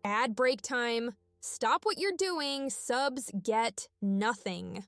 Ad break time. Stop what you're doing. Subs get nothing.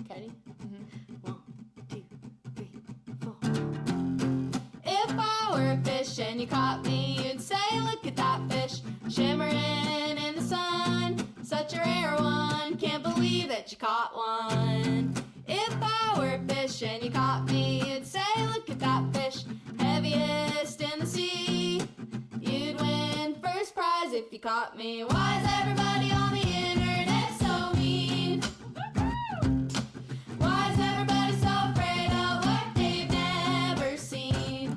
Ready? Mm-hmm. 1, 2, 3, 4. If I were a fish and you caught me, you'd say, look at that fish, shimmering in the sun. Such a rare one, can't believe that you caught one. If I were a fish and you caught me, you'd say, look at that fish, heaviest in the sea. You'd win first prize if you caught me. Why is everybody on the internet so mean? Why is everybody so afraid of what they've never seen?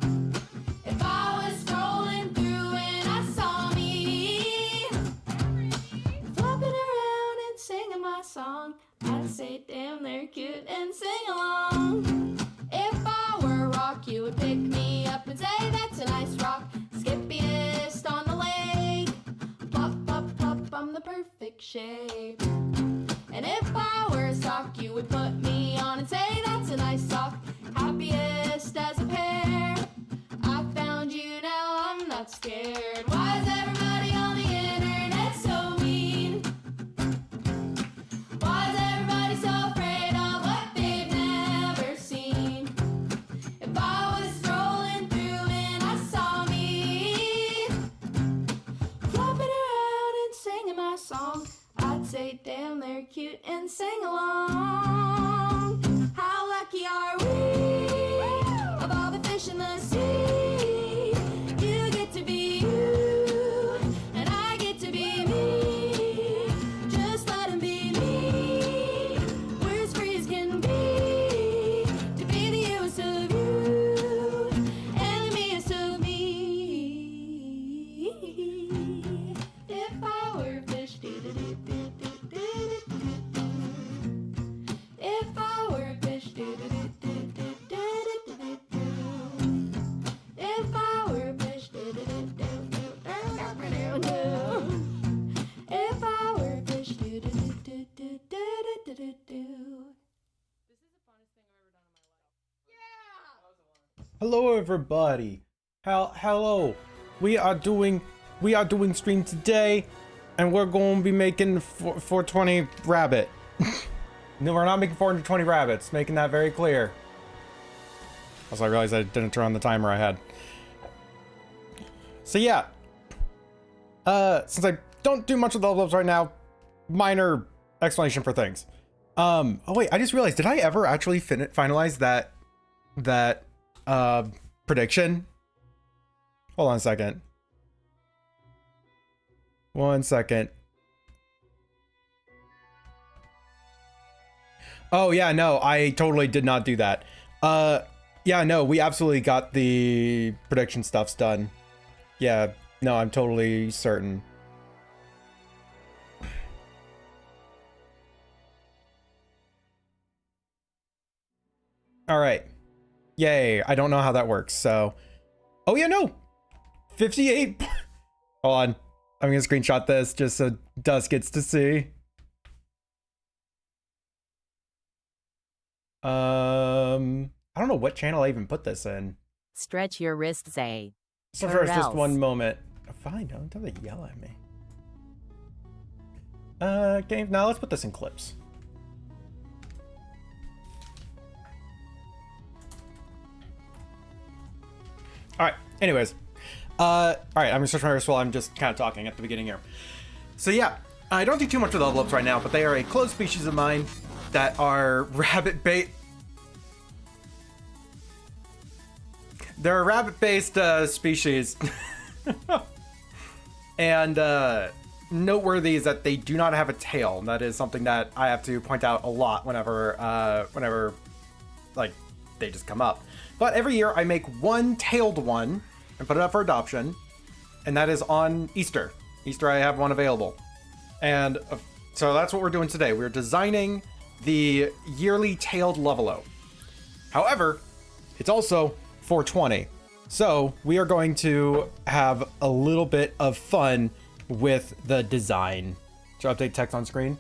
If I was scrolling through and I saw me flopping around and singing my song, I'd say, damn, they're cute and sing along. If I were a rock, you would pick me up and say, that's a nice rock, skippiest on the lake. Plop, plop, plop, I'm the perfect shape. And if I were a sock, you would put me on and say, that's a nice sock, happiest as a pear. I found you, now I'm not scared. Why is everybody on the internet so mean? Why is everybody so afraid of what they've never seen? If I was song, I'd say, damn, they're cute and sing along. How lucky are we of all the fish in the sea? You get to be you, and I get to be me. Just let 'em be me. We're as free as can be to be the youest of you and the meest of me. If I were a fish, do-do-do-do-do-do-do-do. If I were a fish, do-do-do-do-do-do-do-do. If I were a fish, do-do-do-do-do-do-do-do. If I were a fish, do-do-do-do-do-do-do-do. Hello everybody. Hello. We are doing stream today, and we're going to be making 420 rabbit. No, we're not making 420 rabbits. Making that very clear. Also, I realized I didn't turn on the timer I had. So yeah. Since I don't do much with level ups right now, minor explanation for things. Oh wait, I just realized, did I ever actually finalize that prediction? Hold on a second. 1 second. Oh yeah, no, I totally did not do that. Yeah, no, we absolutely got the prediction stuffs done. Yeah, no, I'm totally certain. All right. Yay, I don't know how that works, so... Oh yeah, no! 58! Hold on. I'm gonna screenshot this just so Dust gets to see. I don't know what channel I even put this in. Stretch your wrists, A. So Or first, just else. one moment. Fine, don't have to yell at me. Okay, now let's put this in clips. Alright, anyways. Alright, I'm gonna switch my wrist while I'm just kind of talking at the beginning here. So yeah, I don't do too much with level ups right now, but they are a close species of mine that are rabbit bait. They're a rabbit-based species. And noteworthy is that they do not have a tail. And that is something that I have to point out a lot whenever like they just come up. But every year I make one tailed one and put it up for adoption, and that is on Easter. Easter I have one available. And so that's what we're doing today. We're designing the yearly tailed Luvalope. However, it's also 420. So we are going to have a little bit of fun with the design. Should I update text on screen?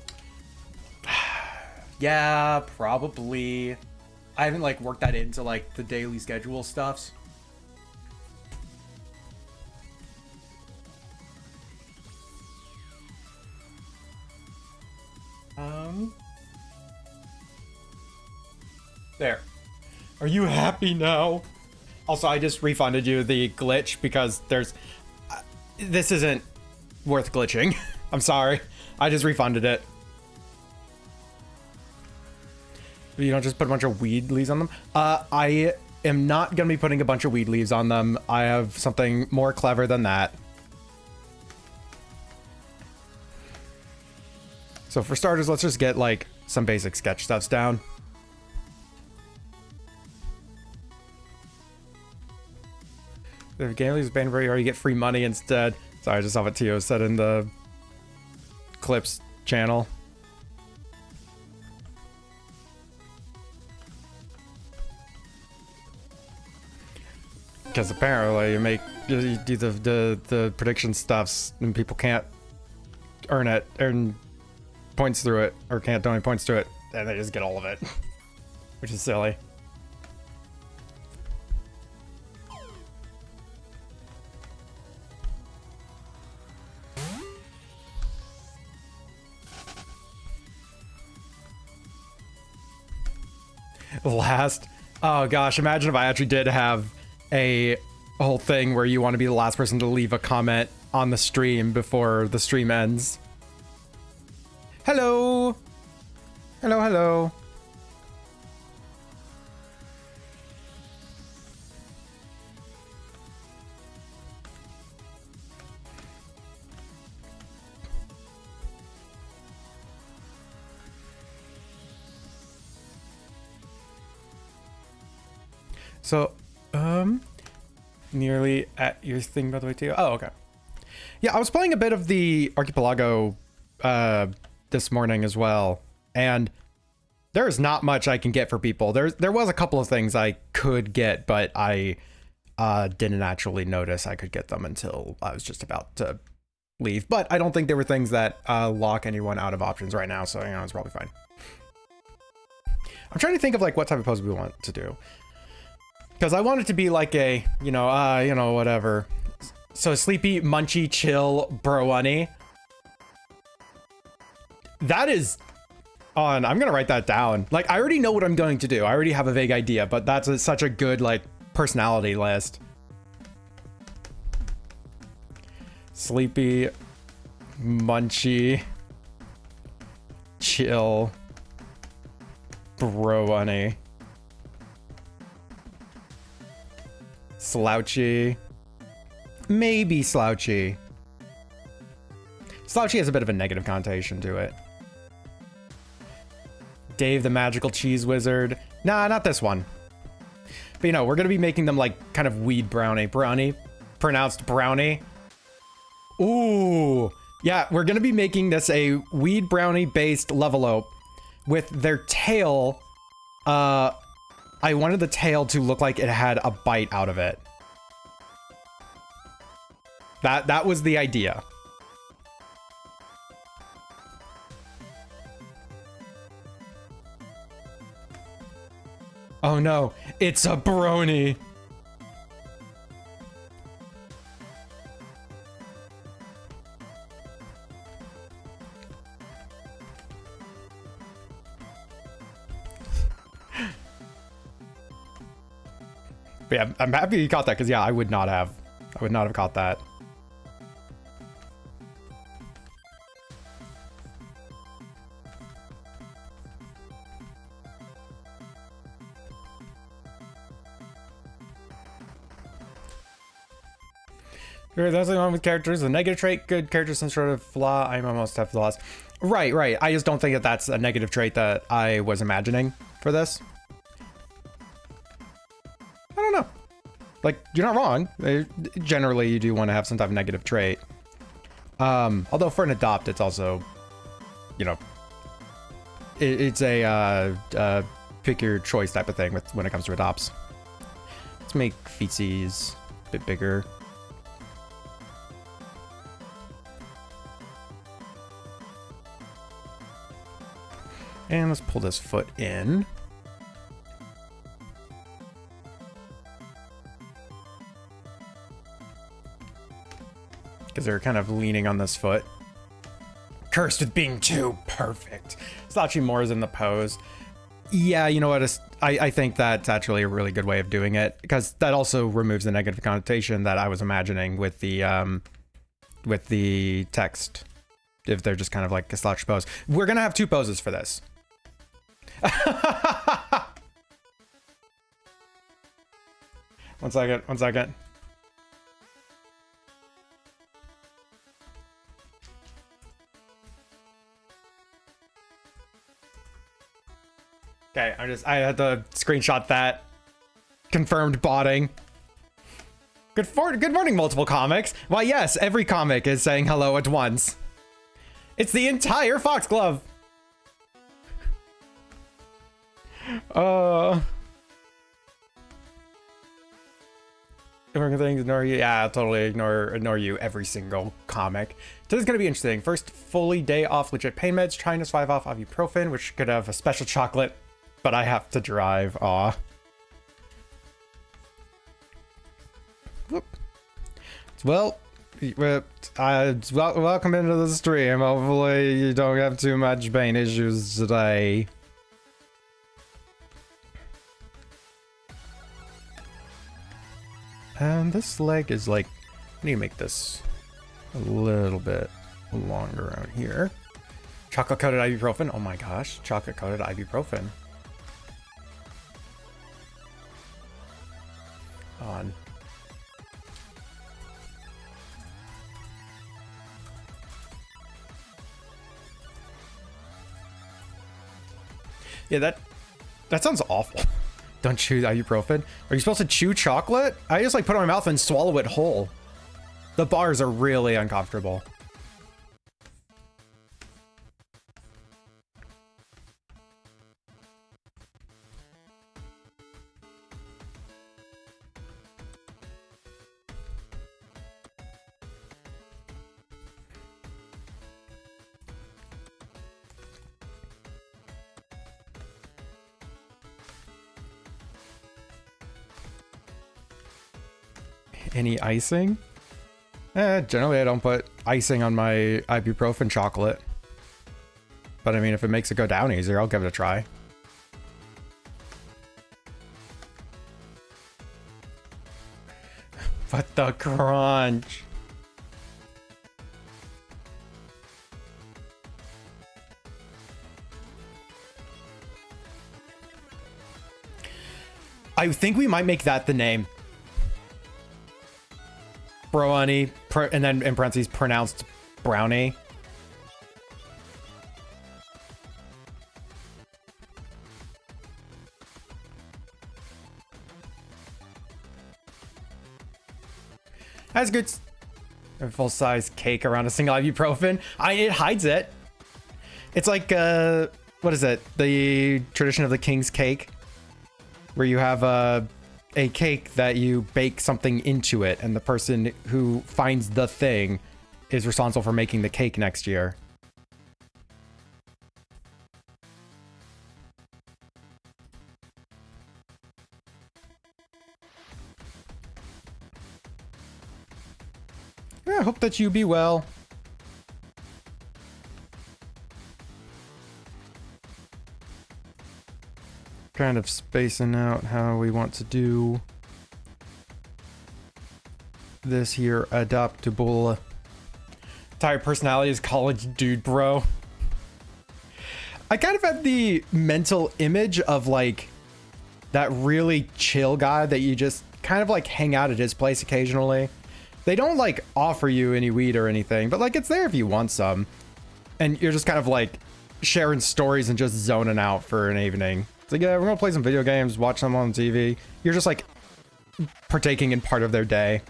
Yeah, probably. I haven't like worked that into like the daily schedule stuffs. There. Are you happy now? Also, I just refunded you the glitch because there's... this isn't worth glitching. I'm sorry. I just refunded it. You don't just put a bunch of weed leaves on them? I am not going to be putting a bunch of weed leaves on them. I have something more clever than that. So for starters, let's just get like some basic sketch stuffs down. If game leaves Banbury, or you get free money instead. Sorry, I just saw what Tio said in the clips channel. Because apparently you do the prediction stuffs and people can't earn points through it, or can't donate points to it, and they just get all of it, which is silly. Last, oh gosh, imagine if I actually did have a whole thing where you want to be the last person to leave a comment on the stream before the stream ends. Hello. Hello, hello. So, nearly at your thing, by the way, too. Oh, okay. Yeah, I was playing a bit of the Archipelago this morning as well, and there's not much I can get for people. There was a couple of things I could get, but I didn't actually notice I could get them until I was just about to leave. But I don't think there were things that lock anyone out of options right now, so it's probably fine. I'm trying to think of like what type of pose we want to do. Because I want it to be like a, whatever. So sleepy, munchy, chill, brownie. That is on. I'm going to write that down. Like, I already know what I'm going to do. I already have a vague idea, but that's such a good, like, personality list. Sleepy, munchy, chill, brownie. Slouchy. Maybe slouchy. Slouchy has a bit of a negative connotation to it. Dave the Magical Cheese Wizard. Nah, not this one. But we're going to be making them like kind of weed brownie. Brownie. Pronounced brownie. Ooh. Yeah, we're going to be making this a weed brownie based Luvalope with their tail. I wanted the tail to look like it had a bite out of it. That was the idea. Oh no, it's a brony. But yeah, I'm happy you caught that because yeah, I would not have caught that. That's the one with characters. The negative trait, good characters, some sort of flaw. I almost have flaws. Right. I just don't think that that's a negative trait that I was imagining for this. I don't know. Like, you're not wrong. Generally, you do want to have some type of negative trait. Although for an adopt, it's also, it's a pick your choice type of thing when it comes to adopts. Let's make feetsies a bit bigger. And let's pull this foot in. Because they're kind of leaning on this foot. Cursed with being too perfect. Slouchy more is in the pose. Yeah, you know what? I think that's actually a really good way of doing it. Because that also removes the negative connotation that I was imagining with the text. If they're just kind of like a slouch pose. We're going to have two poses for this. One second. Okay, I had to screenshot that. Confirmed botting. Good morning, multiple comics. Why, yes, every comic is saying hello at once. It's the entire Foxglove. Things ignore you. Yeah, I'll totally ignore you every single comic. So this is gonna be interesting. First, fully day off legit pain meds. Trying to survive off ibuprofen, which could have a special chocolate, but I have to drive. Aw. Whoop. Well, welcome into the stream. Hopefully you don't have too much pain issues today. And this leg is like, I need to make this a little bit longer around here. Chocolate coated ibuprofen. Oh my gosh. Chocolate coated ibuprofen. On. Yeah, that sounds awful. Don't chew ibuprofen. Are you supposed to chew chocolate? I just like put it in my mouth and swallow it whole. The bars are really uncomfortable. Any icing? Generally I don't put icing on my ibuprofen chocolate. But I mean, if it makes it go down easier, I'll give it a try. What the crunch? I think we might make that the name. Brownie, and then in parentheses, pronounced brownie. That's good. A full-size cake around a single ibuprofen. It hides it. It's like, what is it? The tradition of the king's cake, where you have a cake that you bake something into it, and the person who finds the thing is responsible for making the cake next year. Yeah, I hope that you be well. Kind of spacing out how we want to do this here adoptable. Entire personality is college dude, bro. I kind of have the mental image of like that really chill guy that you just kind of like hang out at his place occasionally. They don't like offer you any weed or anything, but like it's there if you want some. And you're just kind of like sharing stories and just zoning out for an evening. It's like, yeah, we're gonna play some video games, watch them on TV. You're just like partaking in part of their day.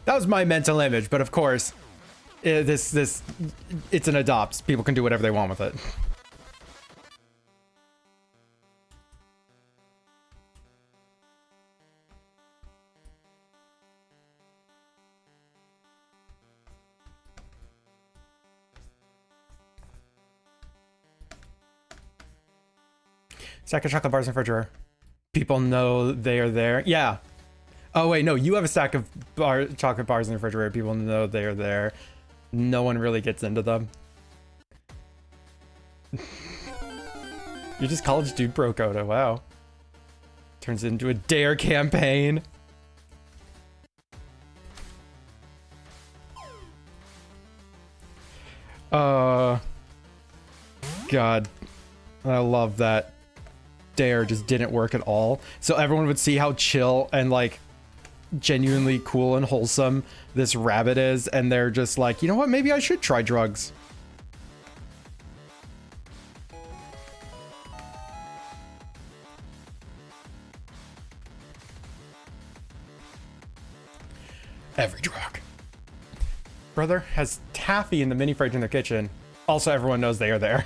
That was my mental image, but of course, it's an adopt. People can do whatever they want with it. Stack of chocolate bars in the refrigerator. People know they are there. Yeah. Oh wait, no, you have a stack of chocolate bars in the refrigerator. People know they are there. No one really gets into them. You're just college dude bro Coda. Wow. Turns into a dare campaign. God. I love that. Dare just didn't work at all, so everyone would see how chill and like genuinely cool and wholesome this rabbit is, and they're just like, you know what, maybe I should try drugs. Every drug. Brother has taffy in the mini fridge in their kitchen. Also, everyone knows they are there.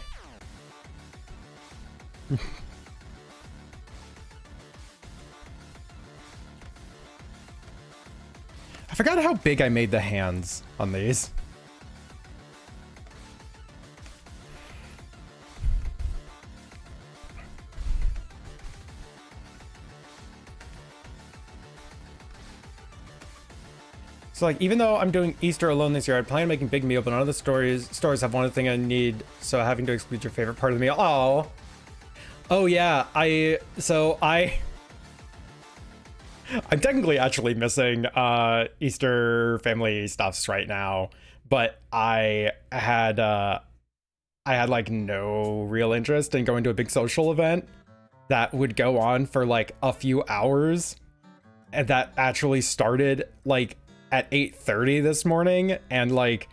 I forgot how big I made the hands on these. So like, even though I'm doing Easter alone this year, I plan on making big meal, but none of the stores have one thing I need, so having to exclude your favorite part of the meal. Oh yeah, I'm technically actually missing Easter family stuffs right now, but I had I had like no real interest in going to a big social event that would go on for like a few hours, and that actually started like at 8:30 this morning. And like,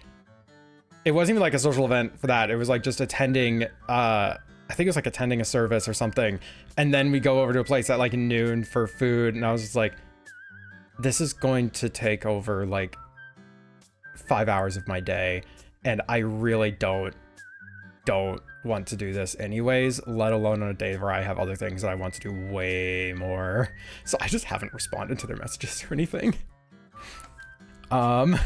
it wasn't even like a social event for that. It was like just attending, I think it was like attending a service or something. And then we go over to a place at like noon for food. And I was just like, this is going to take over like 5 hours of my day. And I really don't want to do this anyways, let alone on a day where I have other things that I want to do way more. So I just haven't responded to their messages or anything. No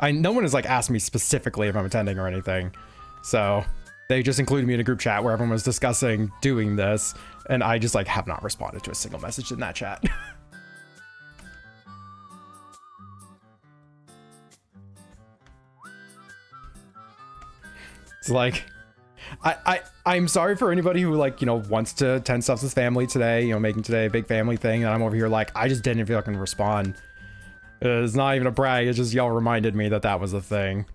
one has like asked me specifically if I'm attending or anything. So they just included me in a group chat where everyone was discussing doing this, and I just like have not responded to a single message in that chat. It's like, I'm sorry for anybody who like, you know, wants to attend stuff with family today, you know, making today a big family thing. And I'm over here like, I just didn't feel like I can respond. It's not even a brag. It's just y'all reminded me that that was a thing.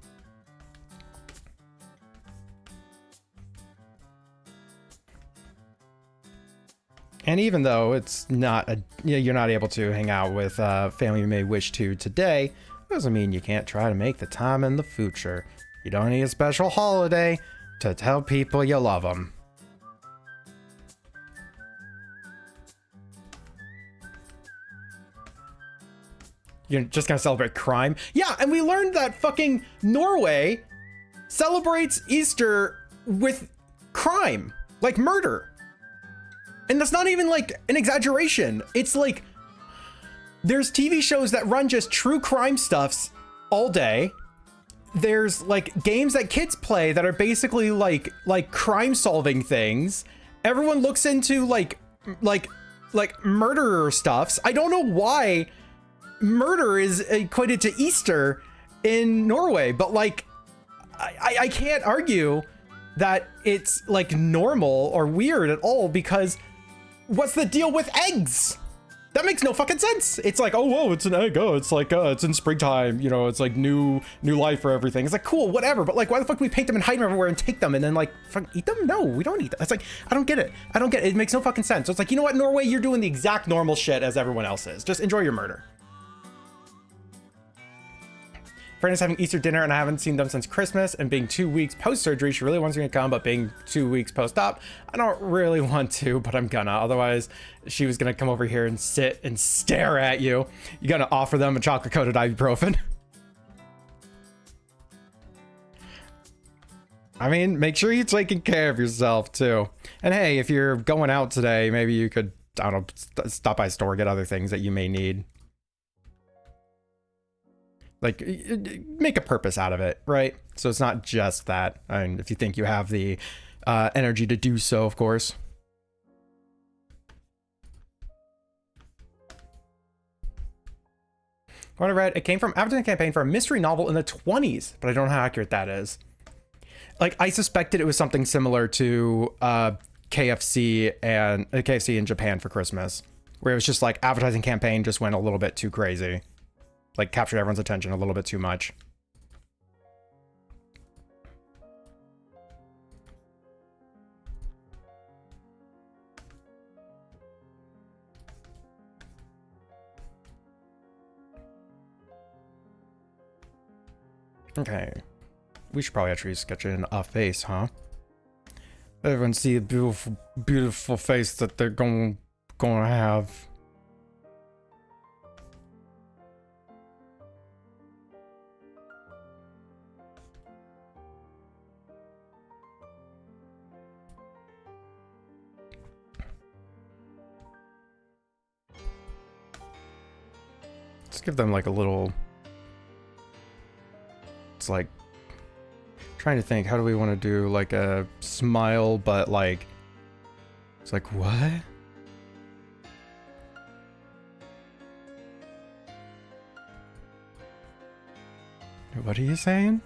And even though it's not a, you know, you're not able to hang out with family you may wish to today, doesn't mean you can't try to make the time in the future. You don't need a special holiday to tell people you love them. You're just gonna celebrate crime? Yeah, and we learned that fucking Norway celebrates Easter with crime, like murder. And that's not even like an exaggeration. It's like, there's TV shows that run just true crime stuffs all day. There's like games that kids play that are basically like crime solving things. Everyone looks into like murderer stuffs. I don't know why murder is equated to Easter in Norway, but like I can't argue that it's like normal or weird at all, because what's the deal with eggs? That makes no fucking sense. It's like, oh, whoa, it's an egg. Oh, it's like, it's in springtime. You know, it's like new life for everything. It's like, cool, whatever. But like, why the fuck do we paint them and hide them everywhere and take them and then like fucking eat them? No, we don't eat them. It's like, I don't get it. I don't get it. It makes no fucking sense. So it's like, you know what, Norway, you're doing the exact normal shit as everyone else is. Just enjoy your murder. Friend is having Easter dinner and I haven't seen them since Christmas, and being 2 weeks post-surgery, she really wants me to come, but being 2 weeks post-op, I don't really want to, but I'm gonna. Otherwise, she was gonna come over here and sit and stare at you. You're gonna offer them a chocolate-coated ibuprofen. I mean, make sure you're taking care of yourself, too. And hey, if you're going out today, maybe you could, I don't know, stop by a store, get other things that you may need. Like, make a purpose out of it, right? So it's not just that. And if you think you have the energy to do so, of course. What I read, it came from advertising campaign for a mystery novel in the 20s, but I don't know how accurate that is. Like, I suspected it was something similar to KFC in Japan for Christmas, where it was just like advertising campaign just went a little bit too crazy. Like, captured everyone's attention a little bit too much. Okay. We should probably actually sketch in a face, huh? Everyone see the beautiful, beautiful face that they're gonna have. Let's give them like a little, it's like, trying to think, how do we want to do like a smile, but like, it's like, what? What are you saying?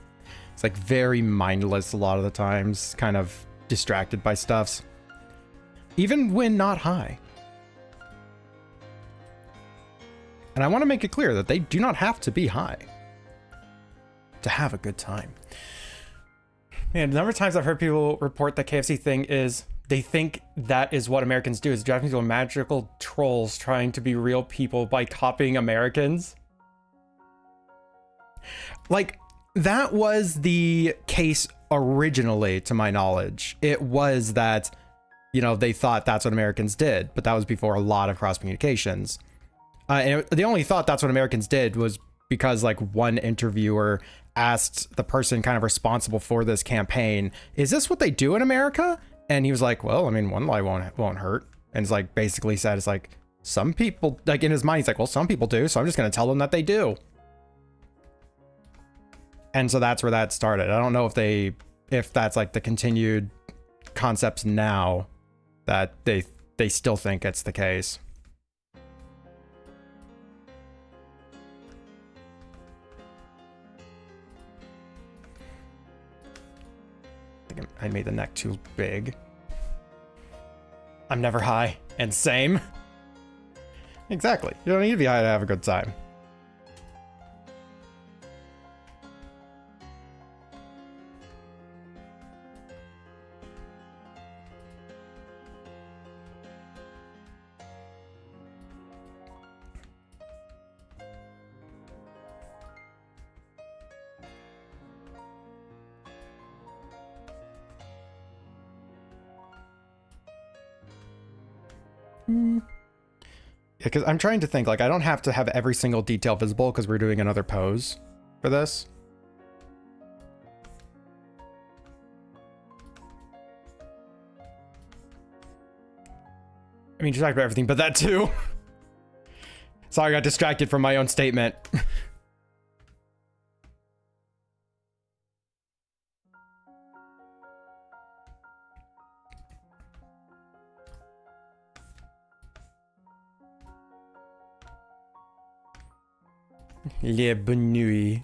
It's like very mindless a lot of the times, kind of distracted by stuffs, even when not high. And I want to make it clear that they do not have to be high to have a good time. Man, the number of times I've heard people report the KFC thing is they think that is what Americans do, is Japanese are magical trolls trying to be real people by copying Americans. Like, that was the case originally, to my knowledge. It was that, you know, they thought that's what Americans did, but that was before a lot of cross communications. And they only thought that's what Americans did was because like one interviewer asked the person kind of responsible for this campaign, is this what they do in America? And he was like, well, I mean, one lie won't hurt. And it's like basically said, it's like, some people, like in his mind, he's like, well, some people do, so I'm just going to tell them that they do. And so that's where that started. I don't know if that's like the continued concepts now that they still think it's the case. I think I made the neck too big. I'm never high, and same. Exactly. You don't need to be high to have a good time. Yeah, because I'm trying to think, like, I don't have to have every single detail visible because we're doing another pose for this. I mean, you talked about everything, but that too. Sorry, I got distracted from my own statement. Le bonne nuit.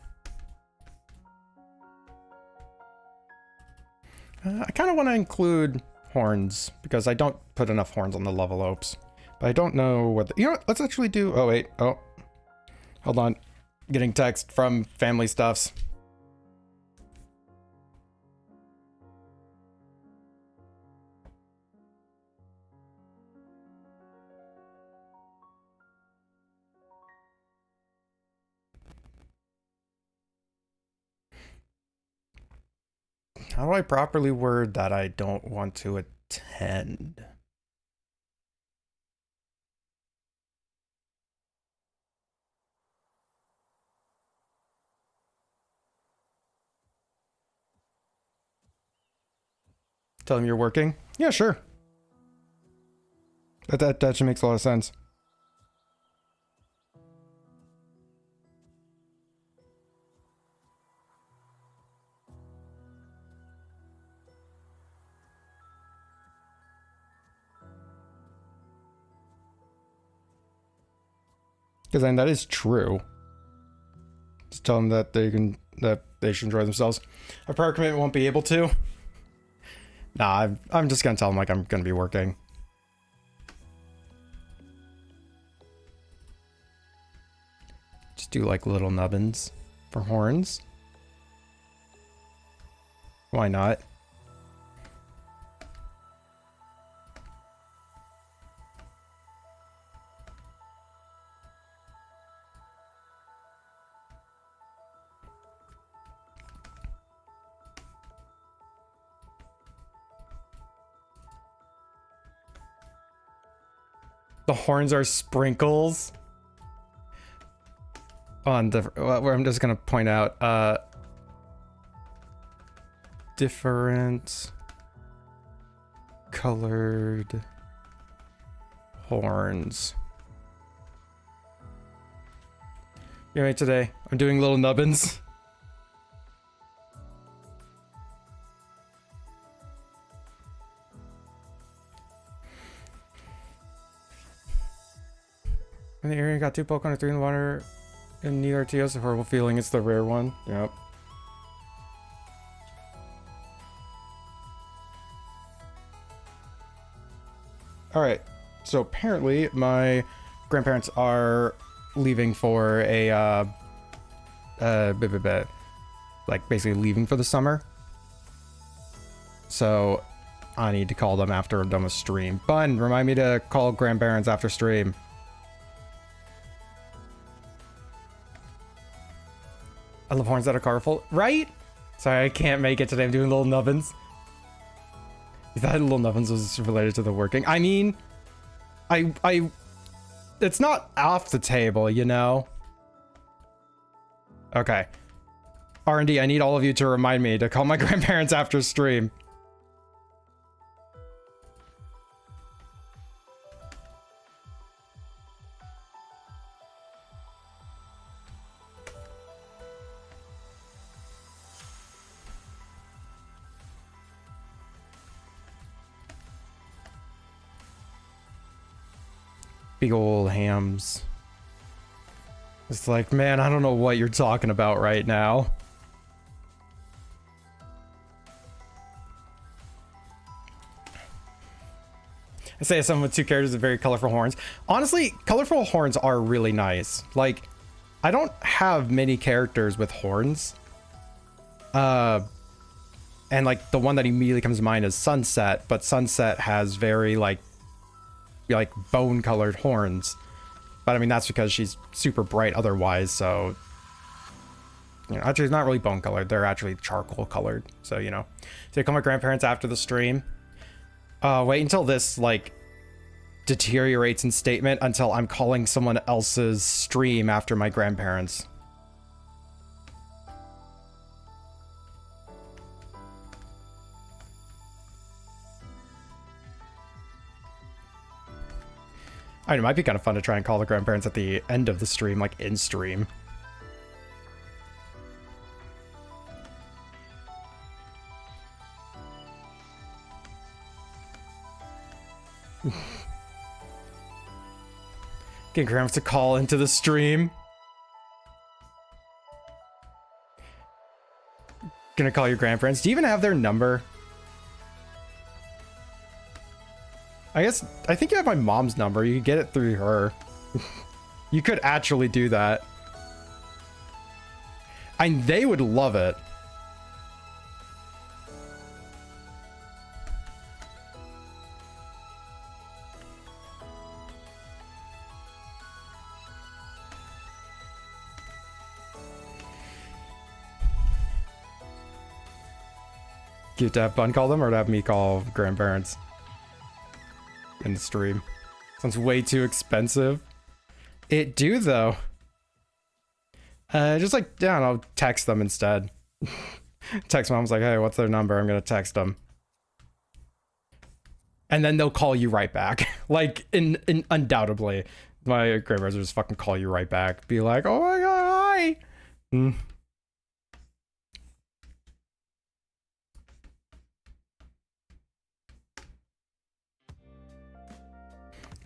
I kind of want to include horns because I don't put enough horns on the Luvalopes. But I don't know what you know what, let's actually do. Oh wait, oh hold on, getting text from family stuffs. How do I properly word that I don't want to attend? Tell them you're working? Yeah, sure. That actually makes a lot of sense. Because then that is true. Just tell them that they should enjoy themselves. A prior commitment won't be able to. Nah, I'm just gonna tell them like I'm gonna be working. Just do like little nubbins for horns. Why not? The horns are sprinkles on the where I'm just gonna point out different colored horns. You know, today I'm doing little nubbins. When the area got 2 Pokemon or 3 in the water and neither TO's a horrible feeling, it's the rare one. Yep. Alright, so apparently my grandparents are leaving for a like basically leaving for the summer. So I need to call them after I'm done with stream. Bun, remind me to call grandparents after stream. I love horns that are colorful, right? Sorry, I can't make it today. I'm doing little nubbins. You thought little nubbins was related to the working? I mean, it's not off the table, you know? Okay. R&D, I need all of you to remind me to call my grandparents after stream. Big old hams. It's like, man, I don't know what you're talking about right now. I say as someone with 2 characters with very colorful horns. Honestly, colorful horns are really nice. Like, I don't have many characters with horns. And like the one that immediately comes to mind is Sunset, but Sunset has very like bone colored horns. But I mean, that's because she's super bright otherwise, so you know, actually it's not really bone colored, they're actually charcoal colored. So, you know. So I call my grandparents after the stream. Wait until this like deteriorates in statement until I'm calling someone else's stream after my grandparents. I mean, it might be kind of fun to try and call the grandparents at the end of the stream, like in stream. Getting grandparents to call into the stream. Gonna call your grandparents. Do you even have their number? I think you have my mom's number. You could get it through her. You could actually do that. And they would love it. Cute to have Bun call them or to have me call grandparents in the stream. Sounds way too expensive. It do though. Just like, yeah, I'll text them instead. Text mom's like, hey, what's their number? I'm gonna text them. And then they'll call you right back. Like, in undoubtedly. My grandparents will just fucking call you right back. Be like, oh my god, hi!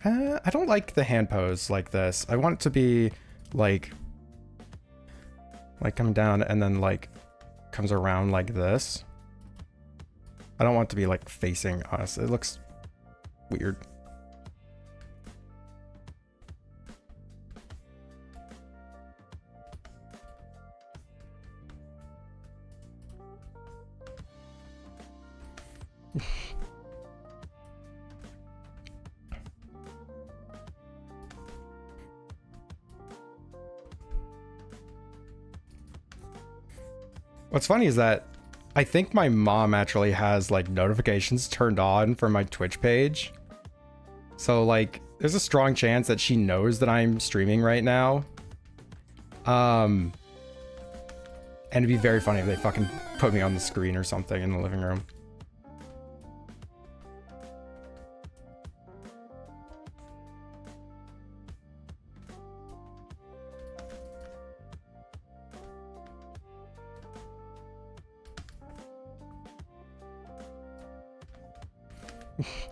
I don't like the hand pose like this. I want it to be like coming down and then like comes around like this. I don't want it to be like facing us. It looks weird. What's funny is that I think my mom actually has like notifications turned on for my Twitch page. So like there's a strong chance that she knows that I'm streaming right now. And it'd be very funny if they fucking put me on the screen or something in the living room.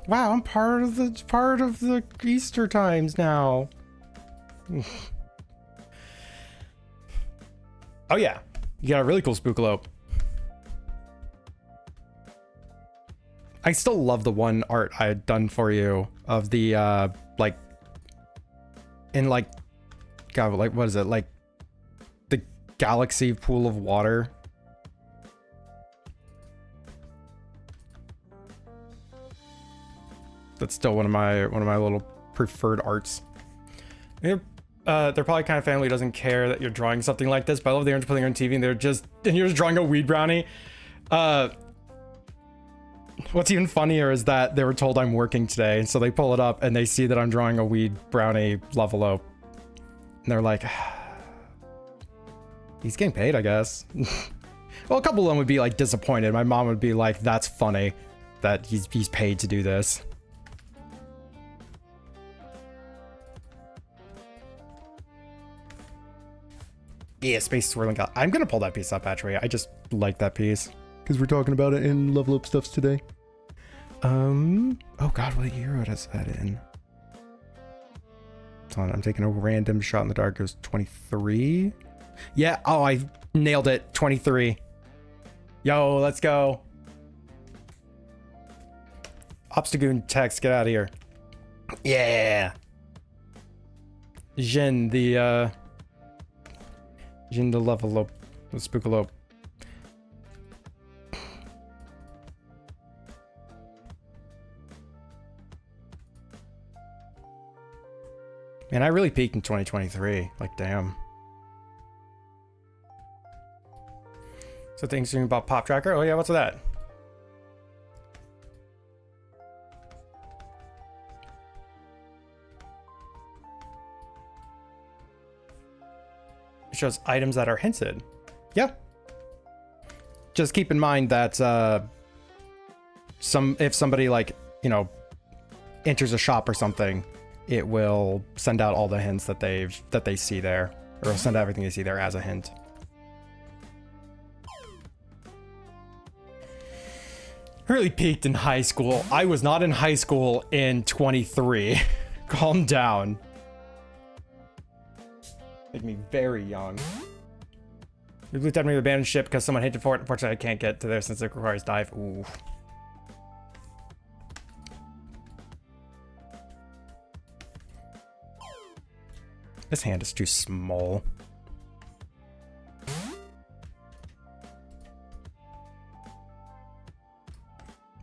Wow, I'm part of the Easter times now. Oh yeah, you got a really cool Spookalope. I still love the one art I had done for you of the like in like God, like what is it, like the galaxy pool of water. That's still one of my little preferred arts. They're probably kind of family who doesn't care that you're drawing something like this, but I love the orange putting on TV and you're just drawing a weed brownie. What's even funnier is that they were told I'm working today, so they pull it up and they see that I'm drawing a weed brownie Luvalope. And they're like, he's getting paid, I guess. Well, a couple of them would be like disappointed. My mom would be like, that's funny that he's paid to do this. Yeah, space swirling. I'm gonna pull that piece up actually. I just like that piece because we're talking about it in Luvalope stuffs today. Oh god, what year does that in? Hold on, I'm taking a random shot in the dark. It was 23. Yeah. Oh, I nailed it. 23. Yo, let's go. Obstagoon text, get out of here. Yeah. Jin the Luvalope, the Spookalope. Man, I really peaked in 2023. Like, damn. So things about Pop Tracker. Oh yeah, what's that? It shows items that are hinted. Yeah. Just keep in mind that if somebody like, you know, enters a shop or something, it will send out all the hints that they see there, or send out everything they see there as a hint. I really peaked in high school. I was not in high school in 23. Calm down. Make me very young. We looked at me with a abandoned ship because someone hinted for it. Unfortunately, I can't get to there since it requires dive. Ooh. This hand is too small.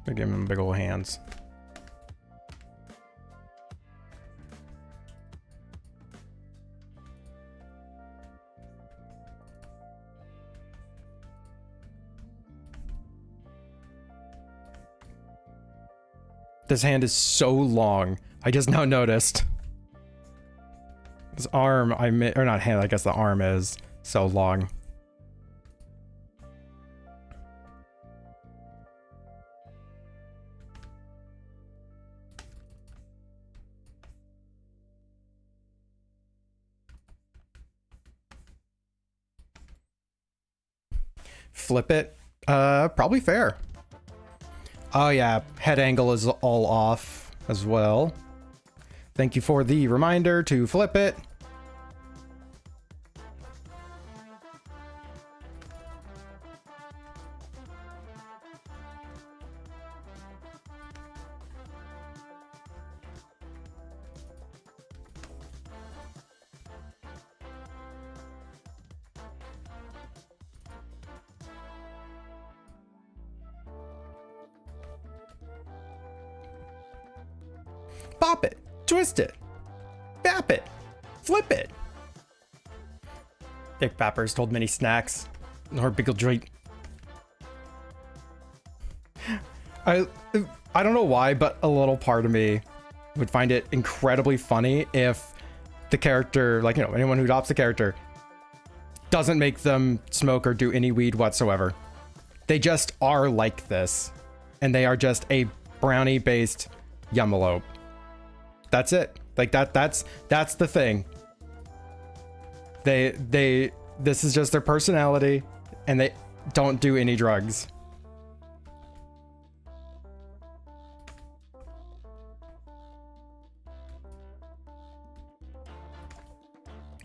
I give him big old hands. This hand is so long. I just now noticed. This arm, or not hand, I guess the arm is so long. Flip it? Probably fair. Oh yeah, head angle is all off as well. Thank you for the reminder to flip it. Pop it, twist it, bap it, flip it. Dick Bappers told many snacks, nor biggle drink. I don't know why, but a little part of me would find it incredibly funny if the character, like, you know, anyone who adopts the character doesn't make them smoke or do any weed whatsoever. They just are like this, and they are just a brownie-based Yumalope. That's it. Like that's the thing. This is just their personality, and they don't do any drugs.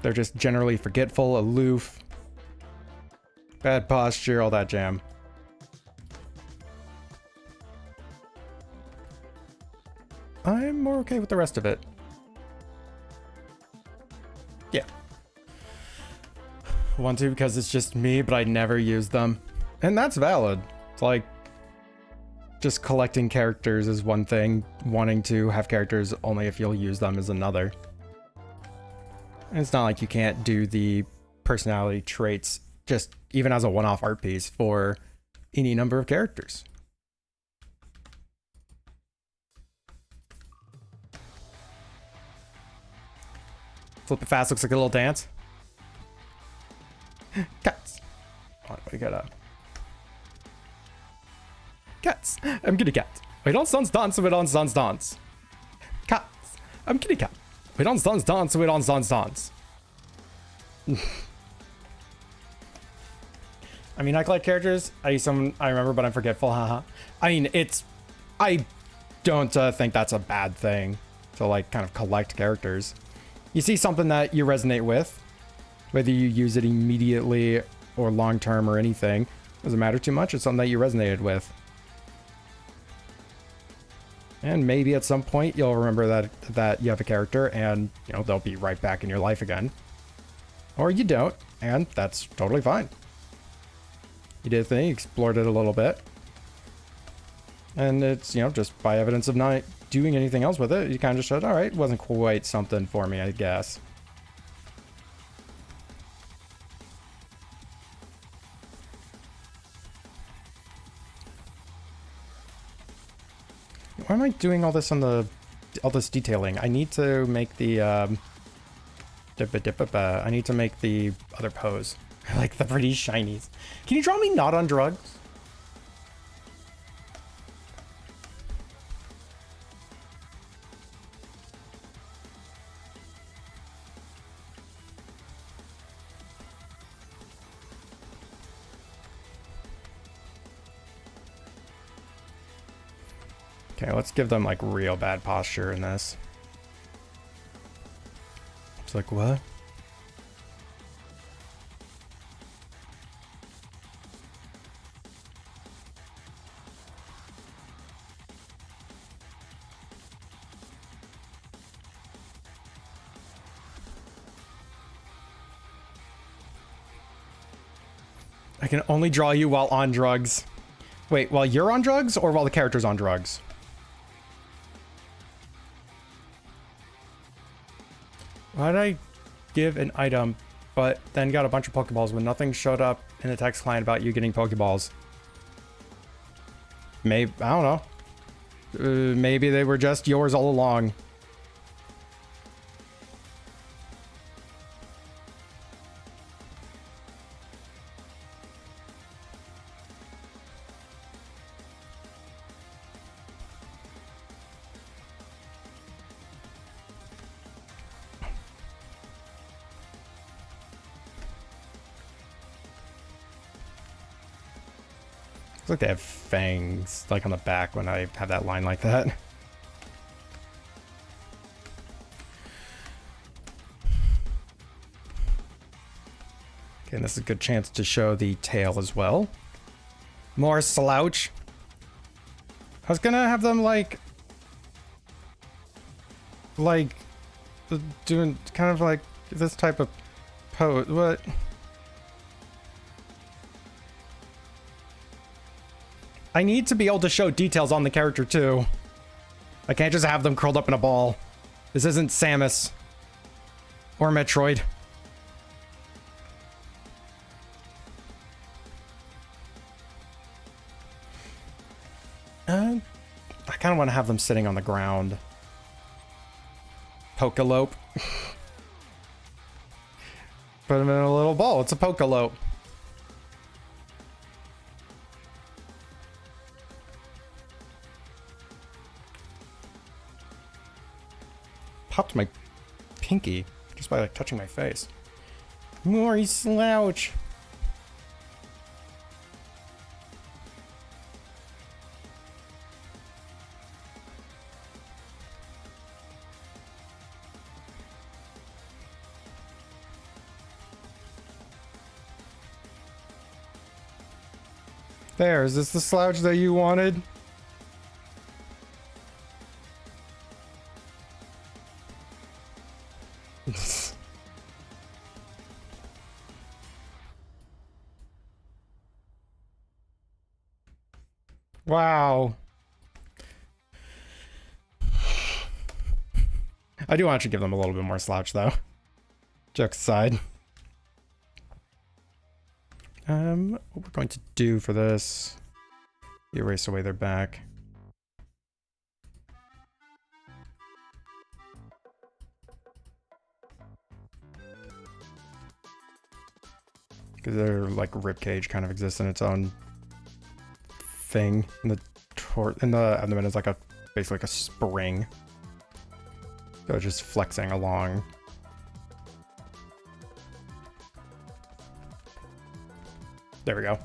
They're just generally forgetful, aloof, bad posture, all that jam. I'm more okay with the rest of it. Yeah. Want to because it's just me, but I never use them. And that's valid. It's like, just collecting characters is one thing, wanting to have characters only if you'll use them is another. And it's not like you can't do the personality traits just even as a one-off art piece for any number of characters. Flip it fast looks like a little dance. Cats. Oh, we gotta. Cats. I'm kitty cat. We don't dance, we don't dance. Cats. I'm kitty cat. We don't dance, we don't dance. I mean, I collect characters. I use some I remember, but I'm forgetful. Haha. I mean, I don't think that's a bad thing to like kind of collect characters. You see something that you resonate with, whether you use it immediately or long term or anything, doesn't matter too much. It's something that you resonated with. And maybe at some point you'll remember that you have a character and, you know, they'll be right back in your life again. Or you don't, and that's totally fine. You did a thing, explored it a little bit. And it's, you know, just by evidence of not doing anything else with it, you kind of just said, all right, it wasn't quite something for me, I guess. Why am I doing all this on all this detailing? I need to make the, I need to make the other pose. Like the pretty shinies. Can you draw me not on drugs? Okay, let's give them like real bad posture in this. It's like, what? I can only draw you while on drugs. Wait, while you're on drugs or while the character's on drugs? Why did I give an item, but then got a bunch of Pokeballs when nothing showed up in the text client about you getting Pokeballs? Maybe, I don't know. Maybe they were just yours all along. Looks like they have fangs, like on the back when I have that line like that. Okay, and this is a good chance to show the tail as well. More slouch. I was gonna have them like doing kind of like this type of pose. What? I need to be able to show details on the character too. I can't just have them curled up in a ball. This isn't Samus or Metroid. I kind of want to have them sitting on the ground. Pokalope. Put them in a little ball. It's a Pokalope. Popped my pinky just by like touching my face. More slouch. There, is this the slouch that you wanted? Wow. I do want to give them a little bit more slouch, though. Jokes aside. What we're going to do for this... erase away their back. Because their like rib cage kind of exists in its own thing. In the abdomen is like a basically like a spring. So just flexing along. There we go.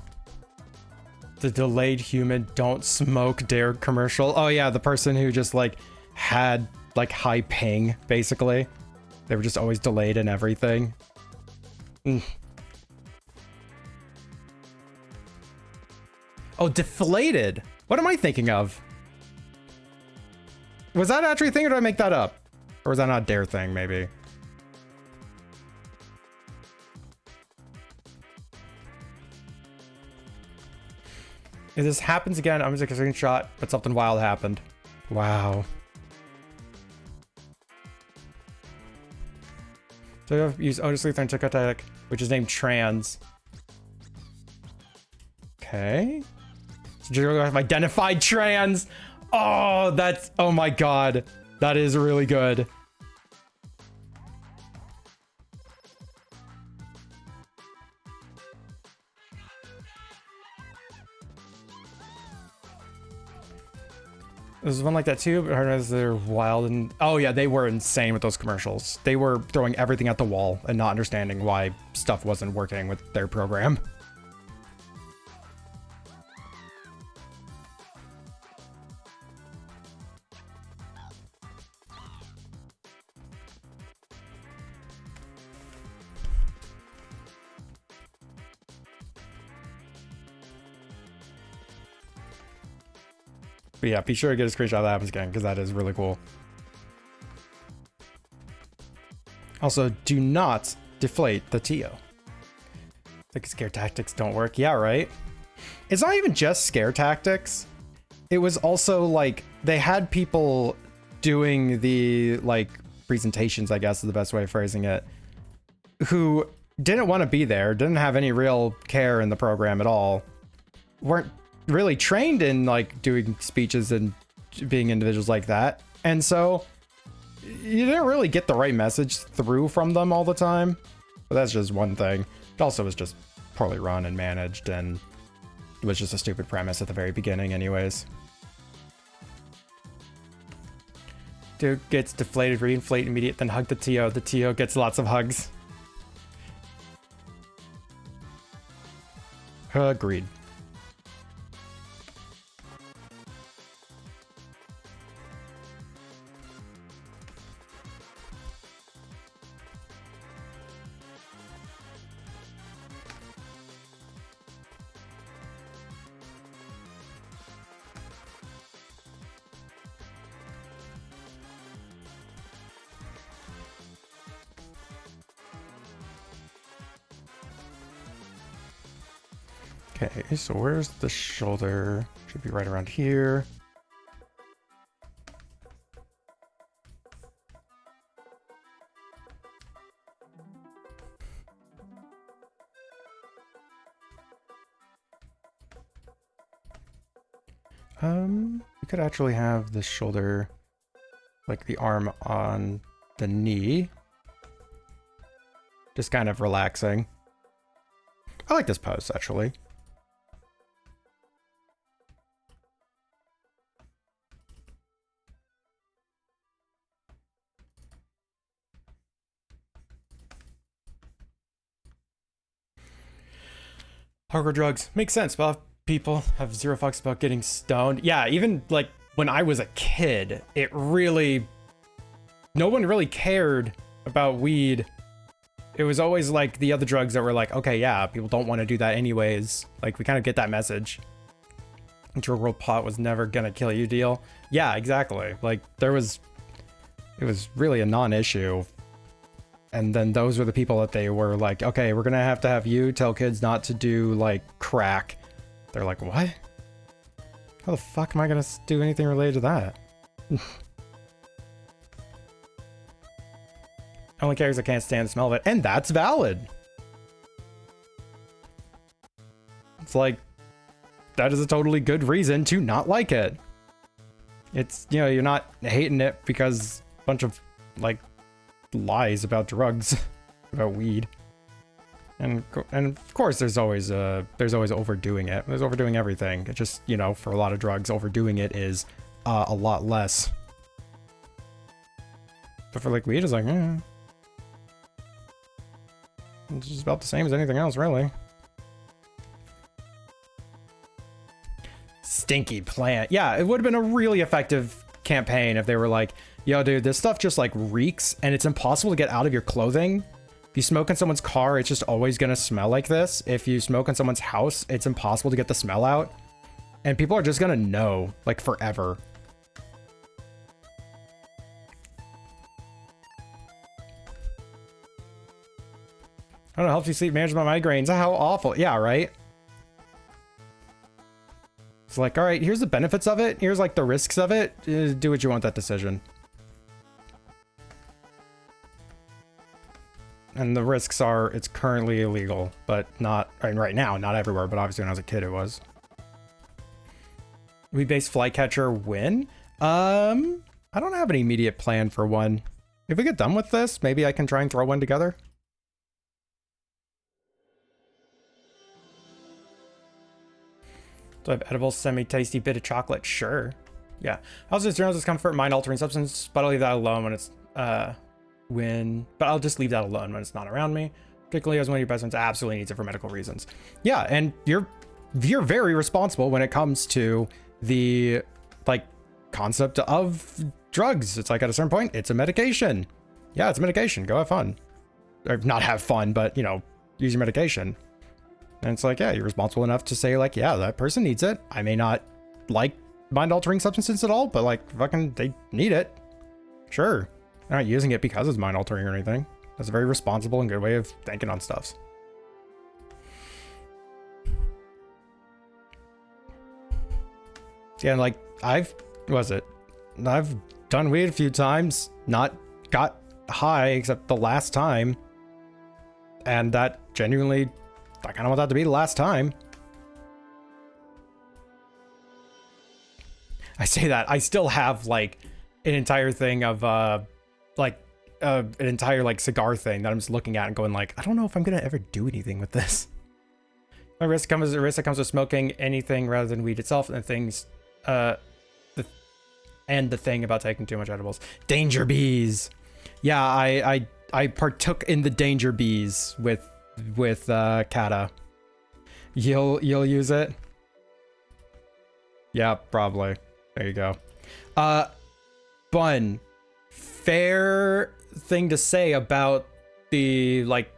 The delayed human don't smoke dare commercial. Oh yeah, the person who just like had like high ping basically. They were just always delayed in everything. Oh, deflated. What am I thinking of? Was that actually a thing or did I make that up? Or was that not a dare thing maybe? If this happens again, I'm gonna take a screenshot, but something wild happened. Wow. So I've used Otis Luther and Tactic, which is named Trans. Okay. So I've identified trans. Oh, that's, oh my god. That is really good. There's one like that too, but I know they're wild and oh yeah, they were insane with those commercials. They were throwing everything at the wall and not understanding why stuff wasn't working with their program. But yeah, be sure to get a screenshot of that happens again, because that is really cool. Also, do not deflate the TO. Like scare tactics don't work. Yeah, right? It's not even just scare tactics. It was also like, they had people doing the like presentations, I guess is the best way of phrasing it, who didn't want to be there, didn't have any real care in the program at all, weren't really trained in like doing speeches and being individuals like that, and so you didn't really get the right message through from them all the time. But that's just one thing. It also was just poorly run and managed, and it was just a stupid premise at the very beginning anyways. Dude gets deflated, reinflate immediate, then hug the TO. The TO gets lots of hugs. Agreed. Okay, so where's the shoulder? Should be right around here. We could actually have the shoulder, like the arm on the knee. Just kind of relaxing. I like this pose, actually. Hardcore drugs. Makes sense. But people have zero fucks about getting stoned. Yeah, even like when I was a kid, it really... no one really cared about weed. It was always like the other drugs that were like, okay, yeah, people don't want to do that anyways. Like, we kind of get that message. Drug world pot was never gonna kill you deal. Yeah, exactly. Like, there was... it was really a non-issue. And then those were the people that they were like, okay, we're gonna have to have you tell kids not to do, like, crack. They're like, what? How the fuck am I gonna do anything related to that? Only characters that can't stand the smell of it, and that's valid. It's like, that is a totally good reason to not like it. It's, you know, you're not hating it because a bunch of, like, lies about drugs, about weed. And of course there's always overdoing it. There's overdoing everything. It just, you know, for a lot of drugs, overdoing it is a lot less. But for, like, weed, it's like, it's just about the same as anything else, really. Stinky plant. Yeah, it would have been a really effective campaign if they were like, yo, dude, this stuff just, like, reeks, and it's impossible to get out of your clothing. If you smoke in someone's car, it's just always gonna smell like this. If you smoke in someone's house, it's impossible to get the smell out. And people are just gonna know, like, forever. I don't know, helps you sleep, manage my migraines. How awful. Yeah, right? It's like, all right, here's the benefits of it. Here's, like, the risks of it. Do what you want with that decision. And the risks are, it's currently illegal, but not, I mean, right now, not everywhere, but obviously when I was a kid, it was. Weed-based flycatcher win? I don't have an immediate plan for one. If we get done with this, maybe I can try and throw one together. Do I have edible, semi-tasty bit of chocolate? Sure. Yeah. Also, it's discomfort, mind-altering substance, but I'll leave that alone when it's, but I'll just leave that alone when it's not around me. Particularly as one of your best friends absolutely needs it for medical reasons. Yeah, and you're very responsible when it comes to the, like, concept of drugs. It's like, at a certain point, it's a medication. Yeah, it's a medication. Go have fun. Or not have fun, but, you know, use your medication. And it's like, yeah, you're responsible enough to say, like, yeah, that person needs it. I may not like mind-altering substances at all, but, like, fucking, they need it. Sure. They're not using it because it's mind-altering or anything. That's a very responsible and good way of thinking on stuff. Yeah, and, like, I've done weed a few times, not got high except the last time. And that genuinely, I kind of want that to be the last time. I say that, I still have, like, an entire thing of, an entire, like, cigar thing that I'm just looking at and going, like, I don't know if I'm gonna ever do anything with this. My risk comes that comes with smoking anything rather than weed itself, and the thing about taking too much edibles. Danger bees. Yeah, I partook in the danger bees with Kata. You'll use it? Yeah, probably. There you go. Bun. Fair thing to say about the, like,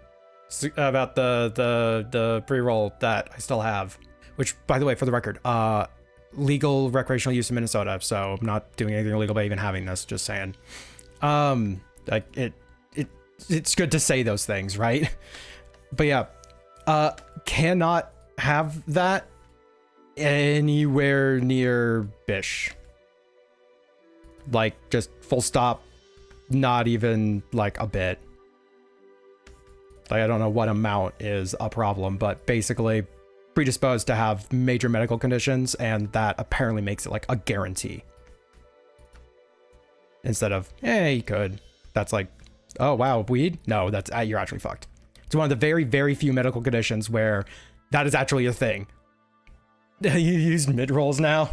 about the pre-roll that I still have, which, by the way, for the record, legal recreational use in Minnesota, so I'm not doing anything illegal by even having this, just saying. Like, it's good to say those things, right? But yeah, cannot have that anywhere near Bish. Like, just full stop, not even, like, a bit. Like, I don't know what amount is a problem, but basically predisposed to have major medical conditions, and that apparently makes it, like, a guarantee. Instead of, you could. That's like, oh, wow, weed? No, that's, you're actually fucked. It's one of the very, very few medical conditions where that is actually a thing. You use mid-rolls now?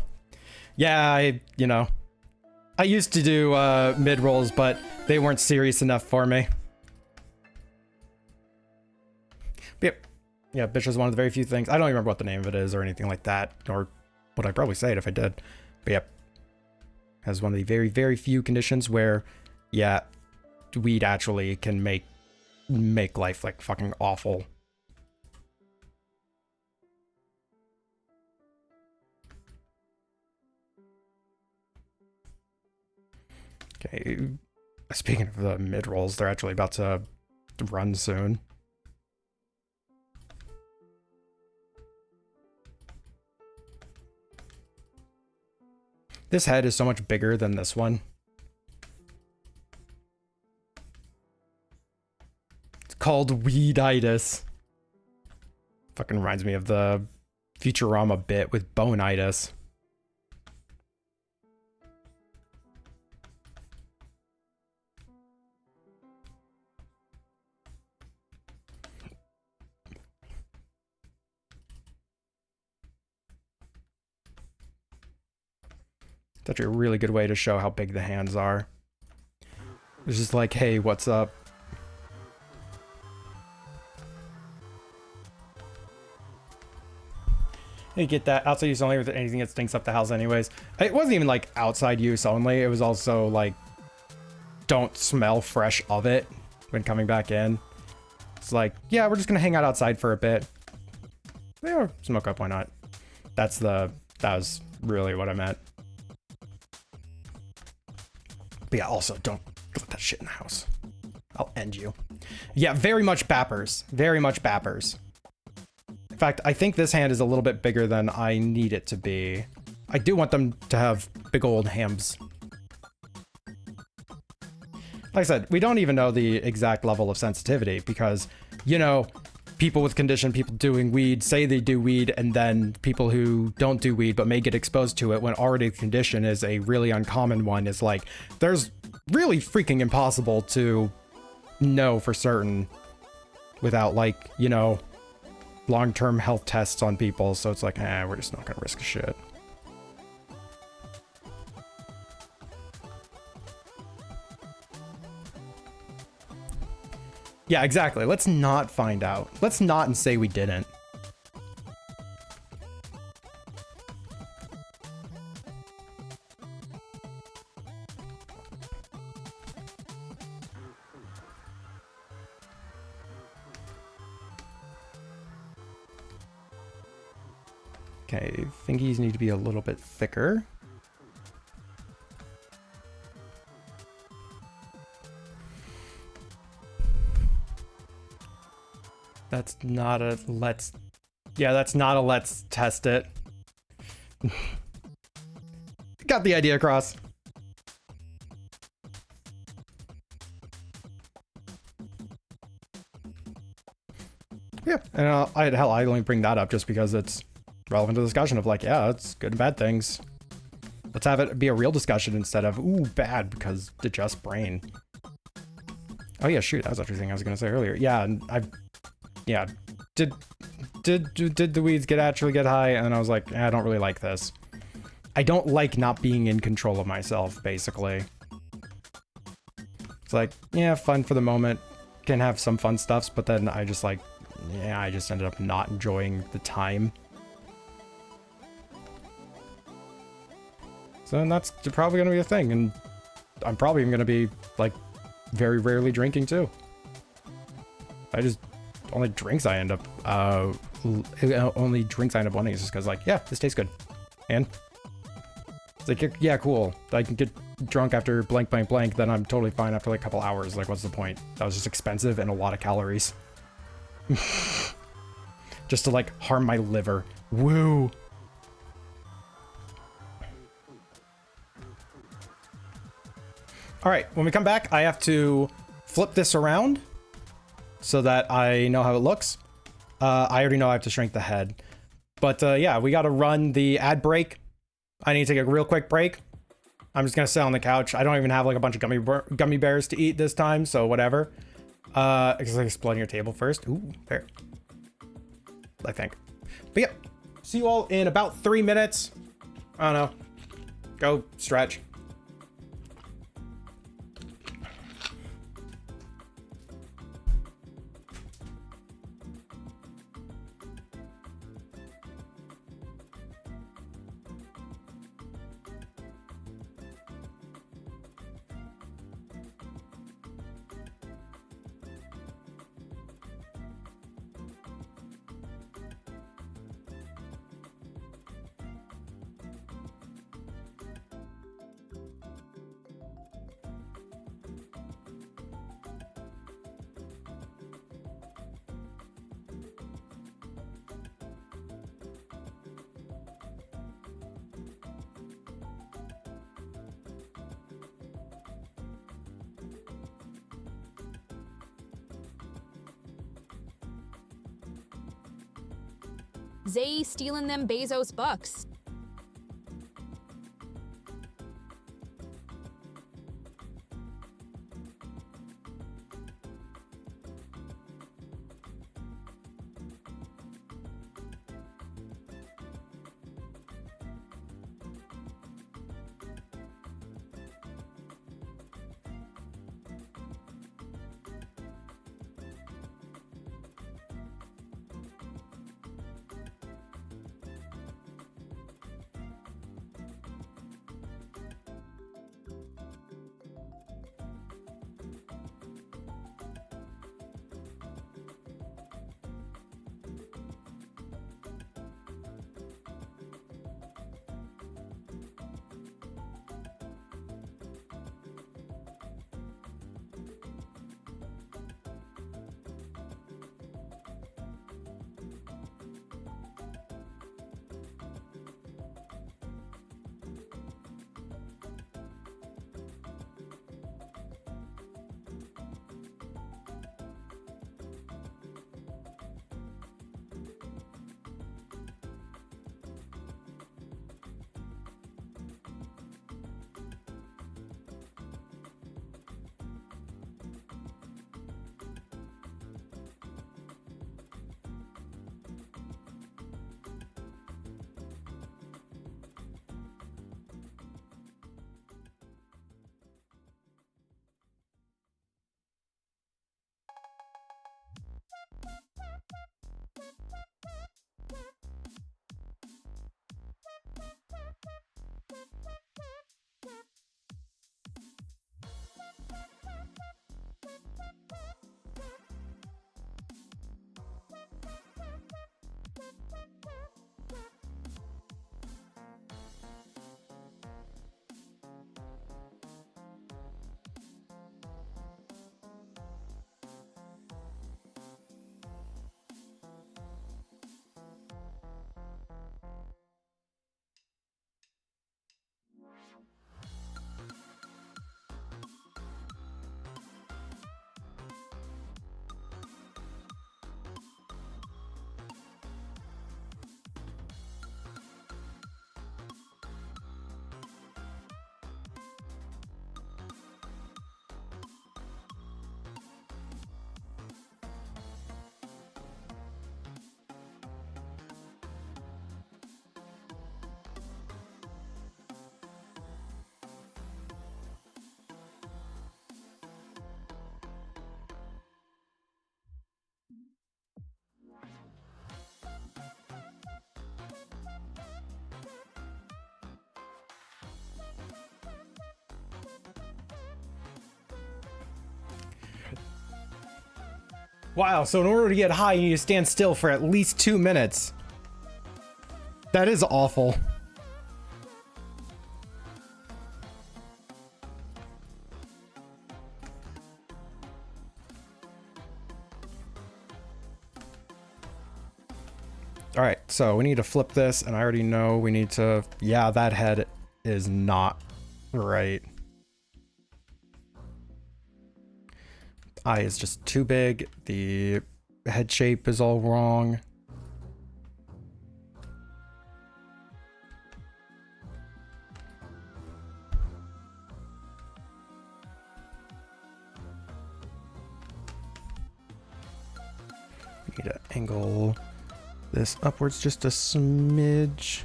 Yeah, I used to do mid-rolls, but they weren't serious enough for me. But yeah, Bish is one of the very few things. I don't even remember what the name of it is or anything like that, or would I probably say it if I did. But yep, has one of the very, very few conditions where, yeah, weed actually can make life, like, fucking awful. Okay, speaking of the mid-rolls, they're actually about to run soon. This head is so much bigger than this one. called weeditis. Fucking reminds me of the Futurama bit with bonitis. It's actually a really good way to show how big the hands are. It's just like, hey, what's up? You get that outside use only with anything that stinks up the house anyways. It wasn't even like outside use only. It was also like, don't smell fresh of it when coming back in. It's like, yeah, we're just gonna hang out outside for a bit. Yeah, smoke up, why not? That was really what I meant. But yeah, also don't let that shit in the house. I'll end you. Yeah, very much bappers. Very much bappers. In fact, I think this hand is a little bit bigger than I need it to be. I do want them to have big old hams. Like I said, we don't even know the exact level of sensitivity because, you know, people with condition, people doing weed, say they do weed, and then people who don't do weed but may get exposed to it when already the condition is a really uncommon one is like, there's really freaking impossible to know for certain without, like, you know, long-term health tests on people. So it's like, we're just not gonna risk shit. Yeah, exactly. Let's not find out. Let's not and say we didn't. Okay, thingies need to be a little bit thicker. That's not a let's... Yeah, that's not a let's test it. Got the idea across. Yeah, and I only bring that up just because it's relevant to the discussion of like, yeah, it's good and bad things. Let's have it be a real discussion instead of, ooh, bad because the just brain. Oh yeah, shoot, that was actually the thing I was gonna say earlier. Yeah, and yeah, did the weeds actually get high? And I was like, I don't really like this. I don't like not being in control of myself, basically. It's like, yeah, fun for the moment, can have some fun stuffs, but then I just like, yeah, I just ended up not enjoying the time. So then that's probably gonna be a thing, and I'm probably even gonna be like very rarely drinking too. Only drinks I end up wanting is just because like, yeah, this tastes good. And it's like, yeah, cool. I can get drunk after blank, blank, blank, then I'm totally fine after like a couple hours. Like, what's the point? That was just expensive and a lot of calories. Just to like harm my liver. Woo. All right, when we come back, I have to flip this around so that I know how it looks. I already know I have to shrink the head. But yeah, we got to run the ad break. I need to take a real quick break. I'm just going to sit on the couch. I don't even have like a bunch of gummy bears to eat this time, so whatever. Exploding your table first. Ooh, there. I think. But yeah, see you all in about 3 minutes. I don't know. Go stretch. Zay stealing them Bezos bucks. Wow, so in order to get high, you need to stand still for at least 2 minutes. That is awful. All right, so we need to flip this, and I already know we need to... Yeah, that head is not right. Eye is just too big. The head shape is all wrong. Need to angle this upwards just a smidge.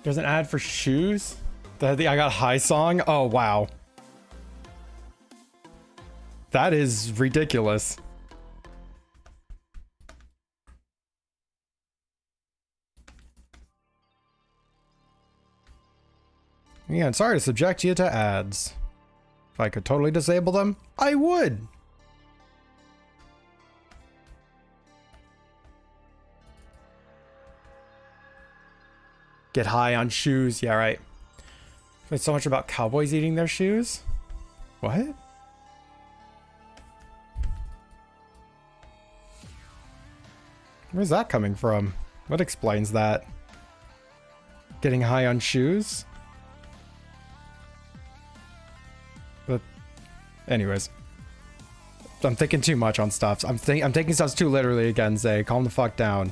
There's an ad for shoes? I got high song? Oh, wow. That is ridiculous. Yeah, I'm sorry to subject you to ads. If I could totally disable them, I would. Get high on shoes. Yeah, right. It's so much about cowboys eating their shoes. What? Where's that coming from? What explains that? Getting high on shoes? But anyways. I'm thinking too much on stuff. I'm taking stuff too literally again, Zay. Calm the fuck down.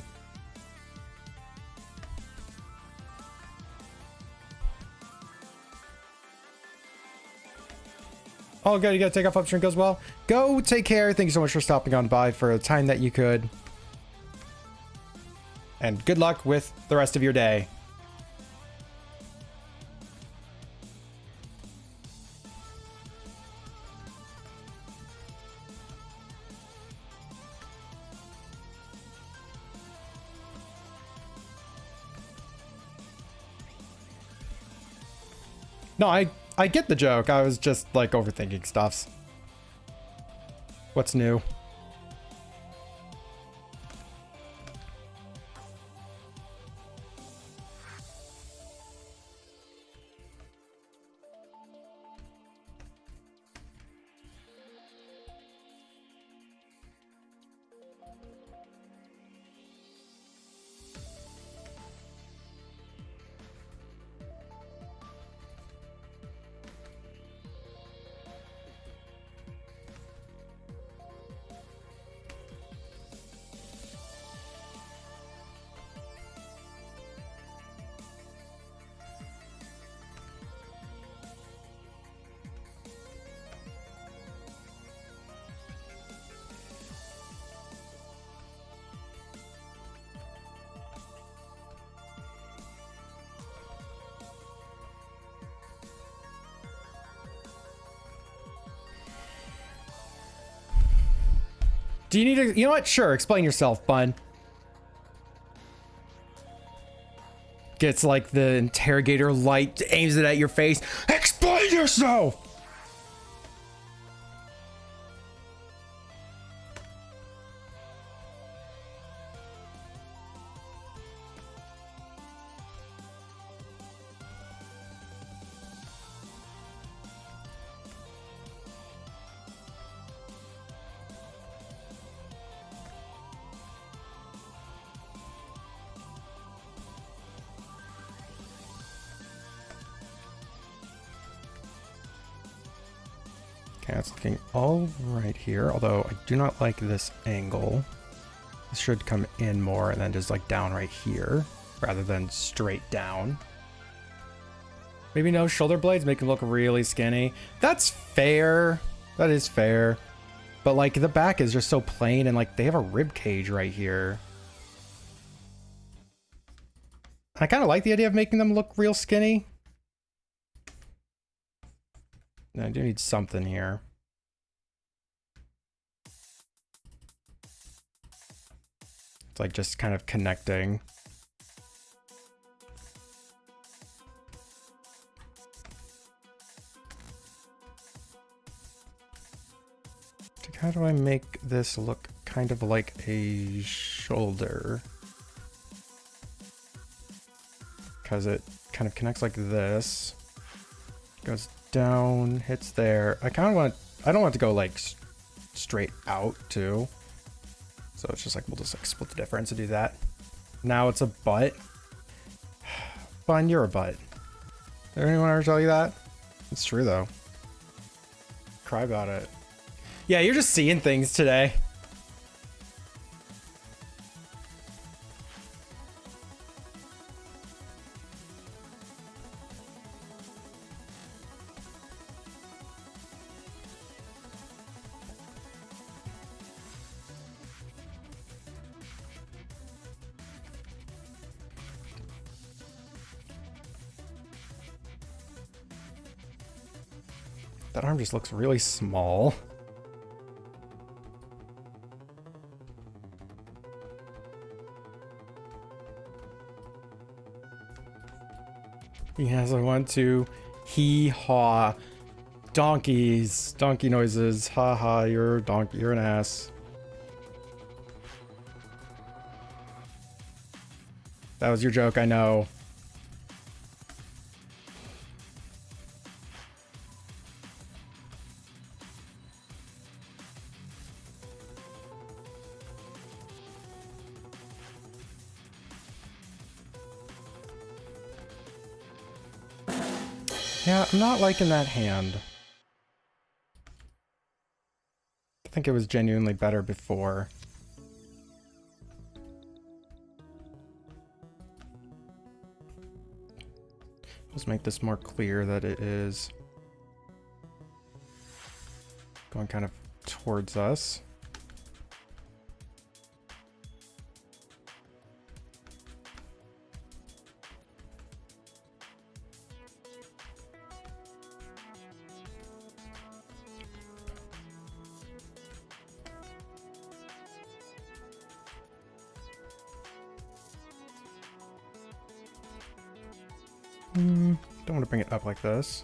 Oh, good. You gotta take off upstream as well. Go take care. Thank you so much for stopping on by for the time that you could. And good luck with the rest of your day. No, I get the joke. I was just like overthinking stuffs. What's new? Do you need to, you know what? Sure, explain yourself, bun. Gets like the interrogator light, aims it at your face. Explain yourself! Okay, it's looking all right here, although I do not like this angle. This should come in more and then just like down right here, rather than straight down. Maybe no shoulder blades, make him look really skinny. That's fair. That is fair. But like the back is just so plain and like they have a rib cage right here. I kind of like the idea of making them look real skinny. I do need something here. It's like just kind of connecting. How do I make this look kind of like a shoulder? Because it kind of connects like this. Goes down, hits there. I kind of want, I don't want it to go like straight out too. So it's just like, we'll just like split the difference and do that. Now it's a butt. Fine, you're a butt. Did anyone ever tell you that? It's true though. Cry about it. Yeah, you're just seeing things today. That arm just looks really small. Yes, I want to hee-haw. Donkeys. Donkey noises. Ha-ha, you're a donkey. You're an ass. That was your joke, I know. Yeah, I'm not liking that hand. I think it was genuinely better before. Let's make this more clear that it is going kind of towards us. Don't want to bring it up like this.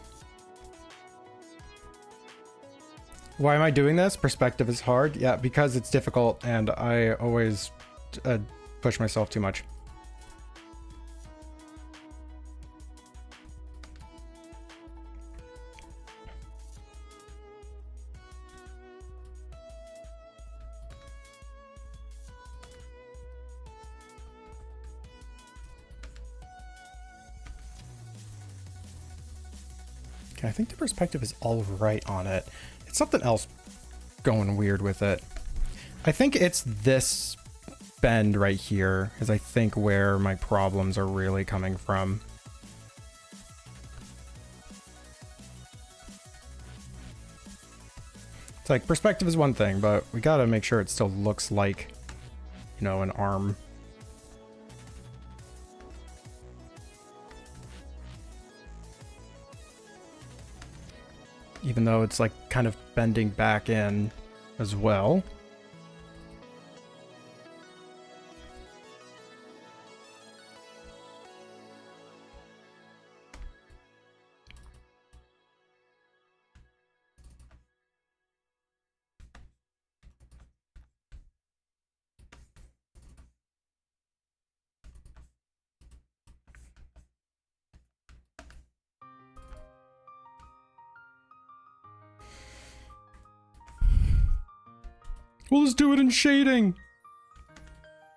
Why am I doing this? Perspective is hard. Yeah, because it's difficult and I always push myself too much. Okay, I think the perspective is all right on it. It's something else going weird with it. I think it's this bend right here is I think where my problems are really coming from. It's like perspective is one thing, but we gotta make sure it still looks like, you know, an arm. Even though it's like kind of bending back in as well. We'll just do it in shading.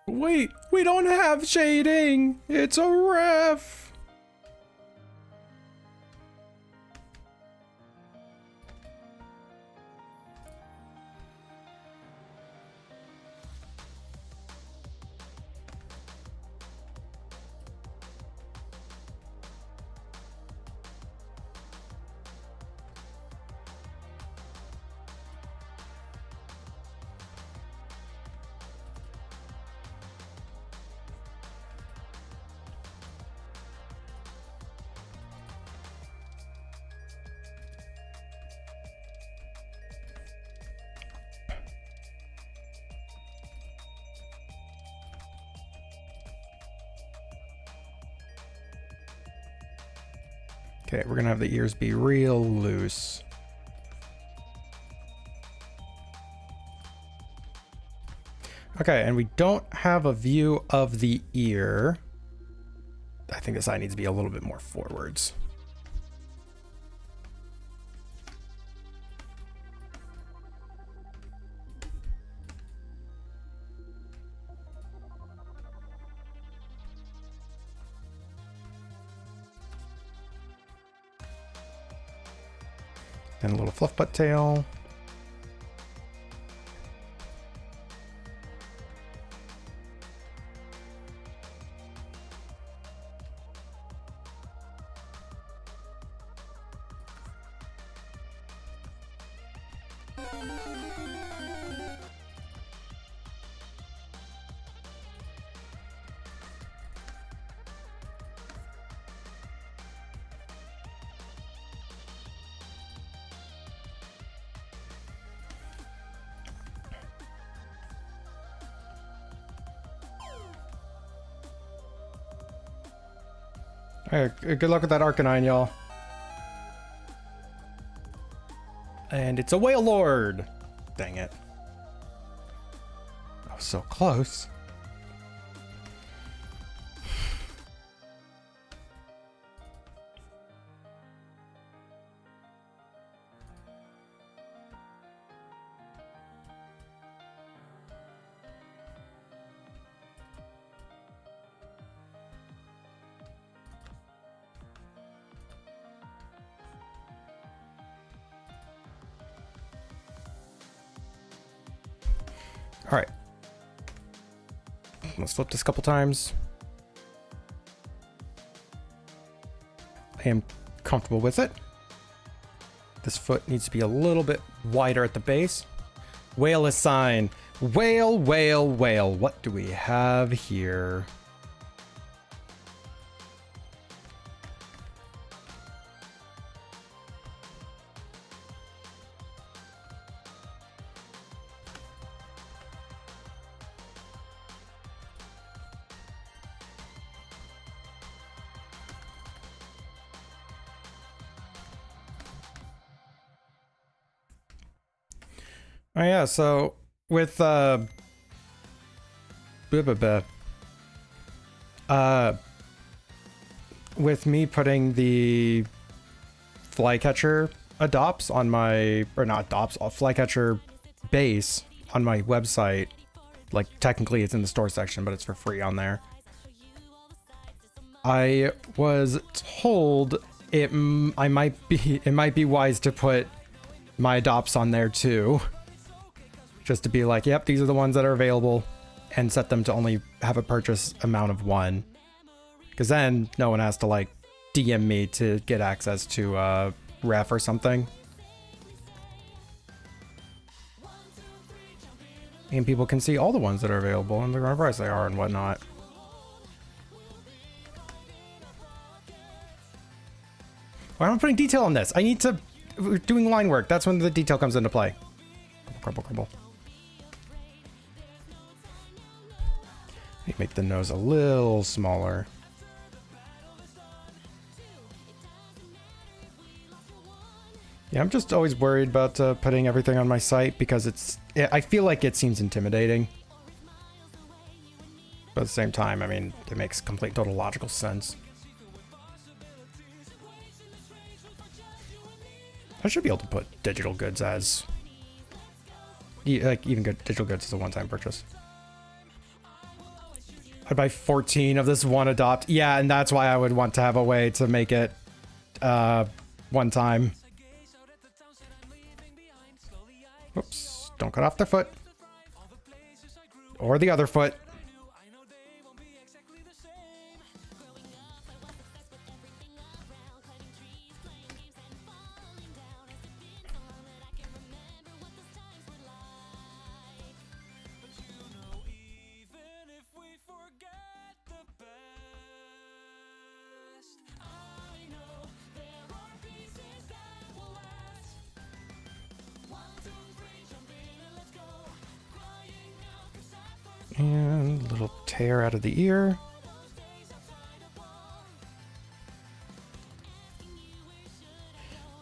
Wait, we don't have shading. It's a ref. Okay, we're gonna have the ears be real loose. Okay, and we don't have a view of the ear. I think this eye needs to be a little bit more forwards. And a little fluff butt tail. Alright, good luck with that Arcanine, y'all. And it's a Whale Lord! Dang it. I was so close. All right. Let's flip this a couple times. I am comfortable with it. This foot needs to be a little bit wider at the base. Whale sign. Whale, whale, whale. What do we have here? Oh yeah, so with with me putting the flycatcher adopts on my, or not adopts, flycatcher base on my website, like technically it's in the store section, but it's for free on there. I was told it might be wise to put my adopts on there too. Just to be like, yep, these are the ones that are available, and set them to only have a purchase amount of one. Because then no one has to like DM me to get access to ref or something. And people can see all the ones that are available and the current price they are and whatnot. Why am I putting detail on this? I need to... We're doing line work. That's when the detail comes into play. Crumble, crumble, crumble. Make the nose a little smaller. Yeah, I'm just always worried about putting everything on my site because I feel like it seems intimidating. But at the same time, I mean, it makes complete total logical sense. I should be able to put digital goods as... like, even good digital goods as a one-time purchase. I'd buy 14 of this one adopt. Yeah, and that's why I would want to have a way to make it one time. Oops, don't cut off their foot. Or the other foot. And a little tear out of the ear.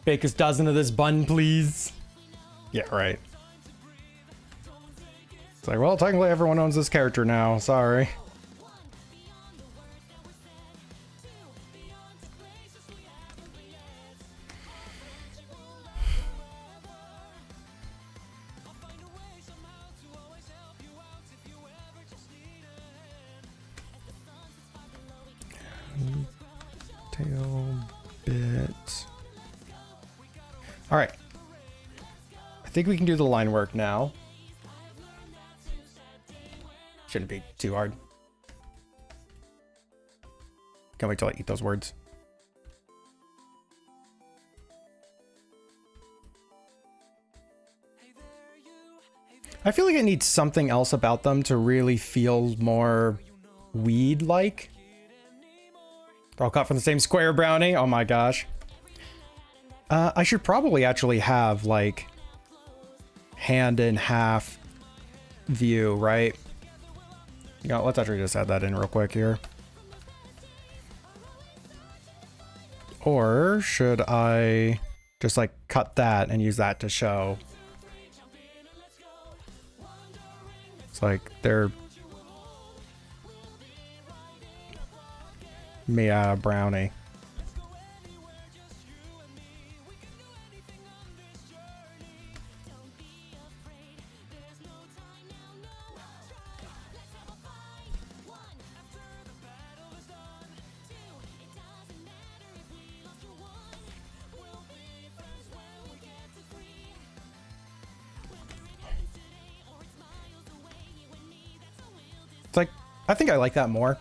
Bake us a dozen of this bun, please. Yeah, right. It's like, well, technically everyone owns this character now. Sorry. Tail bit. All right. I think we can do the line work now. Shouldn't be too hard. Can't wait till I eat those words. I feel like it needs something else about them to really feel more weed-like. They're all cut from the same square, Brownie. Oh my gosh. I should probably actually have, like, hand in half view, right? You know, let's actually just add that in real quick here. Or should I just, like, cut that and use that to show? It's like they're... Mia Brownie. like, I think I like that more.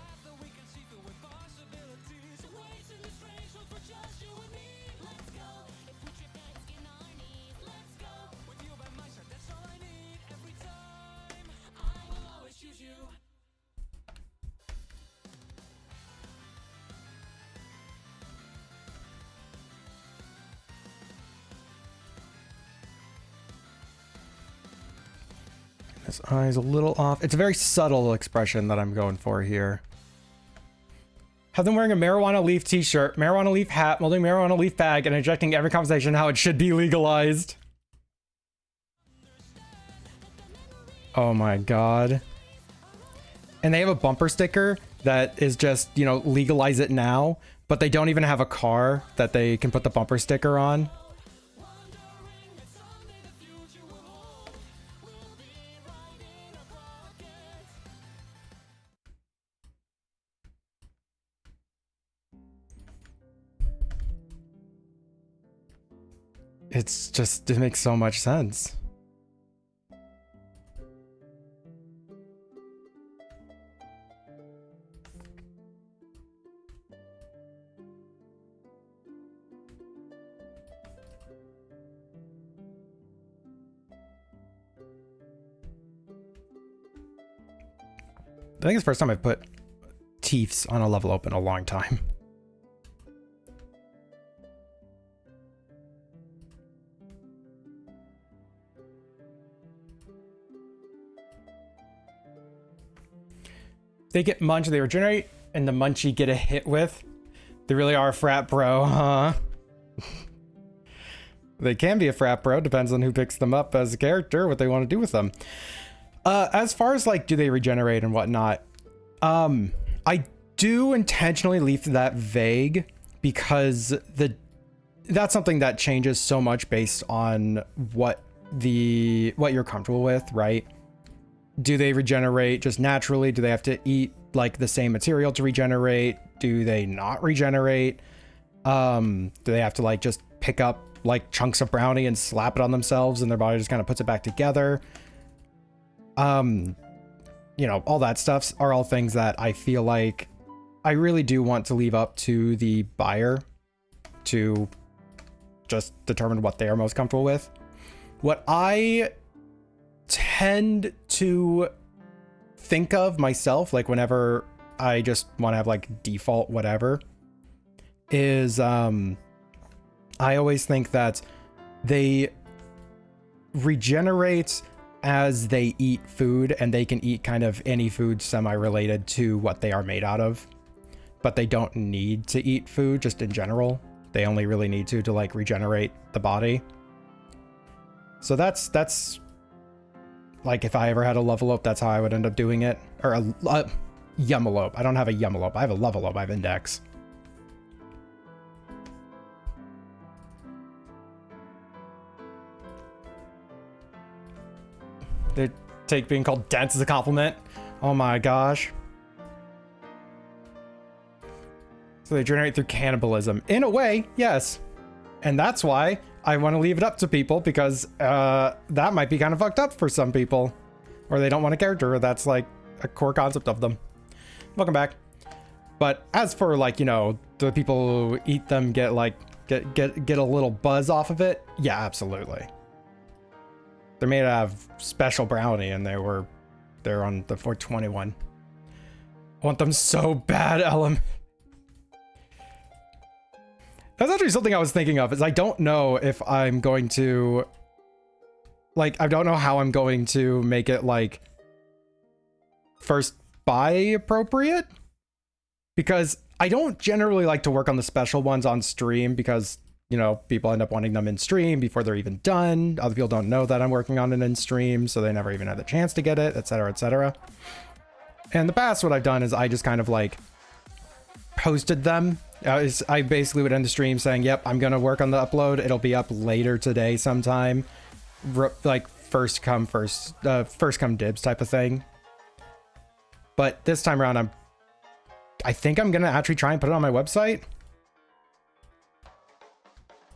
His eye's a little off. It's a very subtle expression that I'm going for here. Have them wearing a marijuana leaf t-shirt, marijuana leaf hat, molding marijuana leaf bag, and injecting every conversation how it should be legalized. Oh my god. And they have a bumper sticker that is just, you know, legalize it now, but they don't even have a car that they can put the bumper sticker on. It's just, it makes so much sense. I think it's the first time I've put teeths on a Luvalope in a long time. They get munched, they regenerate, and the munchie get a hit with. They really are a frat bro, huh? They can be a frat bro, depends on who picks them up as a character, what they want to do with them. As far as like, do they regenerate and whatnot? I do intentionally leave that vague because that's something that changes so much based on what you're comfortable with, right? Do they regenerate just naturally? Do they have to eat like the same material to regenerate? Do they not regenerate? Do they have to like just pick up like chunks of brownie and slap it on themselves and their body just kind of puts it back together? You know, all that stuff are all things that I feel like I really do want to leave up to the buyer to just determine what they are most comfortable with. What I tend to think of myself, like whenever I just want to have like default whatever, is I always think that they regenerate as they eat food, and they can eat kind of any food semi-related to what they are made out of, but they don't need to eat food just in general. They only really need to like regenerate the body. So that's like, if I ever had a Luvalope, that's how I would end up doing it. Or a Yumalope. I don't have a Yumalope. I have a Luvalope. I have Index. They take being called dense as a compliment. Oh my gosh. So they generate through cannibalism. In a way, yes. And that's why I want to leave it up to people, because that might be kind of fucked up for some people. Or they don't want a character that's like a core concept of them. Welcome back. But as for like, you know, the people who eat them get like get a little buzz off of it, yeah, absolutely. They're made out of special brownie, and they're on the 421. I want them so bad, Ellen. That's actually something I was thinking of, is I don't know if I'm going to, like, I don't know how I'm going to make it like first buy appropriate, because I don't generally like to work on the special ones on stream, because, you know, people end up wanting them in stream before they're even done. Other people don't know that I'm working on it in stream, so they never even had the chance to get it, etc., etc. And in the past, what I've done is I just kind of like posted them. I basically would end the stream saying, yep, I'm going to work on the upload. It'll be up later today sometime. Like first come dibs type of thing. But this time around, I think I'm going to actually try and put it on my website.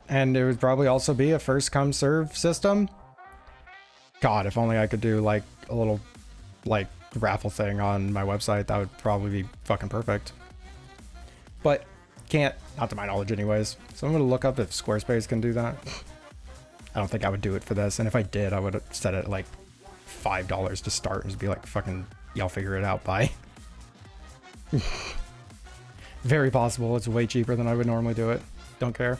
And it would probably also be a first come serve system. God, if only I could do like a little like raffle thing on my website, that would probably be fucking perfect. But can't, not to my knowledge anyways. So I'm gonna look up if Squarespace can do that. I don't think I would do it for this, and if I did, I would set it at like $5 to start and just be like, fucking, y'all figure it out, bye. Very possible. It's way cheaper than I would normally do it. Don't care.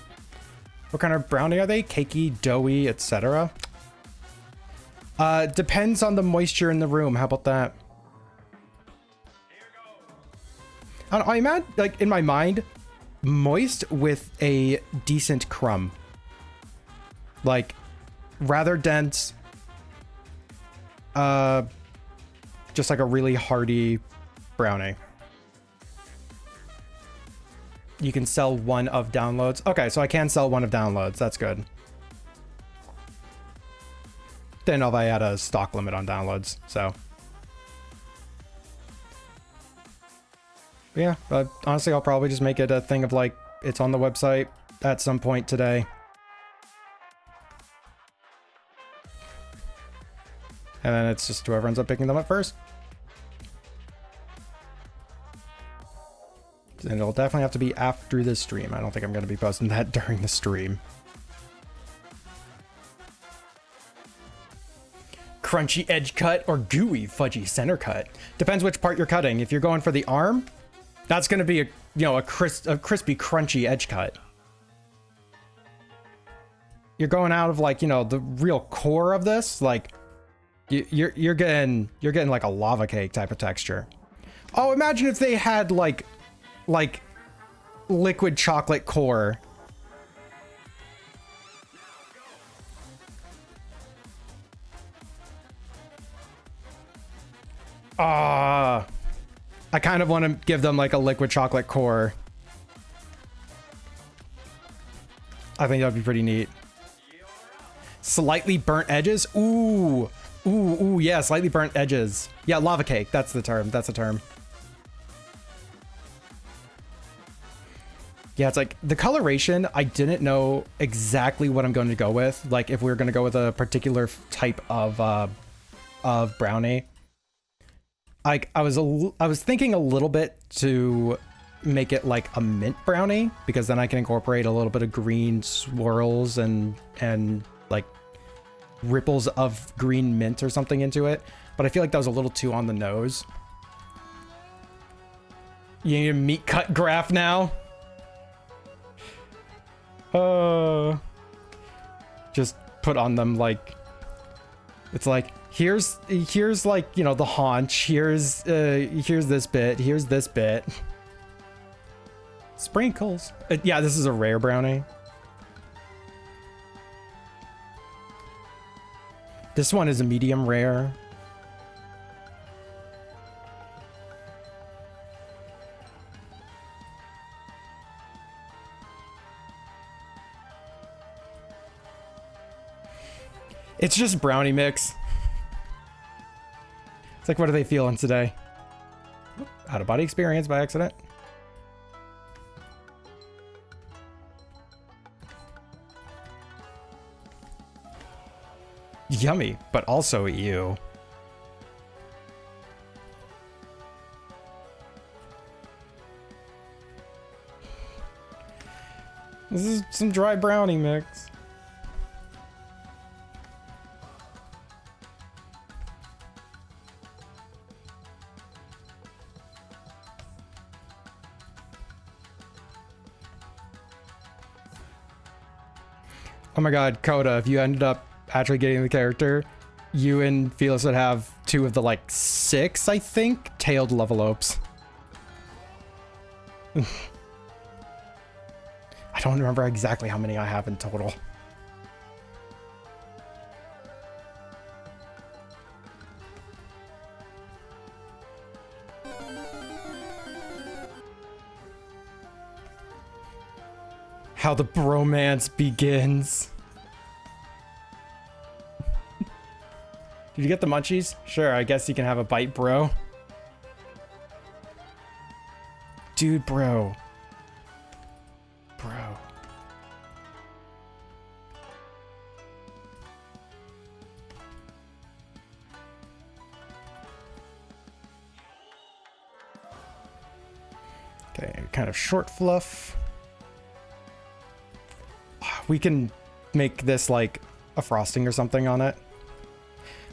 What kind of brownie are they? Cakey, doughy, etc. Depends on the moisture in the room. How about that? I imagine, like, in my mind, moist with a decent crumb. Like, rather dense. Just like a really hearty brownie. You can sell one of downloads. Okay, so I can sell one of downloads. That's good. Didn't know if I had a stock limit on downloads, so. But yeah, but honestly, I'll probably just make it a thing of like, it's on the website at some point today. And then it's just whoever ends up picking them up first. And it'll definitely have to be after the stream. I don't think I'm going to be posting that during the stream. Crunchy edge cut or gooey fudgy center cut. Depends which part you're cutting. If you're going for the arm, that's going to be a crispy crunchy edge cut. You're going out of like, the real core of this, like you're getting like a lava cake type of texture. Oh, imagine if they had like liquid chocolate core. I kind of want to give them like a liquid chocolate core. I think that'd be pretty neat. Slightly burnt edges. Ooh, yeah, slightly burnt edges. Yeah, lava cake. That's the term. That's the term. Yeah, it's like the coloration, I didn't know exactly what I'm going to go with. Like if we were going to go with a particular type of brownie. Like I was thinking a little bit to make it like a mint brownie, because then I can incorporate a little bit of green swirls and like ripples of green mint or something into it. But I feel like that was a little too on the nose. You need a meat cut graph now? Just put on them like, it's like, here's like, the haunch, here's this bit, here's this bit. Sprinkles. Yeah, this is a rare brownie. This one is a medium rare. It's just brownie mix. It's like, what are they feeling today? Out of body experience by accident. Yummy, but also ew. This is some dry brownie mix. Oh my god, Coda, if you ended up actually getting the character, you and Felix would have 2 of the like 6, I think, tailed Luvalopes. I don't remember exactly how many I have in total. How the bromance begins. Did you get the munchies? Sure, I guess you can have a bite, bro. Dude, bro. Bro. Okay, kind of short fluff. We can make this like a frosting or something on it.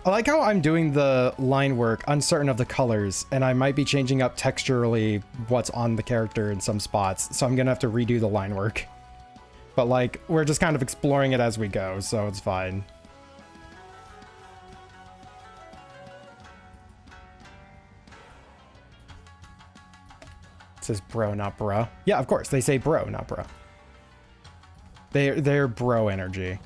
I like how I'm doing the line work uncertain of the colors, and I might be changing up texturally what's on the character in some spots, so I'm gonna have to redo the line work. But like, we're just kind of exploring it as we go, so it's fine. It says bro, not bruh. Yeah, of course, they say bro, not bruh. They're bro energy.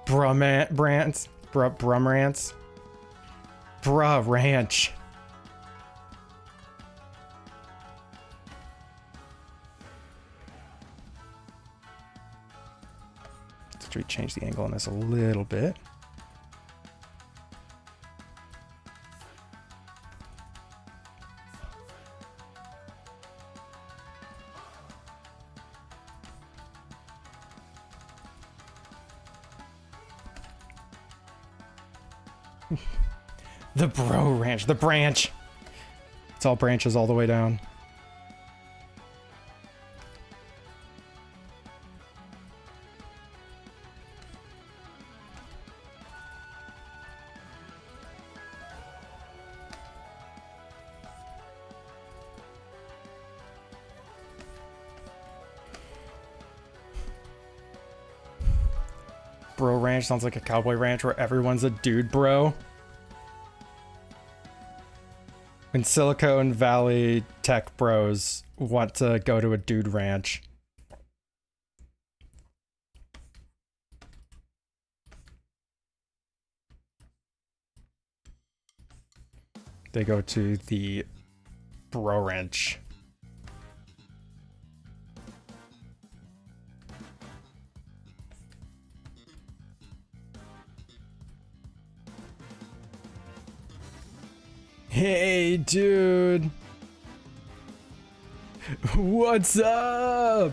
Brumrants. Bruh Ranch. Let's change the angle on this a little bit. The bro ranch, the branch. It's all branches all the way down. Bro ranch sounds like a cowboy ranch where everyone's a dude bro. When Silicon Valley tech bros want to go to a dude ranch. They go to the bro ranch. Hey, dude. What's up?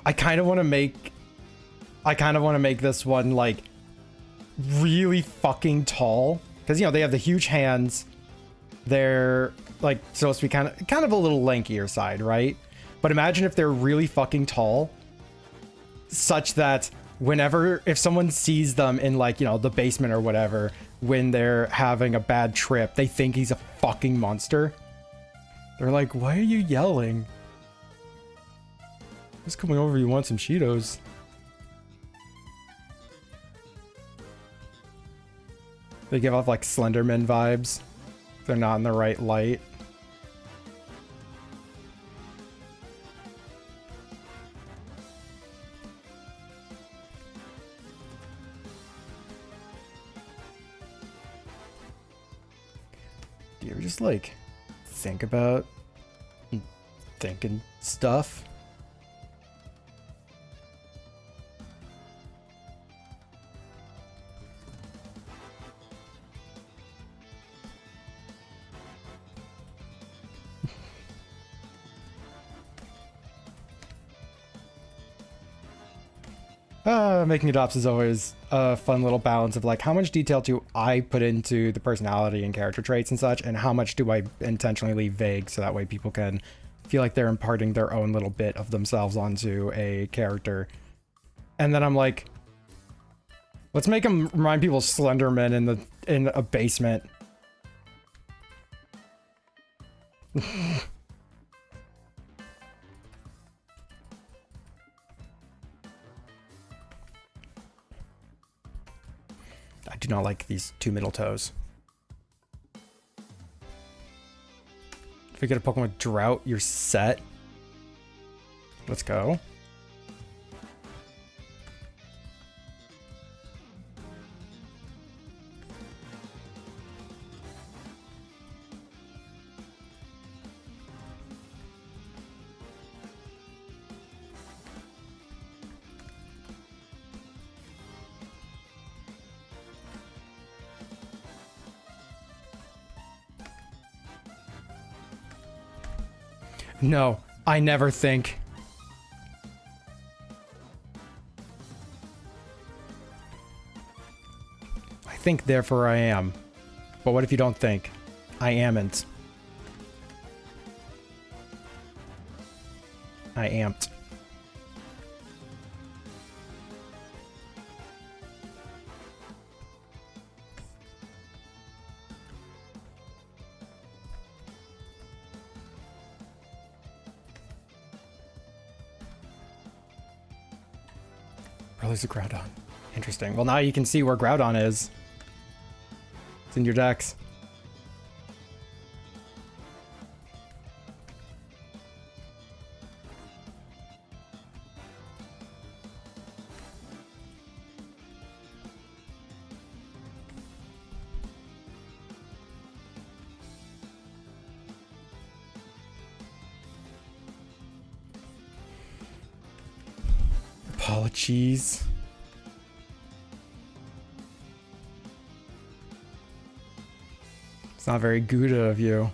I kind of want to make this one like really fucking tall, because you know they have the huge hands. They're like supposed to be kind of a little lankier side, right? But imagine if they're really fucking tall, such that if someone sees them in like, you know, the basement or whatever, when they're having a bad trip, they think he's a fucking monster. They're like, why are you yelling? Who's coming over? You want some Cheetos? They give off like Slenderman vibes. They're not in the right light. Do you ever just like think about thinking stuff? Making adopts is always a fun little balance of like, how much detail do I put into the personality and character traits and such, and how much do I intentionally leave vague so that way people can feel like they're imparting their own little bit of themselves onto a character. And then I'm like, let's make them remind people of Slenderman in a basement. I do not like these two middle toes. If we get a Pokemon with Drought, you're set. Let's go. No, I never think. I think, therefore I am. But what if you don't think? I amn't. I amped. Probably a Groudon. Interesting. Well, now you can see where Groudon is. It's in your decks. Apologies. It's not very good of you.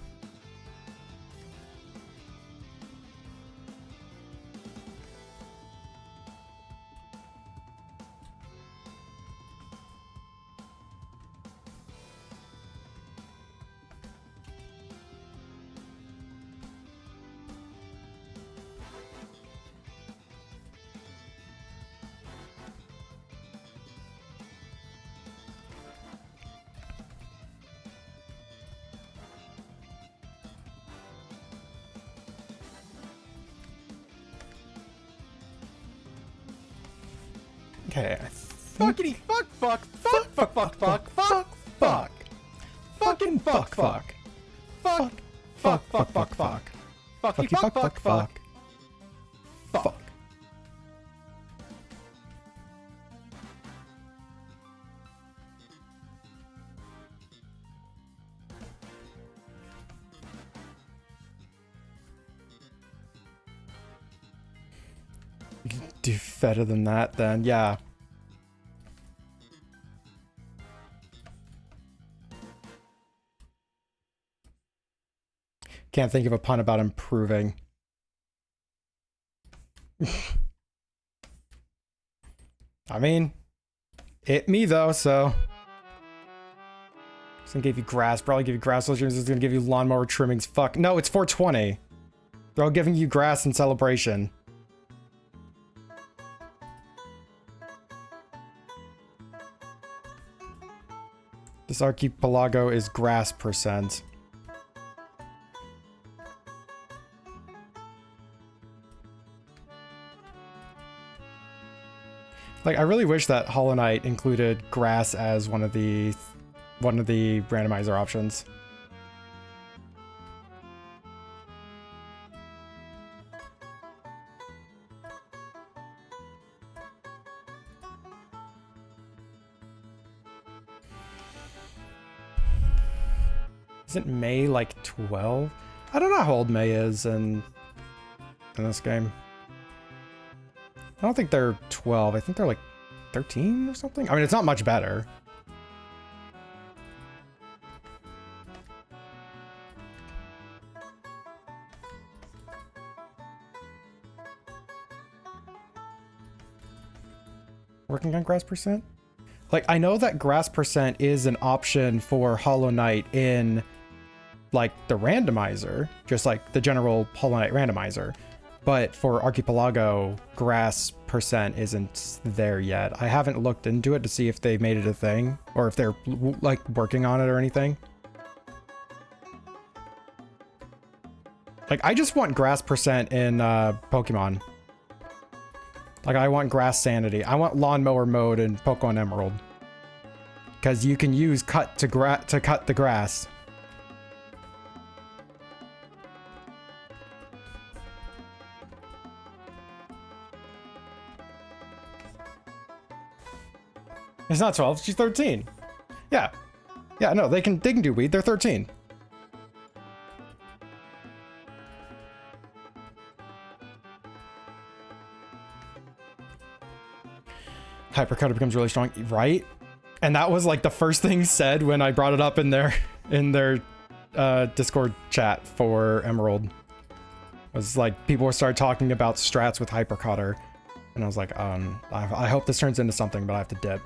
Okay, I think... Fuckity fuck fuck fuck fuck fuck fuck fuck fuck. Fucking fuck fuck. Fuck fuck fuck fuck fuck. Fucky fuck fuck fuck. Fuck. You can do better than that then, yeah. Can't think of a pun about improving. I mean, hit me though, so. It's gonna give you grass, probably give you grass solutions, it's gonna give you lawnmower trimmings. Fuck. No, it's 420. They're all giving you grass in celebration. This archipelago is grass percent. Like, I really wish that Hollow Knight included grass as one of the randomizer options. Isn't May like 12? I don't know how old May is in this game. I don't think they're 12. I think they're like 13 or something. I mean, it's not much better. Working on grass percent? Like, I know that grass percent is an option for Hollow Knight in, like, the randomizer, just like the general Hollow Knight randomizer. But for Archipelago, grass percent isn't there yet. I haven't looked into it to see if they made it a thing or if they're like working on it or anything. Like, I just want grass percent in Pokemon. Like, I want grass sanity. I want lawnmower mode in Pokemon Emerald. Because you can use cut to cut the grass. It's not 12, she's 13. Yeah. Yeah, no, they can do weed. They're 13. Hypercutter becomes really strong, right? And that was like the first thing said when I brought it up in their Discord chat for Emerald. was like people started talking about strats with Hypercutter, and I was like, I hope this turns into something, but I have to dip.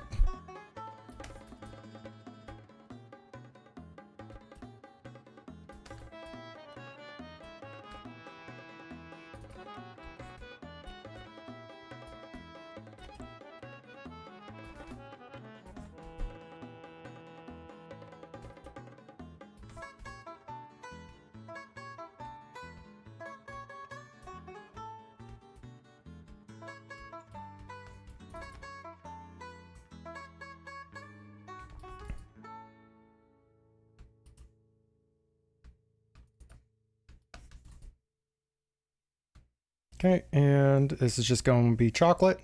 Okay, and this is just going to be chocolate.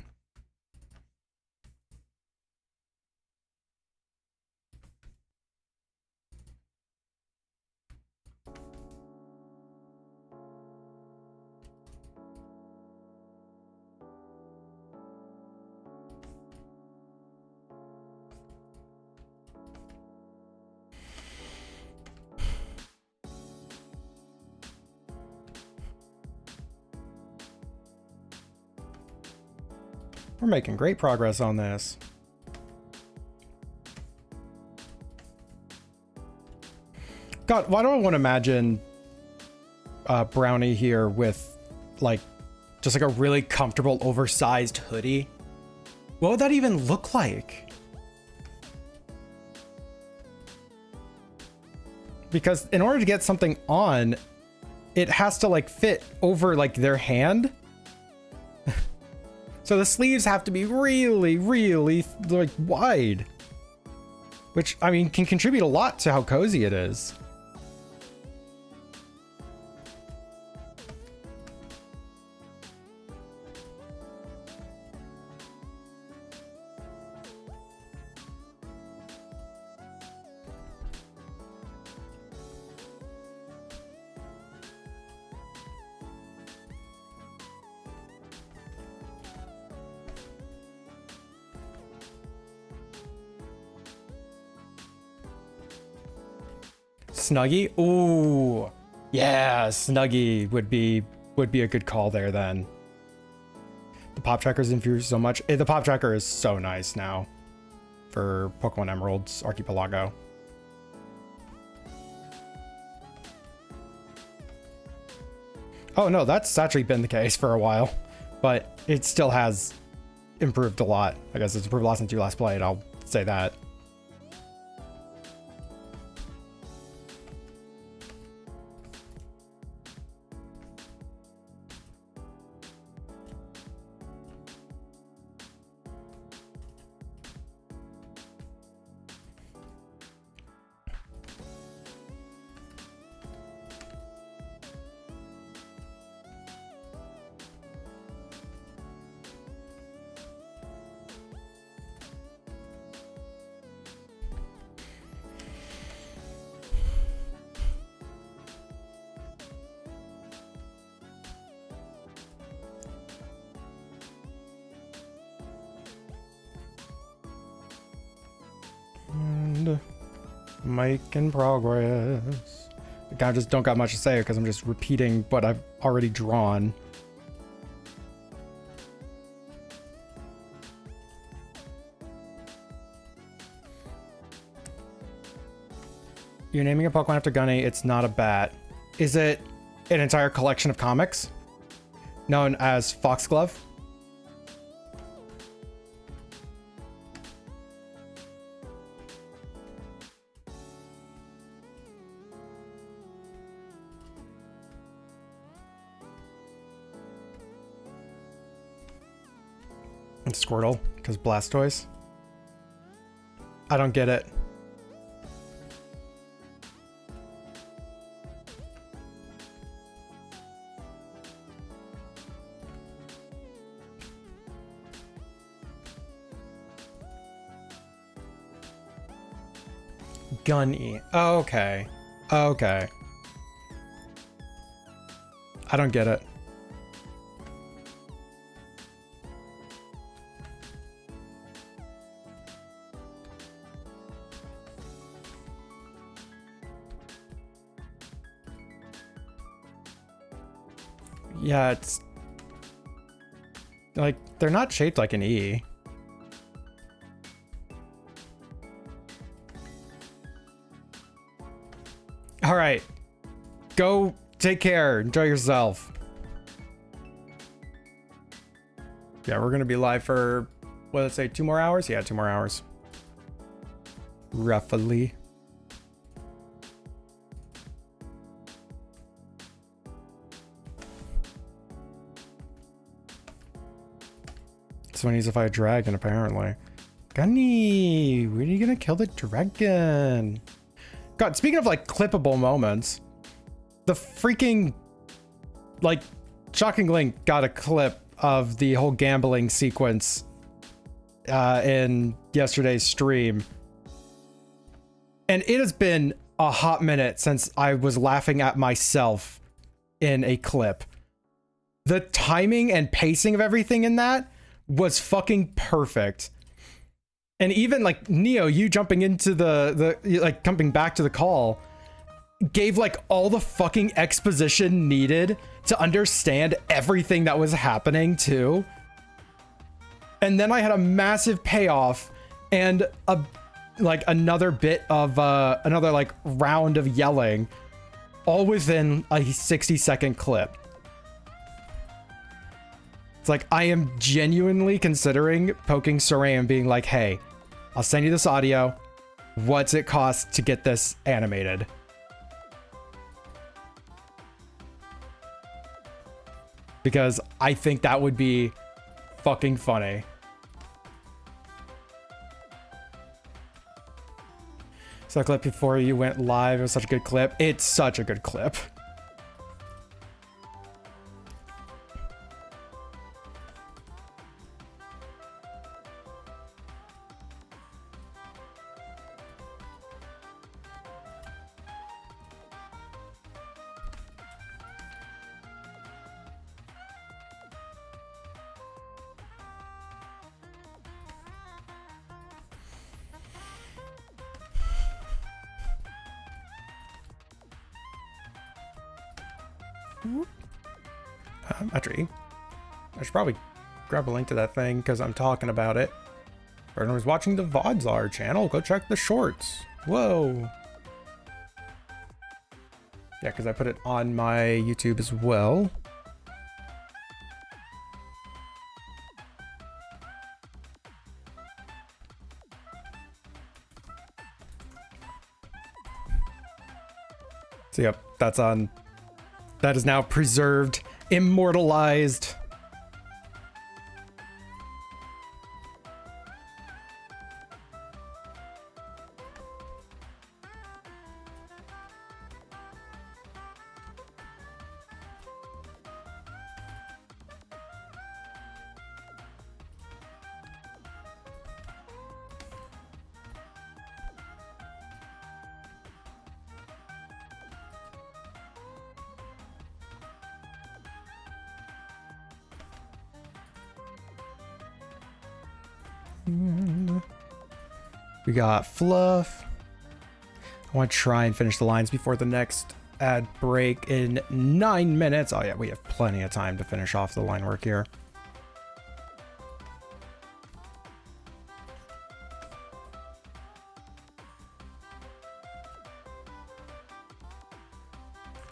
We're making great progress on this. God, why do I want to imagine Brownie here with like just like a really comfortable oversized hoodie? What would that even look like? Because in order to get something on, it has to like fit over like their hand. So the sleeves have to be really, really like wide, which I mean can contribute a lot to how cozy it is. Snuggie? Ooh, yeah, Snuggie would be a good call there then. The pop tracker's infused so much. The pop tracker is so nice now for Pokemon Emerald's Archipelago. Oh no, that's actually been the case for a while, but it still has improved a lot. I guess it's improved a lot since you last played, I'll say that. And making progress. I kind of just don't got much to say because I'm just repeating what I've already drawn. You're naming a Pokemon after Gunny. It's not a bat. Is it an entire collection of comics known as Foxglove? And Squirtle, because Blastoise. I don't get it. Gunny. Okay. Okay. I don't get it. Yeah, it's like they're not shaped like an E. All right, go take care. Enjoy yourself. Yeah, we're gonna be live for, what did it say, 2 more hours? Yeah, 2 more hours. Roughly. So he needs to fight a dragon, apparently. Gunny, when are you gonna kill the dragon? God, speaking of like clippable moments, the freaking like Shocking Link got a clip of the whole gambling sequence in yesterday's stream. And it has been a hot minute since I was laughing at myself in a clip. The timing and pacing of everything in that was fucking perfect. And even like Neo, you jumping into the like coming back to the call gave like all the fucking exposition needed to understand everything that was happening too. And then I had a massive payoff and another bit of another like round of yelling, all within a 60-second clip. It's like I am genuinely considering poking Saray and being like, hey, I'll send you this audio. What's it cost to get this animated? Because I think that would be fucking funny. So a clip before you went live, it was such a good clip. It's such a good clip. Actually, I should probably grab a link to that thing because I'm talking about it. For anyone who's watching the VODs channel, go check the shorts. Whoa. Yeah, because I put it on my YouTube as well. So yep, that's on. That is now preserved, immortalized. We got Fluff. I want to try and finish the lines before the next ad break in 9 minutes. Oh yeah, we have plenty of time to finish off the line work here.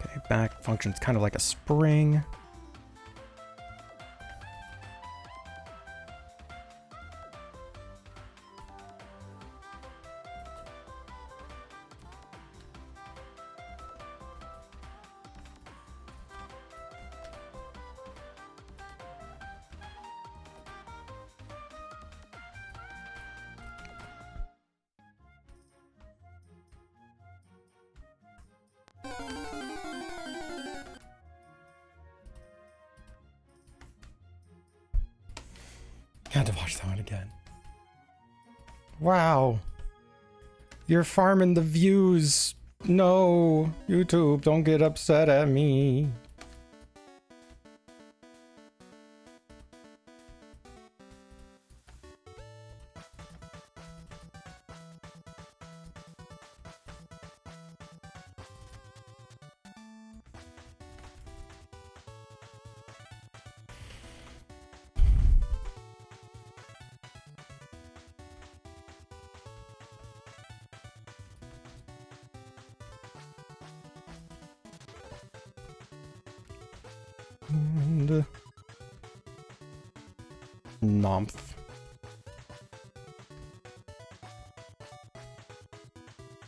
Okay, back functions kind of like a spring. Had to watch that one again. Wow. You're farming the views. No, YouTube, don't get upset at me. And Nomph.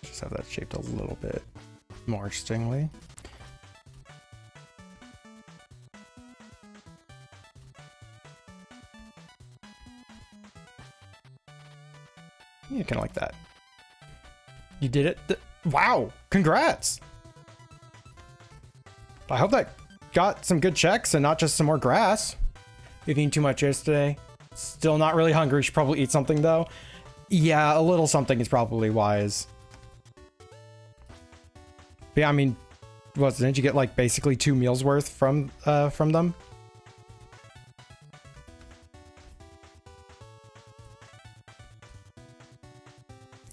Just have that shaped a little bit more interestingly. Yeah, kind of like that. You did it. Wow! Congrats! I hope that got some good checks and not just some more grass. You've eaten too much yesterday. Still not really hungry. Should probably eat something though. Yeah, a little something is probably wise. But yeah, I mean, didn't you get like basically 2 meals worth from them?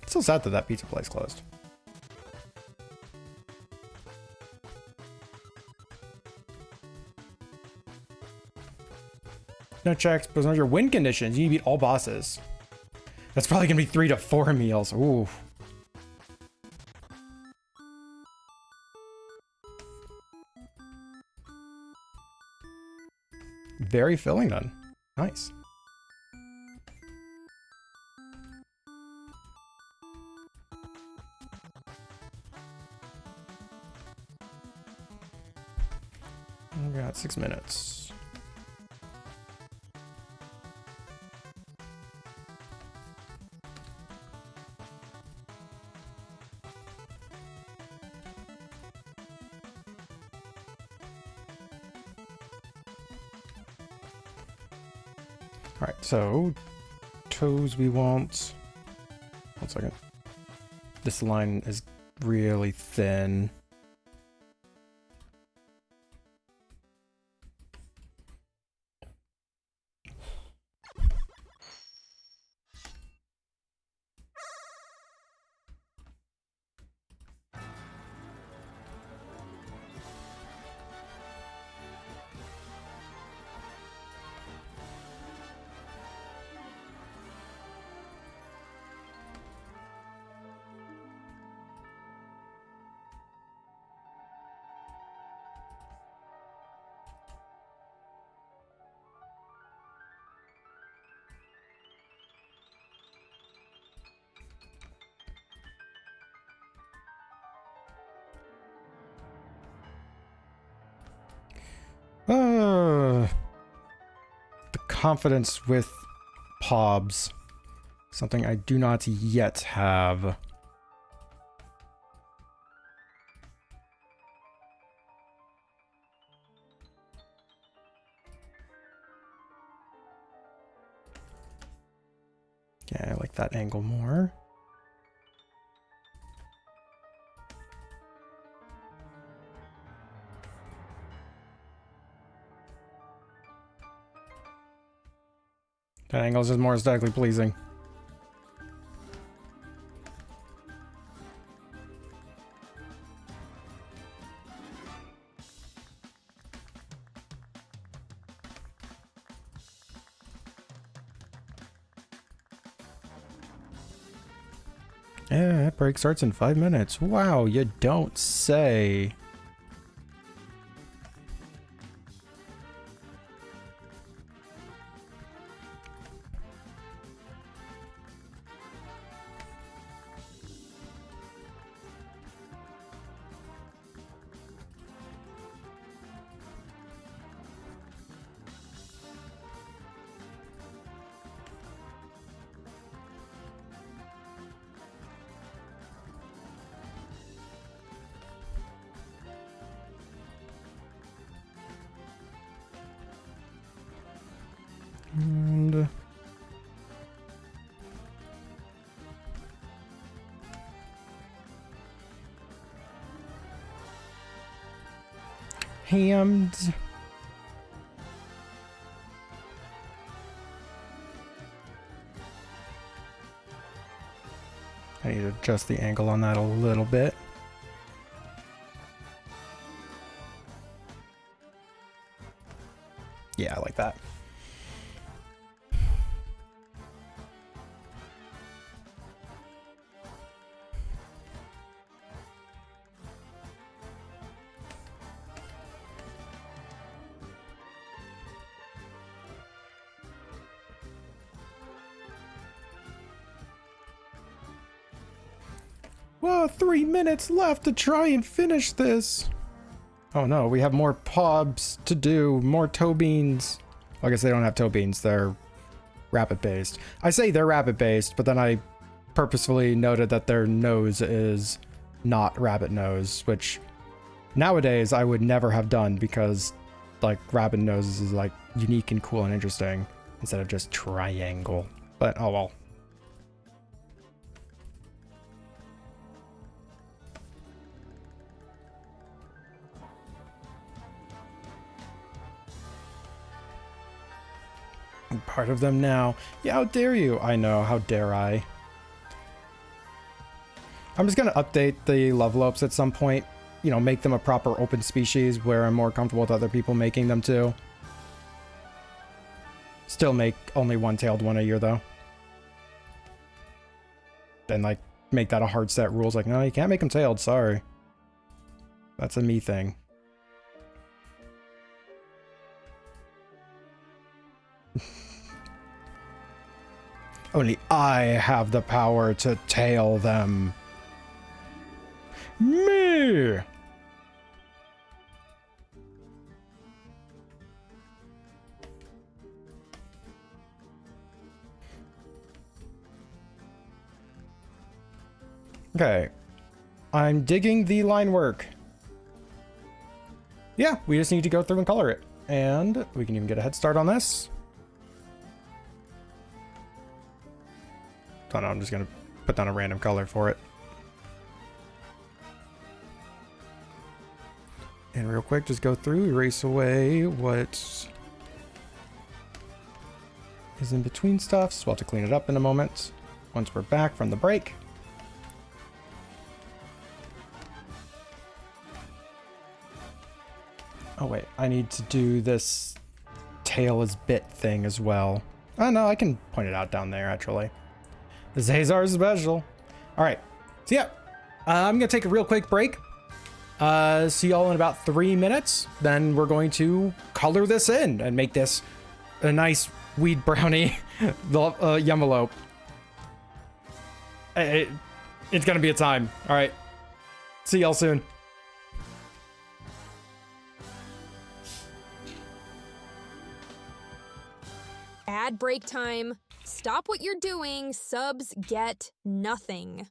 It's so sad that that pizza place closed. No checks, but those are your win conditions. You need to beat all bosses. That's probably gonna be 3 to 4 meals. Ooh. Very filling then. Nice. We got 6 minutes. All right, so toes we want. 1 second. This line is really thin. The confidence with Pobs. Something I do not yet have. Yeah, I like that angle more. That angle is just more aesthetically pleasing. Yeah, that break starts in 5 minutes. Wow, you don't say. And hammed. I need to adjust the angle on that a little bit. Yeah, I like that. Whoa, 3 minutes left to try and finish this. Oh no, we have more pobs to do, more toe beans. I guess they don't have toe beans, they're rabbit based. I say they're rabbit based, but then I purposefully noted that their nose is not rabbit nose, which nowadays I would never have done because like rabbit noses is like unique and cool and interesting instead of just triangle. But oh well. I'm part of them now. Yeah, how dare you? I know, how dare I? I'm just gonna update the Luvalopes at some point. You know, make them a proper open species where I'm more comfortable with other people making them too. Still make only one-tailed one a year though. Then like make that a hard set rule. It's like, no, you can't make them tailed, sorry. That's a me thing. Only I have the power to tail them. Me! Okay. I'm digging the line work. Yeah, we just need to go through and color it. And we can even get a head start on this. Don't know, I'm just gonna put down a random color for it. And real quick, just go through, erase away what is in between stuff. So we'll have to clean it up in a moment once we're back from the break. Oh wait, I need to do this tail as bit thing as well. Oh no, I can point it out down there actually. The Zazar special. All right, so yeah, I'm gonna take a real quick break. See y'all in about 3 minutes. Then we're going to color this in and make this a nice weed brownie, the Luvalope. It's gonna be a time. All right, see y'all soon. Ad break time. Stop what you're doing. Subs get nothing.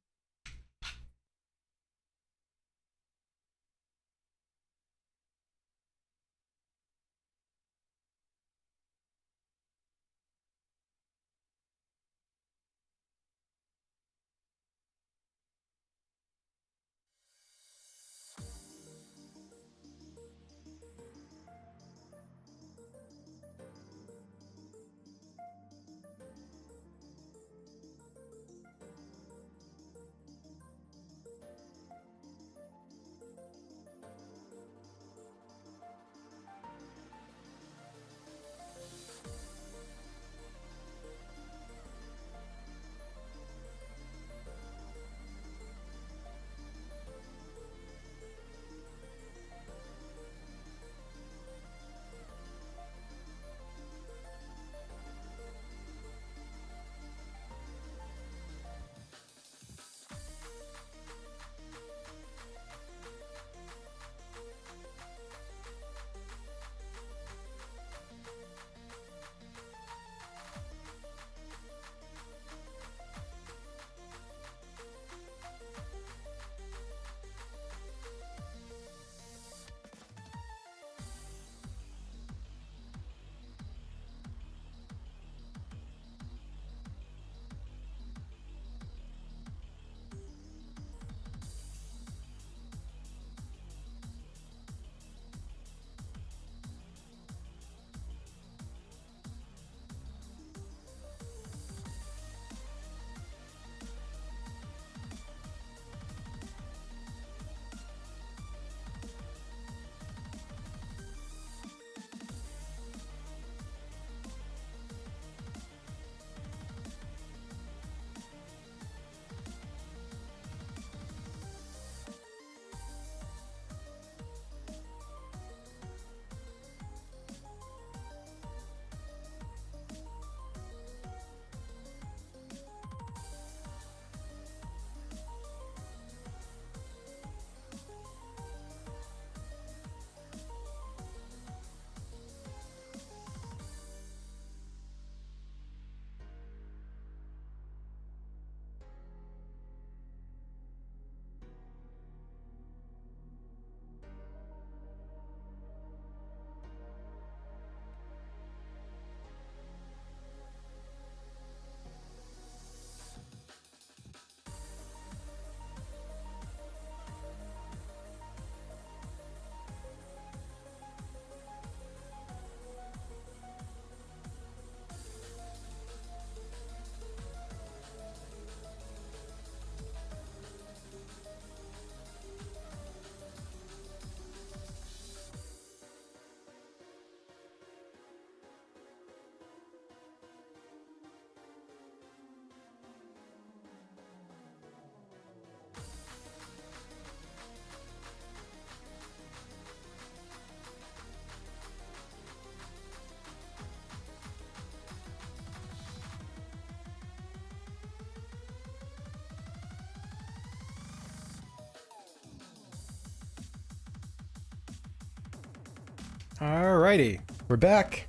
Alrighty, we're back.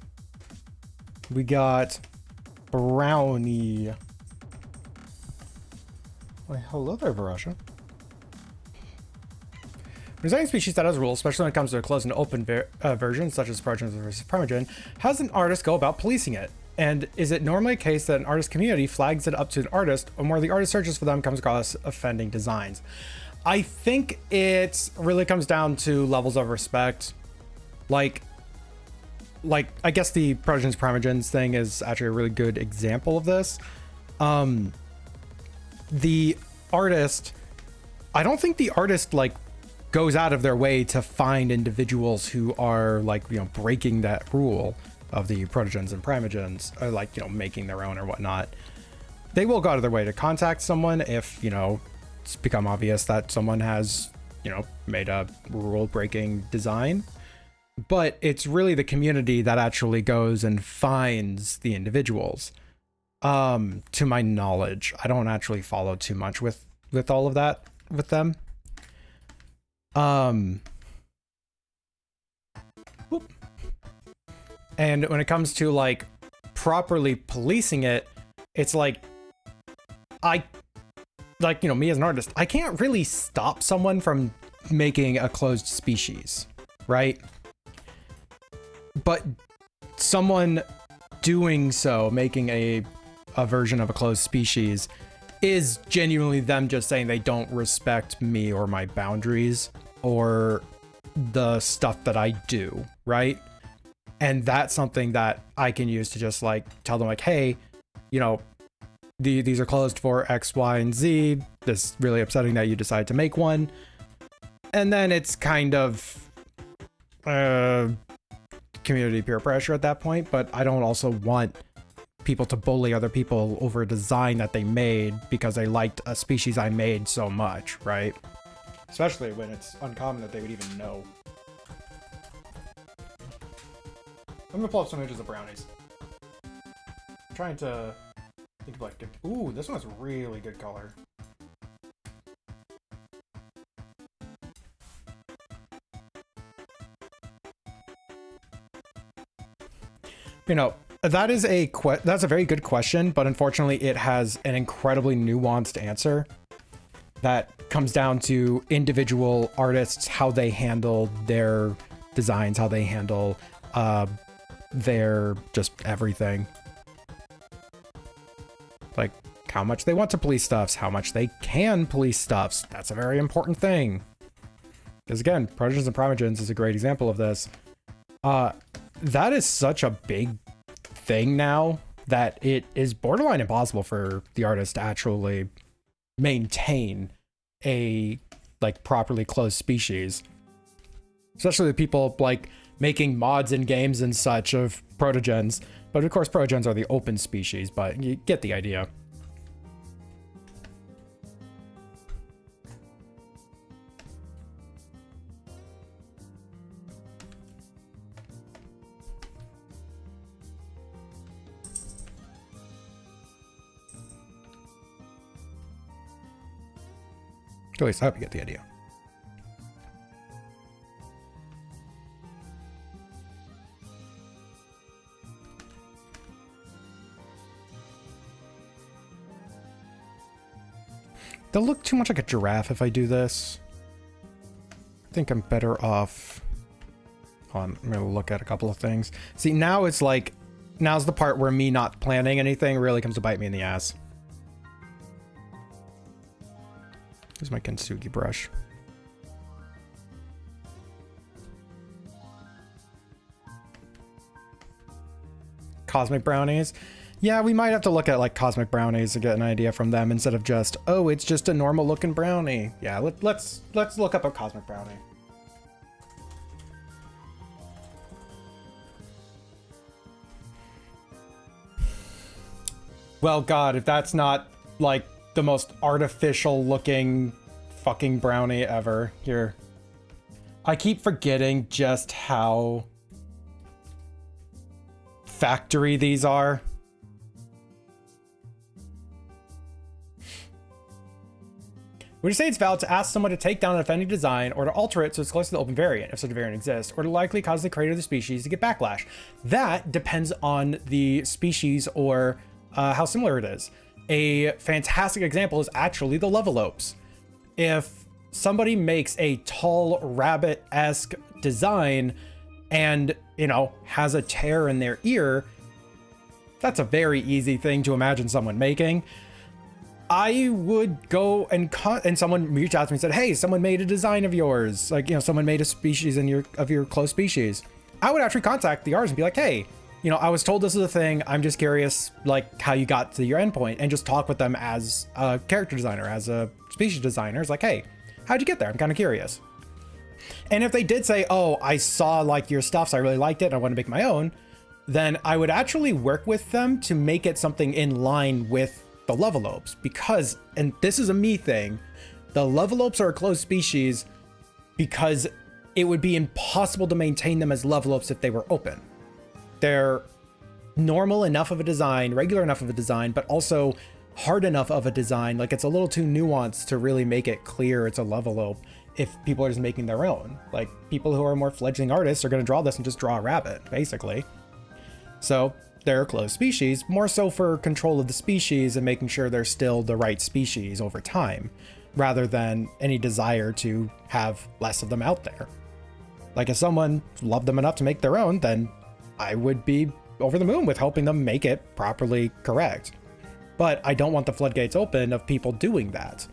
We got Brownie. Why, hello there, Varasha. Designing species that has rules, especially when it comes to a closed and open versions, such as Progeny versus Primogen, how does an artist go about policing it? And is it normally a case that an artist community flags it up to an artist, or more the artist searches for them comes across offending designs? I think it really comes down to levels of respect. Like I guess the Progens Primogens thing is actually a really good example of this. The artist, I don't think the artist like goes out of their way to find individuals who are like, you know, breaking that rule of the Protogens and Primogens, or like, you know, making their own or whatnot. They will go out of their way to contact someone if, you know, it's become obvious that someone has, you know, made a rule breaking design. But it's really the community that actually goes and finds the individuals. To my knowledge, I don't actually follow too much with all of that with them. And when it comes to like properly policing it, it's like you know, me as an artist, I can't really stop someone from making a closed species, right? But someone doing so, making a version of a closed species, is genuinely them just saying they don't respect me or my boundaries or the stuff that I do, right? And that's something that I can use to just like tell them like, hey, you know, these are closed for X, Y, and Z. This is really upsetting that you decided to make one. And then it's kind of community peer pressure at that point, but I don't also want people to bully other people over a design that they made because they liked a species I made so much, right? Especially when it's uncommon that they would even know. I'm gonna pull up some images of brownies. I'm trying to think of like, ooh, this one has really good color. You know, that's a very good question, but unfortunately it has an incredibly nuanced answer that comes down to individual artists, how they handle their designs, how they handle their just everything. Like how much they want to police stuffs, how much they can police stuffs. That's a very important thing. Because again, Protogens and Primogens is a great example of this. That is such a big thing now that it is borderline impossible for the artist to actually maintain a like properly closed species. Especially the people like making mods in games and such of Protogens. But of course Protogens are the open species, but you get the idea. At least I hope you get the idea. They'll look too much like a giraffe if I do this. I think I'm better off. Hold on, I'm gonna look at a couple of things. See, now it's like, now's the part where me not planning anything really comes to bite me in the ass. Here's my Kintsugi brush. Cosmic brownies. Yeah, we might have to look at like cosmic brownies to get an idea from them instead of just, oh, it's just a normal looking brownie. Yeah, let's look up a cosmic brownie. Well, God, if that's not like the most artificial looking fucking brownie ever. Here. I keep forgetting just how factory these are. Would you say it's valid to ask someone to take down an offending design or to alter it so it's close to the open variant, if such a variant exists, or to likely cause the creator of the species to get backlash? That depends on the species or how similar it is. A fantastic example is actually the Luvalopes. If somebody makes a tall rabbit-esque design and, you know, has a tear in their ear, that's a very easy thing to imagine someone making. I would go and someone reached out to me and said, hey, someone made a design of yours. Like, you know, someone made a species of your close species. I would actually contact the artist and be like, hey, you know, I was told this is a thing. I'm just curious, like, how you got to your endpoint, and just talk with them as a character designer, as a species designer. It's like, hey, how'd you get there? I'm kind of curious. And if they did say, oh, I saw like your stuff, so I really liked it, and I want to make my own, then I would actually work with them to make it something in line with the Luvalopes, because, and this is a me thing, the Luvalopes are a closed species because it would be impossible to maintain them as Luvalopes if they were open. They're normal enough of a design, regular enough of a design, but also hard enough of a design. Like, it's a little too nuanced to really make it clear it's a Luvalope if people are just making their own. Like, people who are more fledgling artists are going to draw this and just draw a rabbit, basically. So they're a closed species, more so for control of the species and making sure they're still the right species over time, rather than any desire to have less of them out there. Like, if someone loved them enough to make their own, then I would be over the moon with helping them make it properly correct. But I don't want the floodgates open of people doing that.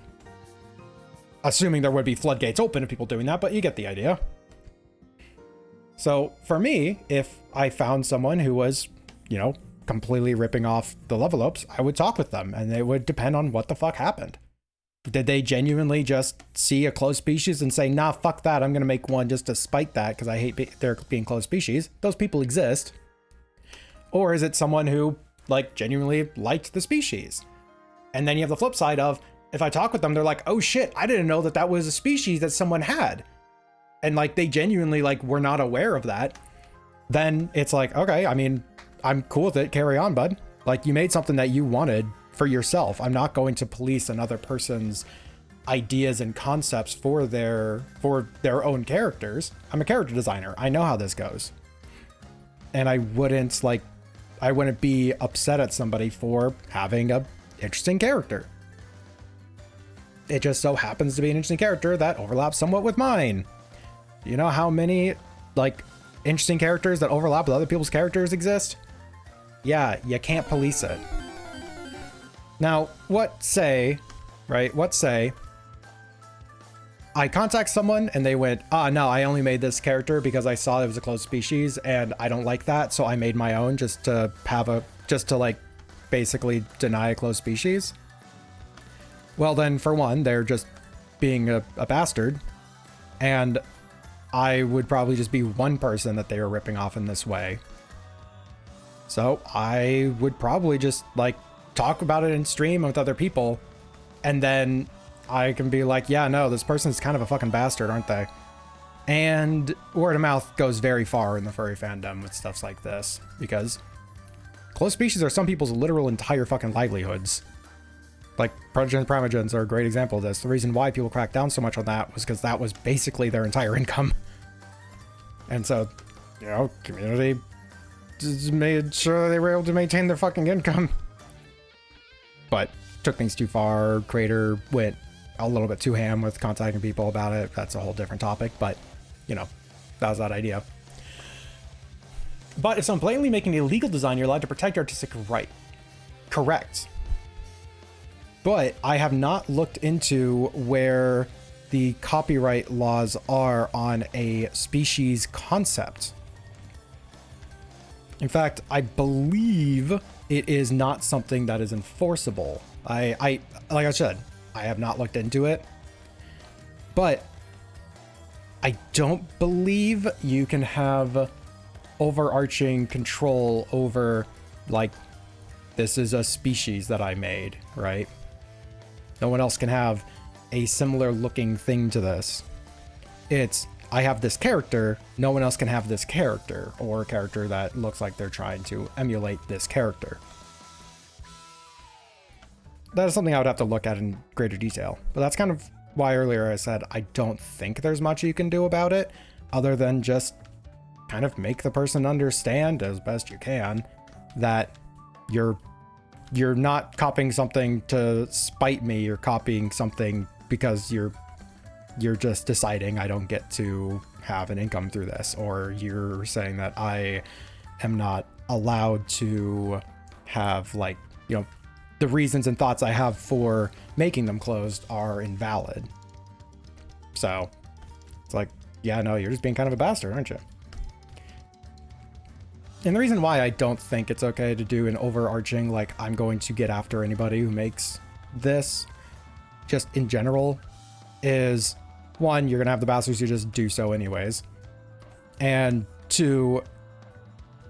Assuming there would be floodgates open of people doing that, but you get the idea. So for me, if I found someone who was, you know, completely ripping off the Luvalopes, I would talk with them, and it would depend on what the fuck happened. Did they genuinely just see a closed species and say, nah, fuck that, I'm going to make one just to spite that because I hate their being closed species? Those people exist. Or is it someone who, like, genuinely liked the species? And then you have the flip side of, if I talk with them, they're like, oh shit, I didn't know that that was a species that someone had. And, like, they genuinely, like, were not aware of that. Then it's like, okay, I mean, I'm cool with it, carry on, bud. Like, you made something that you wanted for yourself. I'm not going to police another person's ideas and concepts for their own characters. I'm a character designer. I know how this goes. And I wouldn't be upset at somebody for having a interesting character. It just so happens to be an interesting character that overlaps somewhat with mine. You know how many, like, interesting characters that overlap with other people's characters exist? Yeah, you can't police it. Now, what say I contact someone and they went, no, I only made this character because I saw it was a closed species and I don't like that, so I made my own just to like basically deny a closed species. Well, then, for one, they're just being a bastard, and I would probably just be one person that they were ripping off in this way. So I would probably just, like, talk about it in stream with other people, and then I can be like, yeah, no, this person's kind of a fucking bastard, aren't they? And word of mouth goes very far in the furry fandom with stuff like this, because closed species are some people's literal entire fucking livelihoods. Like, protogens, primogens are a great example of this. The reason why people cracked down so much on that was because that was basically their entire income. And so, you know, community just made sure they were able to maintain their fucking income. But took things too far. Creator went a little bit too ham with contacting people about it. That's a whole different topic, but, you know, that was that idea. But if someone blatantly making an illegal design, you're allowed to protect your artistic right. Correct. But I have not looked into where the copyright laws are on a species concept. In fact, I believe it is not something that is enforceable. I like I said, I have not looked into it, but I don't believe you can have overarching control over, like, this is a species that I made, right? No one else can have a similar looking thing to this. It's, I have this character, no one else can have this character, or a character that looks like they're trying to emulate this character. that is something I would have to look at in greater detail. But that's kind of why earlier I said I don't think there's much you can do about it other than just kind of make the person understand as best you can that you're not copying something to spite me. You're copying something because you're just deciding I don't get to have an income through this, or you're saying that I am not allowed to have, like, you know, the reasons and thoughts I have for making them closed are invalid. So it's like, yeah, no, you're just being kind of a bastard, aren't you? And the reason why I don't think it's okay to do an overarching, like, I'm going to get after anybody who makes this, just in general, is one, you're gonna have the bastards who just do so anyways, and two,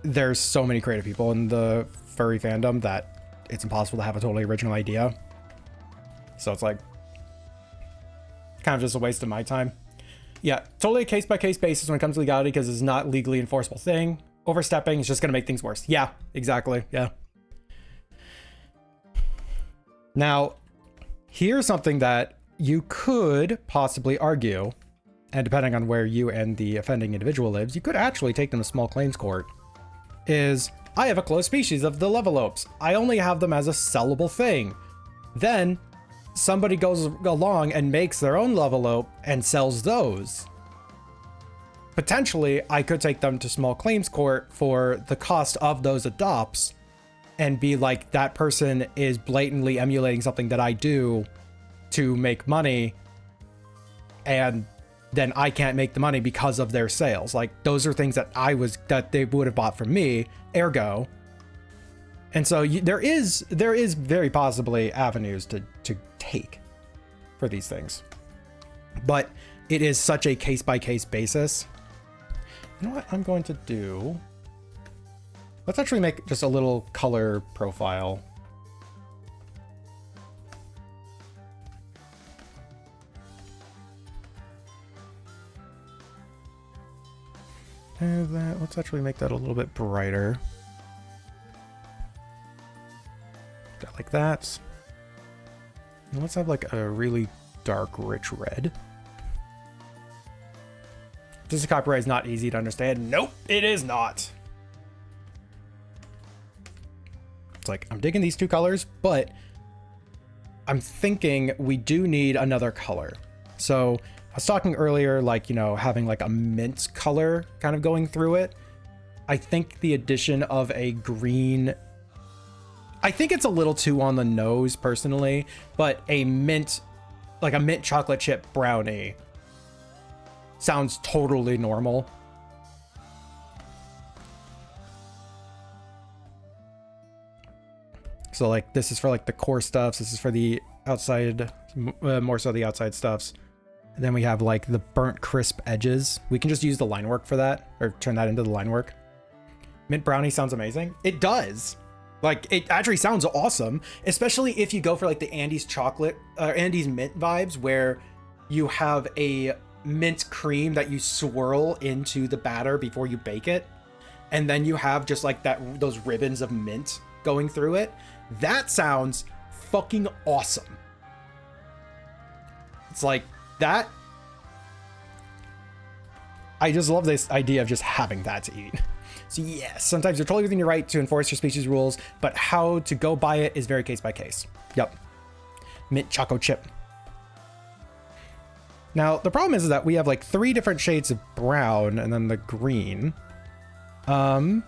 there's so many creative people in the furry fandom that it's impossible to have a totally original idea. So it's like kind of just a waste of my time. Yeah, totally a case-by-case basis when it comes to legality, because it's not legally enforceable thing. Overstepping is just going to make things worse. Yeah, exactly. Yeah. Now, here's something that you could possibly argue, and depending on where you and the offending individual lives, you could actually take them to small claims court, is I have a closed species of the Luvalopes. I only have them as a sellable thing. Then somebody goes along and makes their own Luvalope and sells those. Potentially, I could take them to small claims court for the cost of those adopts and be like, that person is blatantly emulating something that I do to make money, and then I can't make the money because of their sales. Like, those are things that they would have bought from me, ergo. And so there is very possibly avenues to take for these things, but it is such a case-by-case basis. You know what I'm going to do? Let's actually make just a little color profile. And let's actually make that a little bit brighter. Like that. And let's have like a really dark, rich red. This copyright is not easy to understand. Nope, it is not. It's like, I'm digging these two colors, but I'm thinking we do need another color. So I was talking earlier, like, you know, having like a mint color kind of going through it. I think the addition of a green, I think it's a little too on the nose personally, but a mint, like a mint chocolate chip brownie sounds totally normal. So like, this is for like the core stuffs. This is for the outside, more so the outside stuffs. And then we have like the burnt crisp edges. We can just use the line work for that, or turn that into the line work. Mint brownie sounds amazing. It does. Like, it actually sounds awesome, especially if you go for like the Andes chocolate, Andes mint vibes, where you have a mint cream that you swirl into the batter before you bake it, and then you have just like those ribbons of mint going through it. That sounds fucking awesome. It's like that. I just love this idea of just having that to eat. So yes, sometimes you're totally within your right to enforce your species rules, but how to go by it is very case by case. Yep. Mint choco chip. Now, the problem is that we have like 3 different shades of brown and then the green. I'm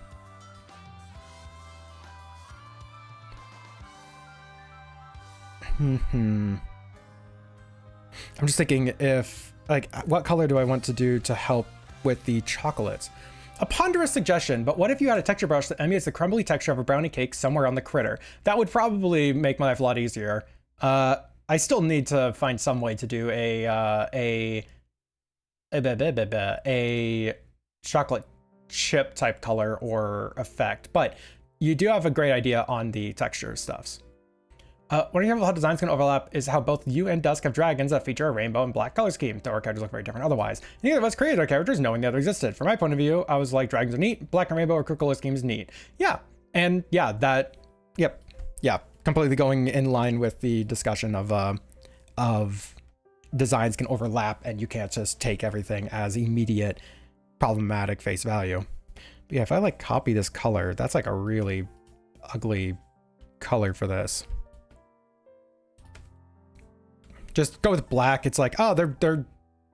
just thinking if, like, what color do I want to do to help with the chocolates? A ponderous suggestion, but what if you had a texture brush that emulates the crumbly texture of a brownie cake somewhere on the critter? That would probably make my life a lot easier. I still need to find some way to do a chocolate chip type color or effect, but you do have a great idea on the texture stuffs. One example of how designs can overlap is how both you and Dusk have dragons that feature a rainbow and black color scheme, though our characters look very different otherwise. Neither of us created our characters knowing the other existed. From my point of view, I was like, dragons are neat, black and rainbow or color scheme is neat. Yeah, and yeah, that, yep, yeah, completely going in line with the discussion of designs can overlap and you can't just take everything as immediate problematic face value. But yeah, if I like copy this color, that's like a really ugly color for this. Just go with black. It's like, oh,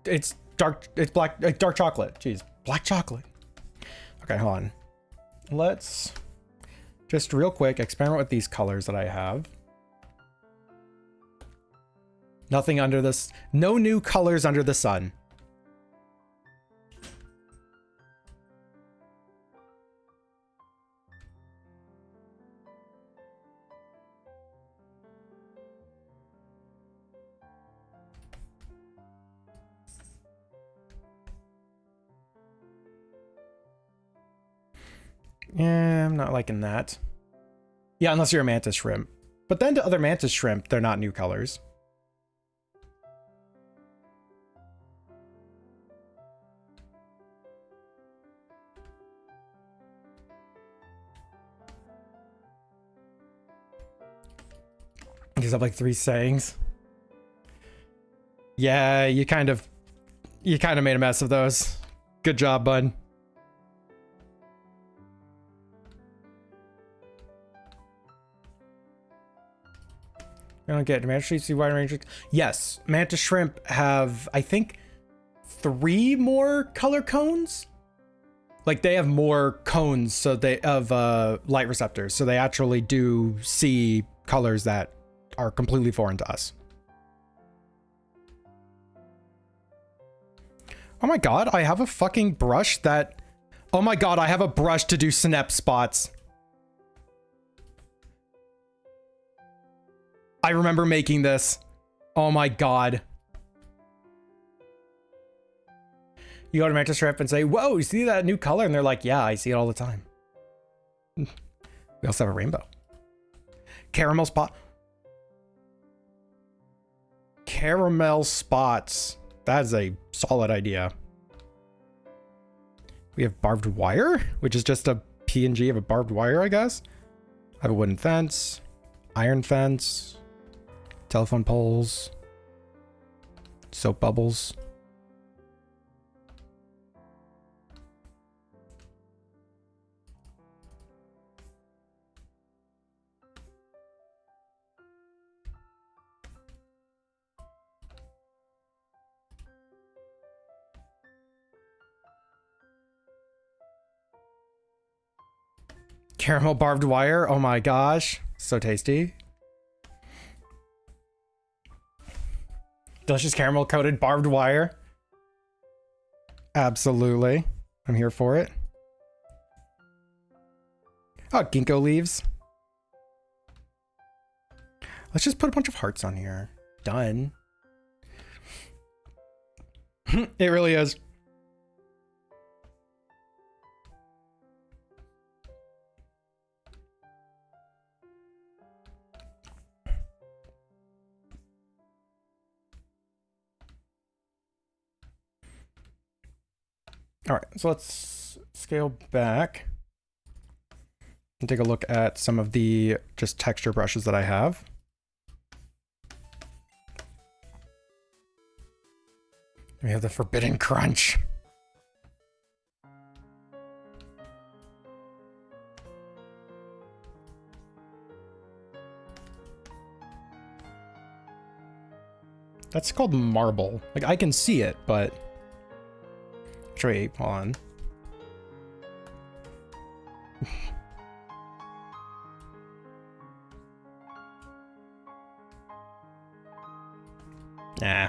it's dark, it's black, dark chocolate. Jeez, black chocolate. Okay, hold on. Let's just real quick experiment with these colors that I have. Nothing under this, no new colors under the sun. Yeah, I'm not liking that. Yeah, unless you're a mantis shrimp. But then to other mantis shrimp, they're not new colors. These have like 3 sayings. Yeah, you kind of made a mess of those. Good job, bud. I don't get mantis shrimp, see wide range. Yes, mantis shrimp have, I think, 3 more color cones. Like they have more cones, so they of light receptors, so they actually do see colors that are completely foreign to us. Oh my god, I have a fucking brush that... Oh my god, I have a brush to do synapse spots. I remember making this. Oh my god. You go to mantis shrimp and say, whoa, you see that new color? And they're like, yeah, I see it all the time. We also have a rainbow. Caramel spot. Caramel spots. That is a solid idea. We have barbed wire, which is just a PNG of a barbed wire, I guess. I have a wooden fence, iron fence, telephone poles, soap bubbles. Caramel barbed wire. Oh my gosh. So tasty. Delicious caramel coated barbed wire. Absolutely. I'm here for it. Oh, ginkgo leaves. Let's just put a bunch of hearts on here. Done. It really is. All right, so let's scale back and take a look at some of the just texture brushes that I have. We have the Forbidden Crunch. That's called marble. Like, I can see it, but... Wait, hold on. Nah.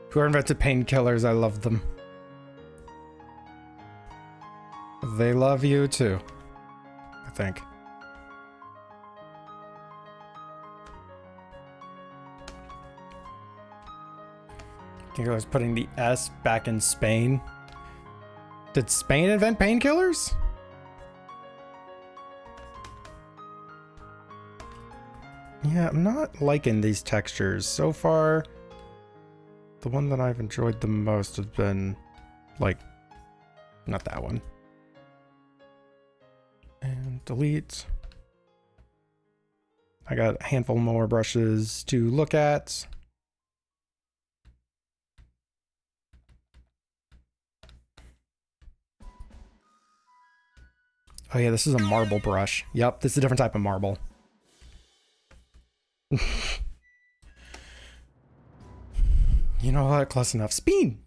Whoever invented painkillers, I love them. They love you too, I think. I think I was putting the S back in Spain. Did Spain invent painkillers? Yeah, I'm not liking these textures. So far, the one that I've enjoyed the most has been, like, not that one. And delete. I got a handful more brushes to look at. Oh yeah, this is a marble brush. Yep, this is a different type of marble. You know what? Close enough. Spin!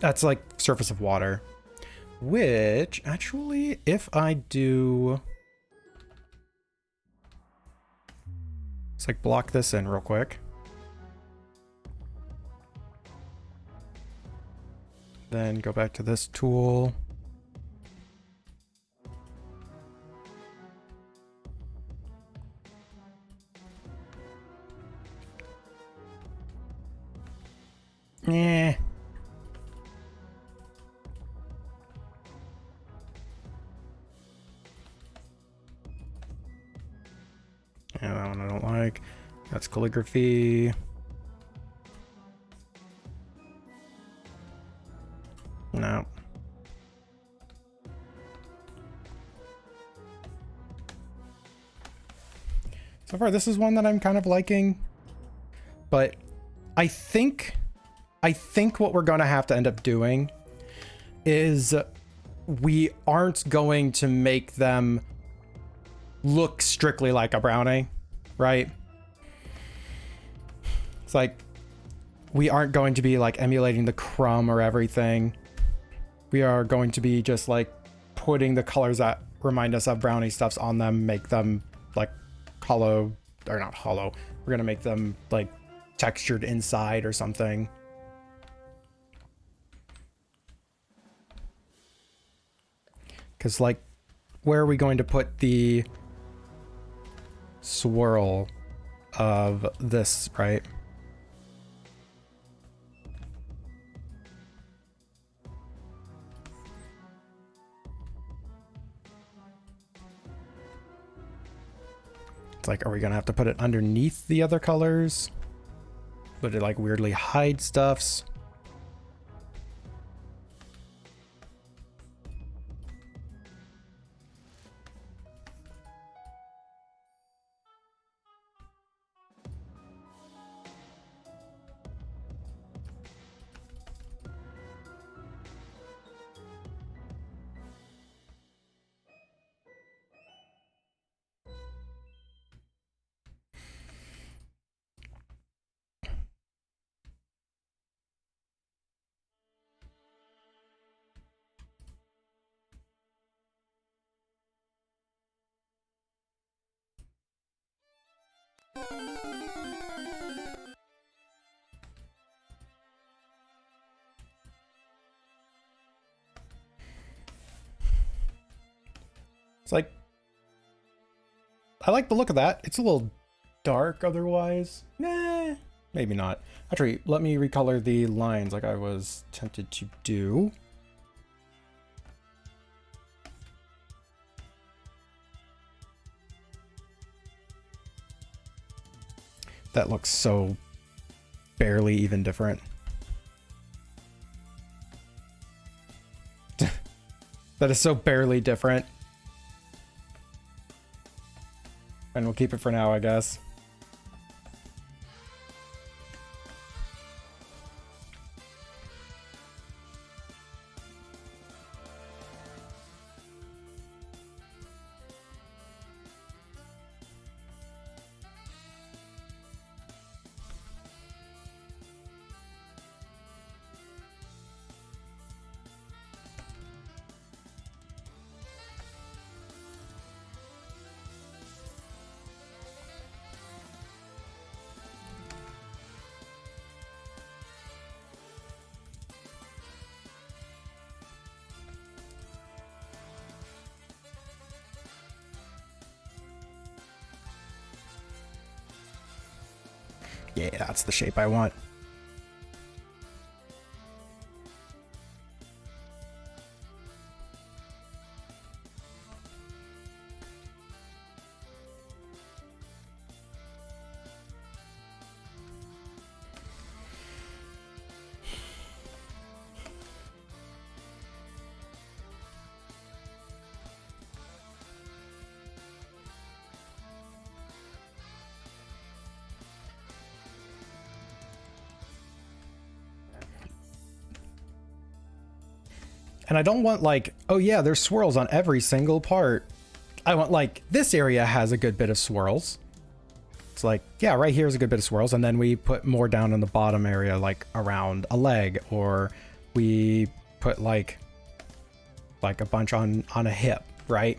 That's like surface of water. Which, actually, if I do... Let's like block this in real quick. Then go back to this tool. Yeah. Yeah, that one I don't like. That's calligraphy. No. So far, this is one that I'm kind of liking. But I think what we're going to have to end up doing is we aren't going to make them look strictly like a brownie, right? It's like we aren't going to be like emulating the crumb or everything. We are going to be just like putting the colors that remind us of brownie stuffs on them, make them like hollow, or not hollow. We're going to make them like textured inside or something. Because like, where are we going to put the swirl of this, right? It's like, are we gonna have to put it underneath the other colors? Would it like weirdly hide stuffs? It's like, I like the look of that. It's a little dark otherwise. Nah, maybe not. Actually, let me recolor the lines like I was tempted to do. That looks so barely even different. That is so barely different. And we'll keep it for now, I guess. Yeah, that's the shape I want. And I don't want like, oh yeah, there's swirls on every single part. I want like, this area has a good bit of swirls. It's like, yeah, right here's a good bit of swirls. And then we put more down in the bottom area, like around a leg, or we put like a bunch on a hip, right?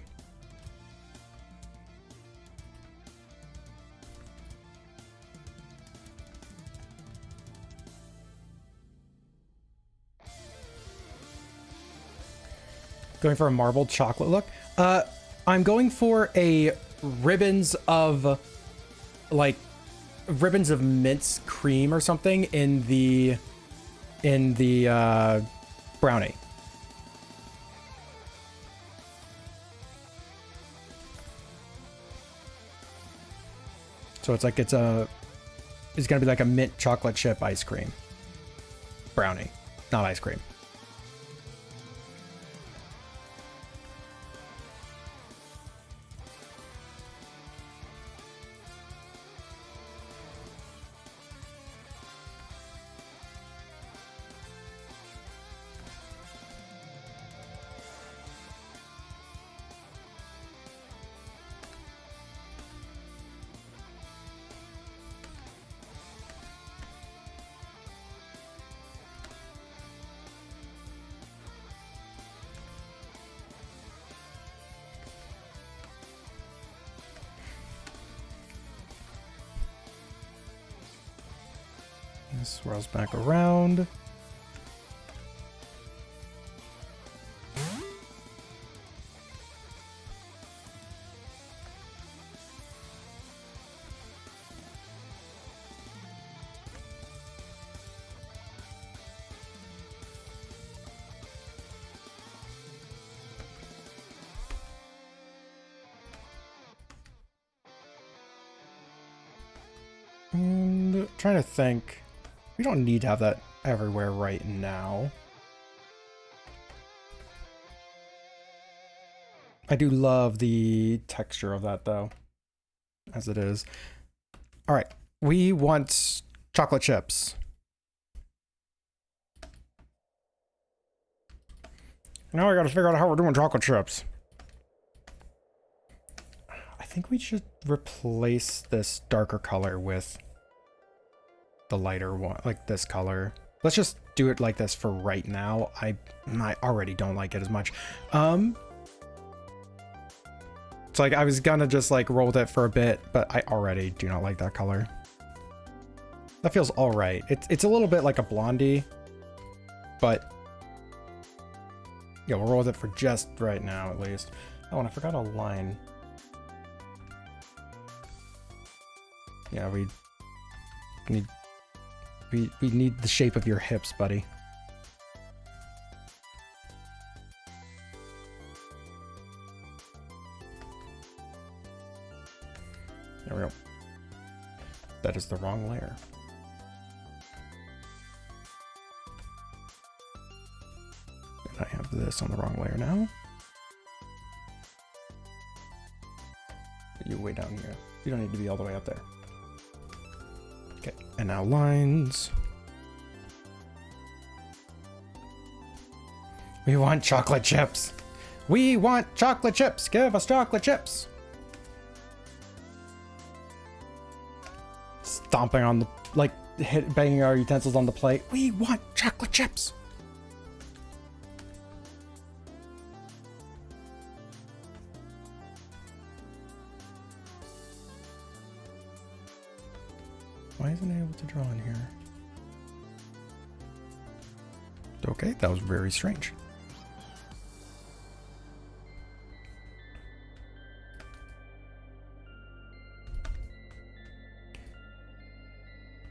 Going for a marbled chocolate look. I'm going for a ribbons of mint cream or something in the brownie. So it's like it's gonna be like a mint chocolate chip ice cream brownie, not ice cream. This swirls back around. And trying to think. We don't need to have that everywhere right now. I do love the texture of that though, as it is. All right, we want chocolate chips. Now we gotta figure out how we're doing chocolate chips. I think we should replace this darker color with the lighter one, like this color. Let's just do it like this for right now. I already don't like it as much. So like I was gonna just like roll with it for a bit, but I already do not like that color. That feels all right. It's a little bit like a blondie, but yeah, we'll roll with it for just right now at least. Oh, and I forgot a line. Yeah, we need the shape of your hips, buddy. There we go. That is the wrong layer. And I have this on the wrong layer now. You way down here. You don't need to be all the way up there. Okay, and now lines. We want chocolate chips. We want chocolate chips. Give us chocolate chips. Stomping on the, like, banging our utensils on the plate. We want chocolate chips. Why isn't it able to draw in here? Okay, that was very strange.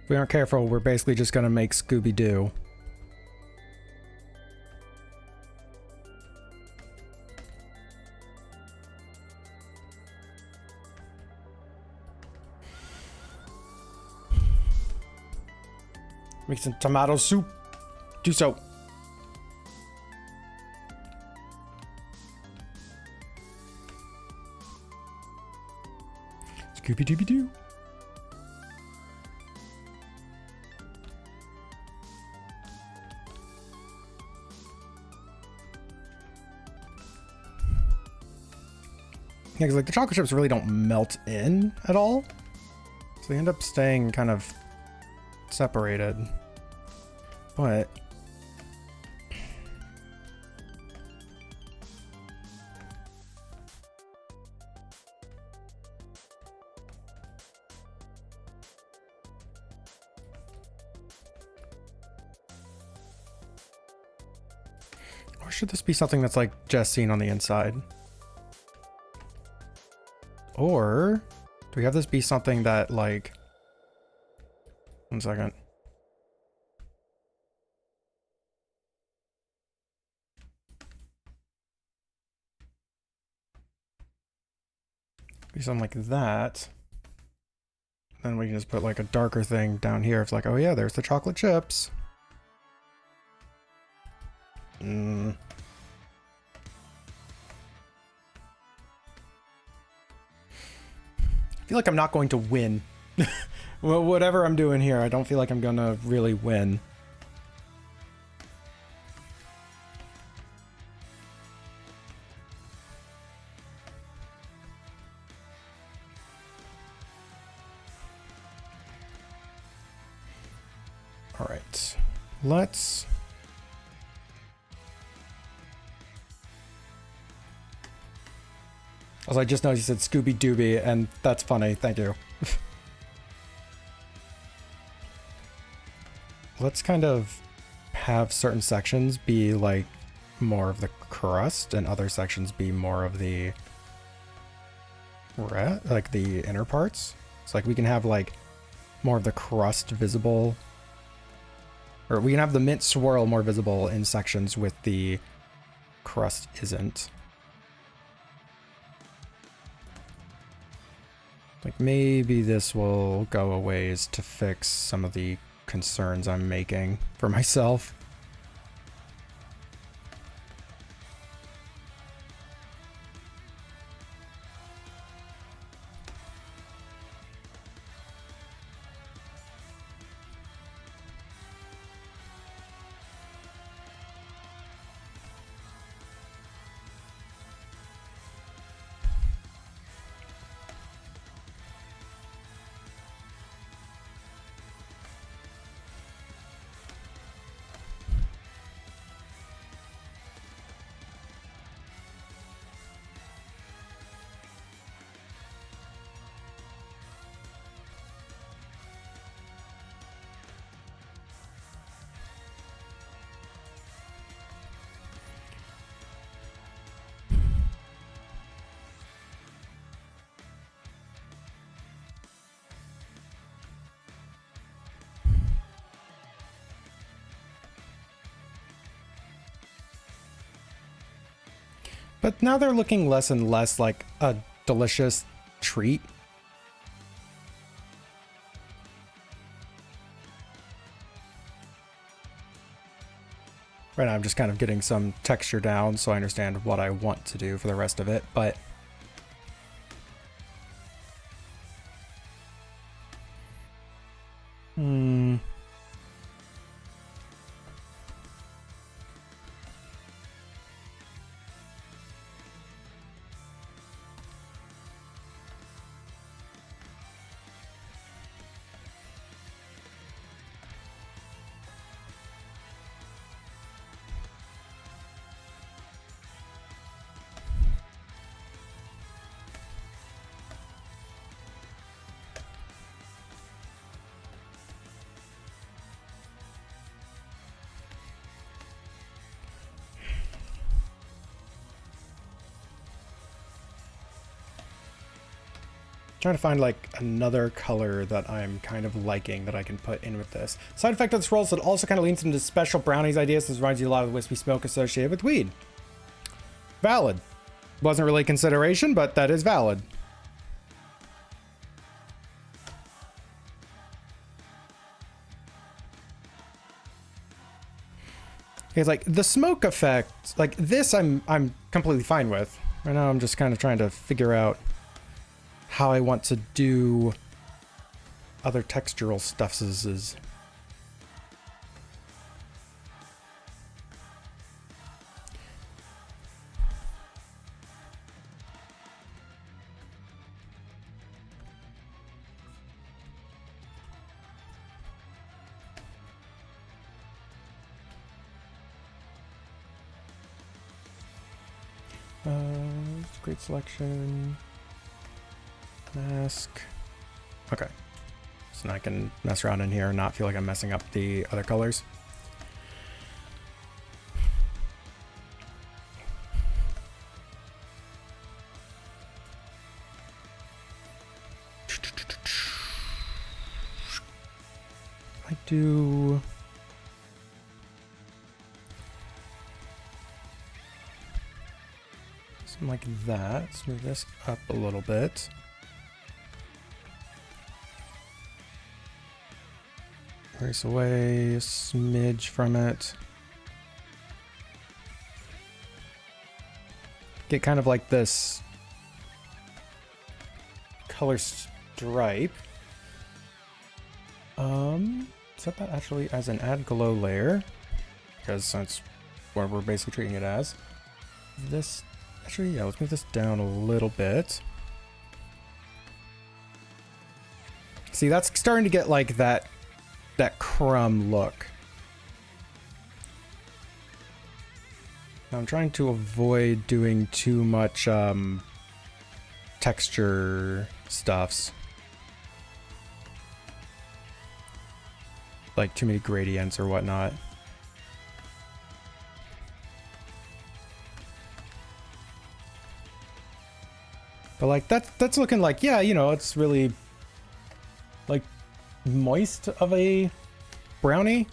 If we aren't careful, we're basically just gonna make Scooby-Doo. Make some tomato soup. Do so. Scooby-Dooby-Doo. Yeah, because like the chocolate chips really don't melt in at all. So they end up staying kind of separated. But or should this be something that's like just seen on the inside? Or do we have this be something that like, 1 second. Be something like that. Then we can just put like a darker thing down here. It's like, oh yeah, there's the chocolate chips. I feel like I'm not going to win. Well, whatever I'm doing here, I don't feel like I'm gonna really win. All right, let's... Also, I just noticed you said Scooby-Dooby, and that's funny. Thank you. Let's kind of have certain sections be like more of the crust and other sections be more of the like the inner parts. It's like we can have like more of the crust visible, or we can have the mint swirl more visible in sections with the crust isn't. Like maybe this will go a ways to fix some of the concerns I'm making for myself. But now they're looking less and less like a delicious treat. Right now I'm just kind of getting some texture down so I understand what I want to do for the rest of it, but... Trying to find like another color that I'm kind of liking that I can put in with this. Side effect of the swirls, it also kind of leans into special brownies ideas. This reminds you a lot of the wispy smoke associated with weed. Valid. Wasn't really a consideration, but that is valid. It's like the smoke effect, like this I'm completely fine with. Right now I'm just kind of trying to figure out how I want to do other textural stuffs. Great selection. Mask. Okay. So now I can mess around in here and not feel like I'm messing up the other colors. I do... something like that. Let's move this up a little bit. Erase away a smidge from it. Get kind of like this color stripe. Set that actually as an add glow layer, because that's what we're basically treating it as. This actually, yeah, let's move this down a little bit. See, that's starting to get like that crumb look. Now I'm trying to avoid doing too much texture stuffs. Like too many gradients or whatnot. But like that's looking like, yeah, you know, it's really like moist of a brownie.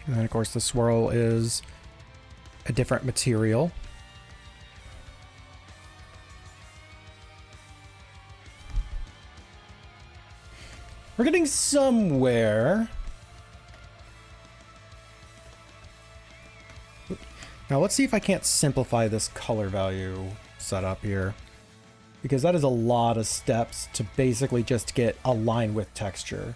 And then of course the swirl is a different material. We're getting somewhere. Now let's see if I can't simplify this color value setup here, because that is a lot of steps to basically just get a line with texture.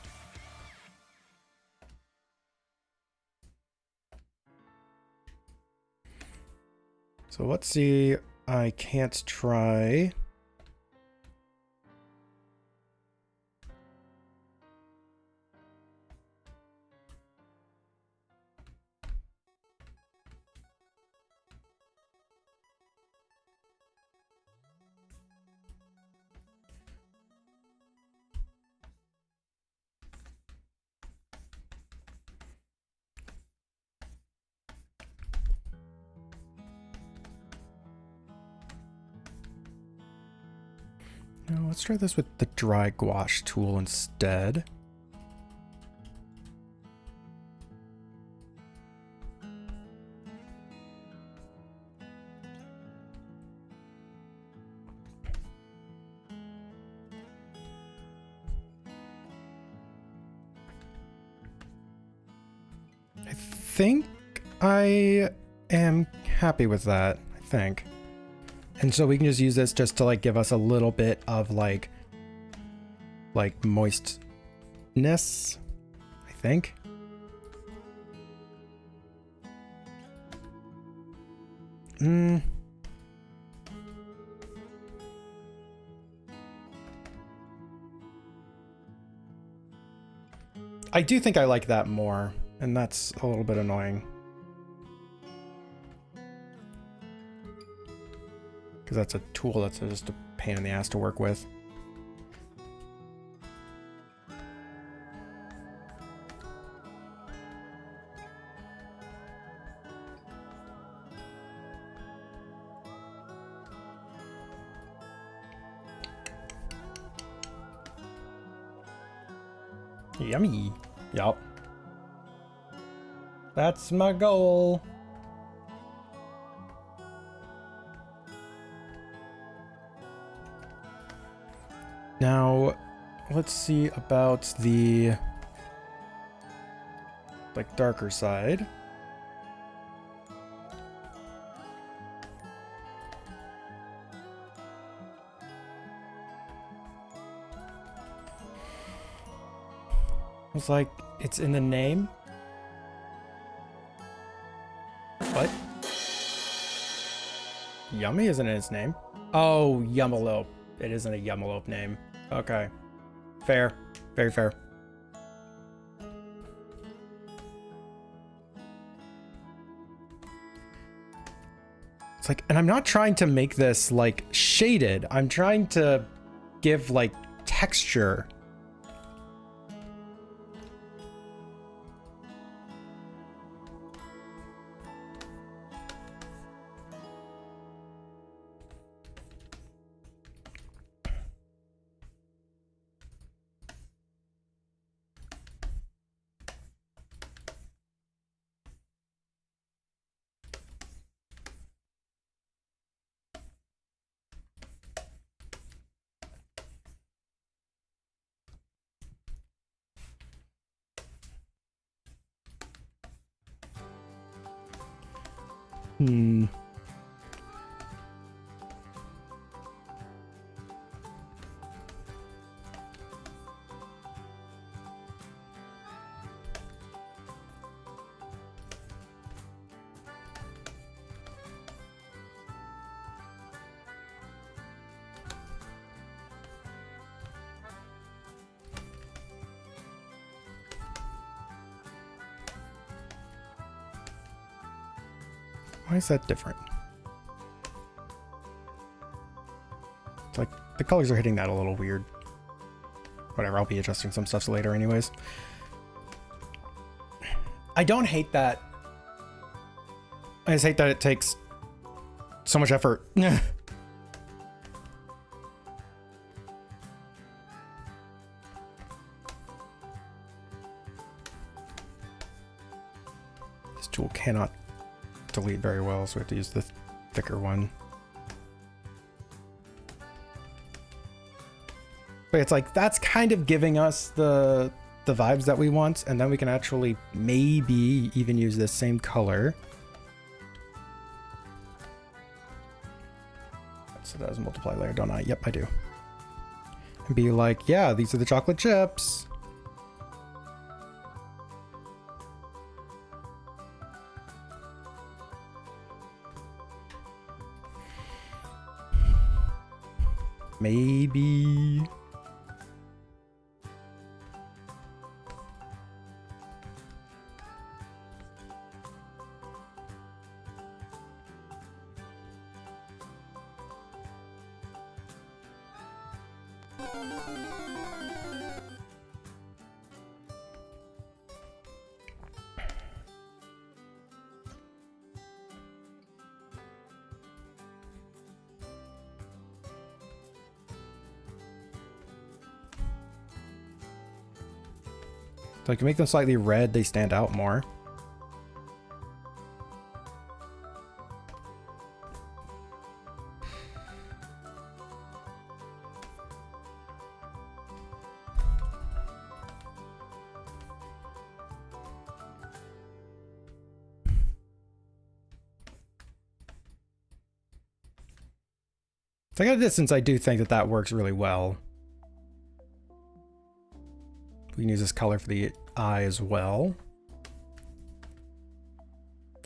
So let's see, I can't try. Now let's try this with the dry gouache tool instead. I think I am happy with that, I think. And so we can just use this just to like give us a little bit of like moistness, I think. I do think I like that more, and that's a little bit annoying. Because that's a tool that's just a pain in the ass to work with. Yummy. Yup. That's my goal. Now, let's see about the like darker side. It's like it's in the name. What? Yummy isn't in its name. Oh, Yumalope. It isn't a Yumalope name. Okay. Fair. Very fair. It's like, and I'm not trying to make this like shaded. I'm trying to give like texture. Hmm. Why is that different? It's like the colors are hitting that a little weird. Whatever, I'll be adjusting some stuff later anyways. I don't hate that. I just hate that it takes so much effort. This tool cannot delete very well, so we have to use the thicker one. But it's like that's kind of giving us the vibes that we want, and then we can actually maybe even use this same color. So that has a multiply layer, don't I? Yep, I do. And be like, yeah, these are the chocolate chips. Maybe. So I can make them slightly red, they stand out more. So at a distance, I do think that that works really well. We can use this color for the eye as well.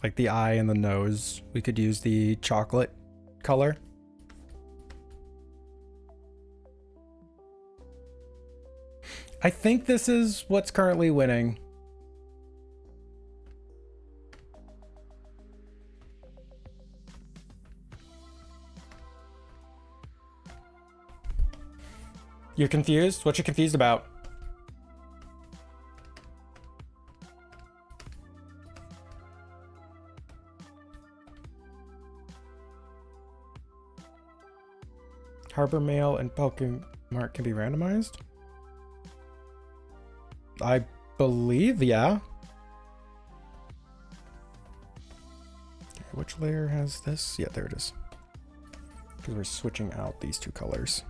Like the eye and the nose, we could use the chocolate color. I think this is what's currently winning. You're confused? What you confused about? Harbor Mail and Pokemart can be randomized? I believe, yeah. Okay, which layer has this? Yeah, there it is. Because we're switching out these two colors.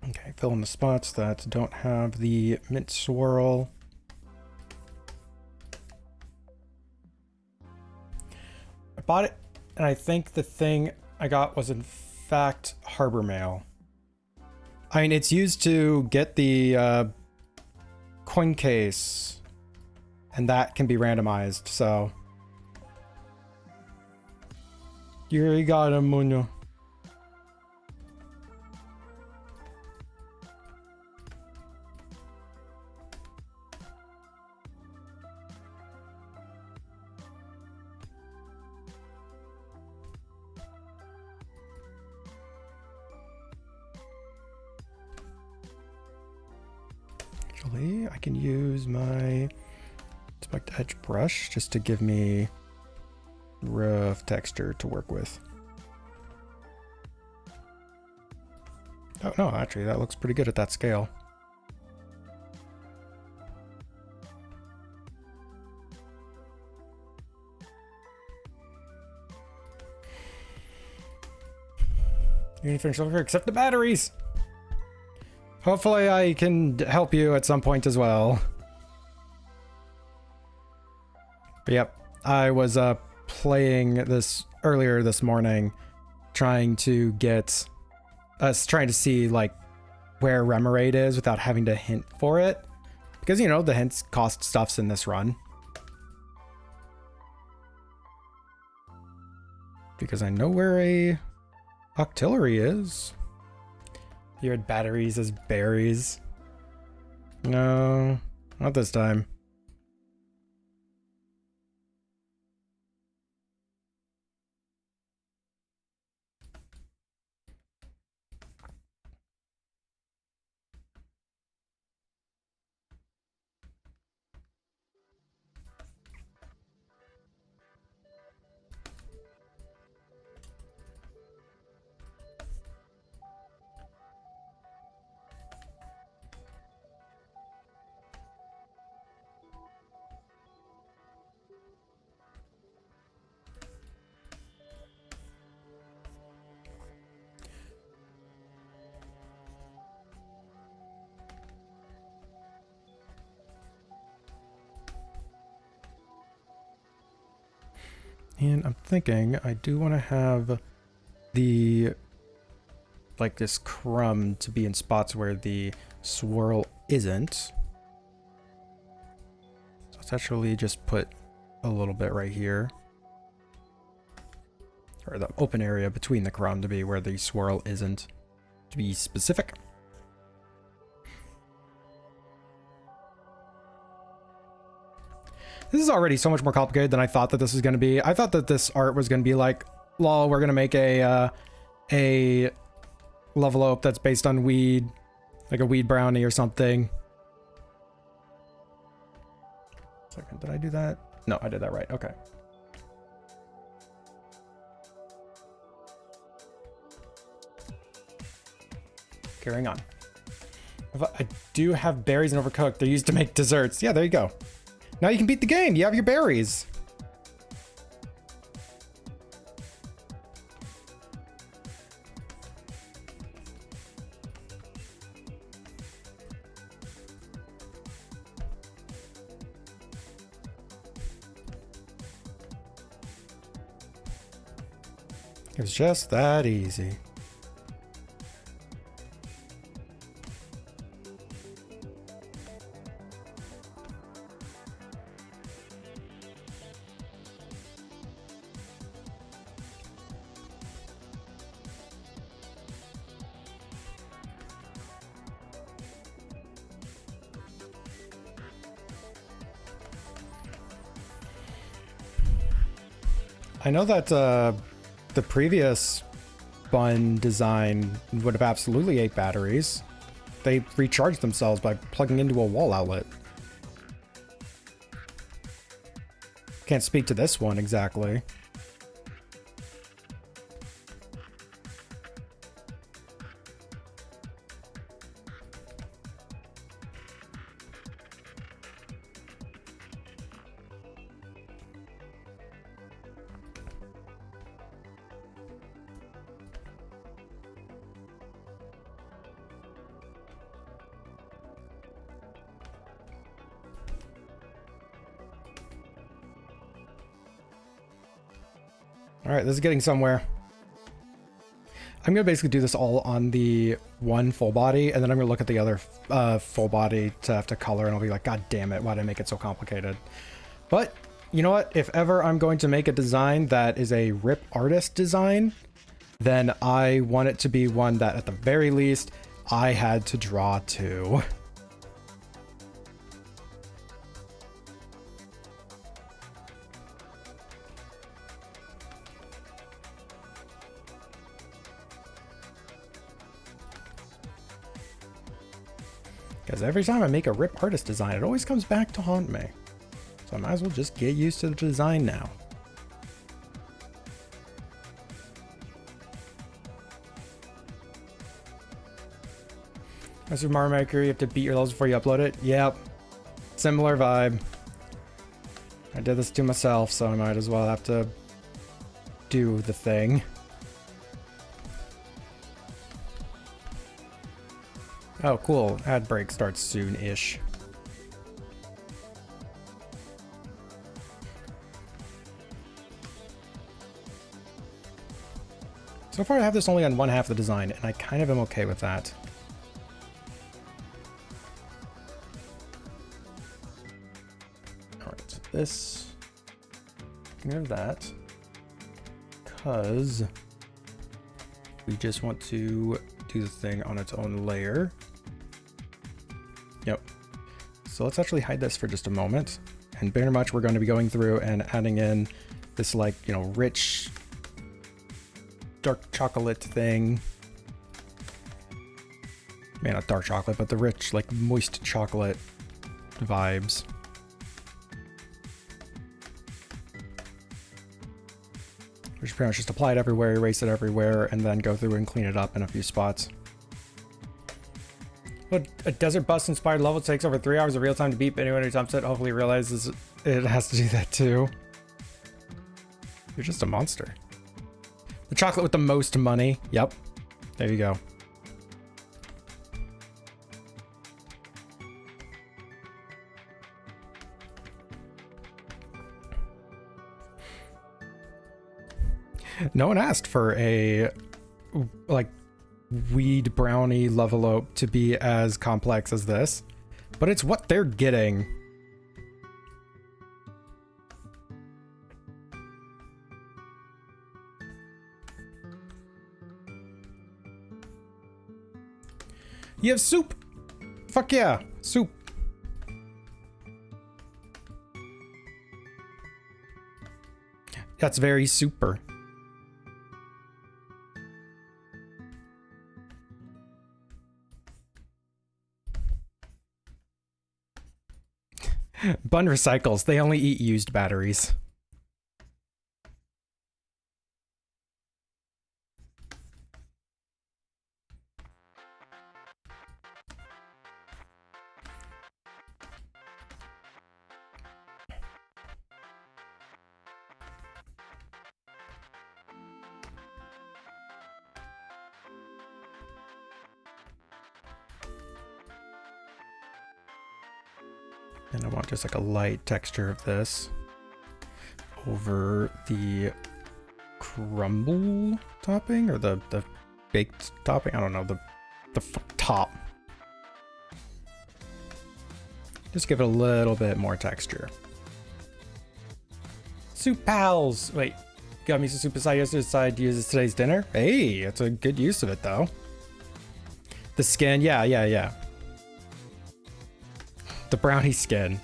Okay, fill in the spots that don't have the mint swirl. I bought it, and I think the thing I got was in fact Harbor Mail. I mean, it's used to get the coin case, and that can be randomized, so. You got him, Muno. Actually, I can use my Inspect Edge brush just to give me rough texture to work with. Oh no, actually that looks pretty good at that scale. You didn't finish over, except the batteries! Hopefully I can help you at some point as well. But yep, I was playing this earlier this morning, trying to see like where Remoraid is without having to hint for it. Because, you know, the hints cost stuffs in this run. Because I know where a Octillery is. You had batteries as berries. No, not this time. And I'm thinking I do want to have the, like this crumb to be in spots where the swirl isn't. So let's actually just put a little bit right here. Or the open area between the crumb to be where the swirl isn't, to be specific. This is already so much more complicated than I thought that this was going to be. I thought that this art was going to be like, lol, we're going to make a Luvalope that's based on weed, like a weed brownie or something. Second, did I do that? No, I did that right. Okay. Carrying on. I do have berries and overcooked. They're used to make desserts. Yeah, there you go. Now you can beat the game. You have your berries. It's just that easy. I know that the previous bun design would have absolutely ate batteries. They recharge themselves by plugging into a wall outlet. Can't speak to this one exactly. All right, this is getting somewhere. I'm gonna basically do this all on the one full body, and then I'm gonna look at the other full body to have to color, and I'll be like, God damn it, why did I make it so complicated? But you know what? If ever I'm going to make a design that is a rip artist design, then I want it to be one that at the very least I had to draw to. Because every time I make a rip artist design, it always comes back to haunt me. So I might as well just get used to the design now. Super Mario Maker, you have to beat your levels before you upload it? Yep. Similar vibe. I did this to myself, so I might as well have to do the thing. Oh, cool. Ad break starts soon-ish. So far I have this only on one half of the design, and I kind of am okay with that. Alright, this... Get rid of that. Because... we just want to do the thing on its own layer. Yep. So let's actually hide this for just a moment. And very much we're going to be going through and adding in this, like, you know, rich dark chocolate thing. Man, not dark chocolate, but the rich, like, moist chocolate vibes. We should pretty much just apply it everywhere, erase it everywhere, and then go through and clean it up in a few spots. But a desert bus inspired level takes over 3 hours of real time to beat, but anyone who attempts it hopefully realizes it has to do that too. You're just a monster. The chocolate with the most money. Yep. There you go. No one asked for a, like, weed brownie Luvalope to be as complex as this, but it's what they're getting. You have soup. Fuck yeah, soup. That's very super. Bun recycles. They only eat used batteries. And I want just like a light texture of this over the crumble topping or the baked topping. I don't know, the top. Just give it a little bit more texture. Soup pals. Wait, got me some soup aside yesterday. Decided to use this today's dinner. Hey, it's a good use of it though. The skin, yeah. The brownie skin.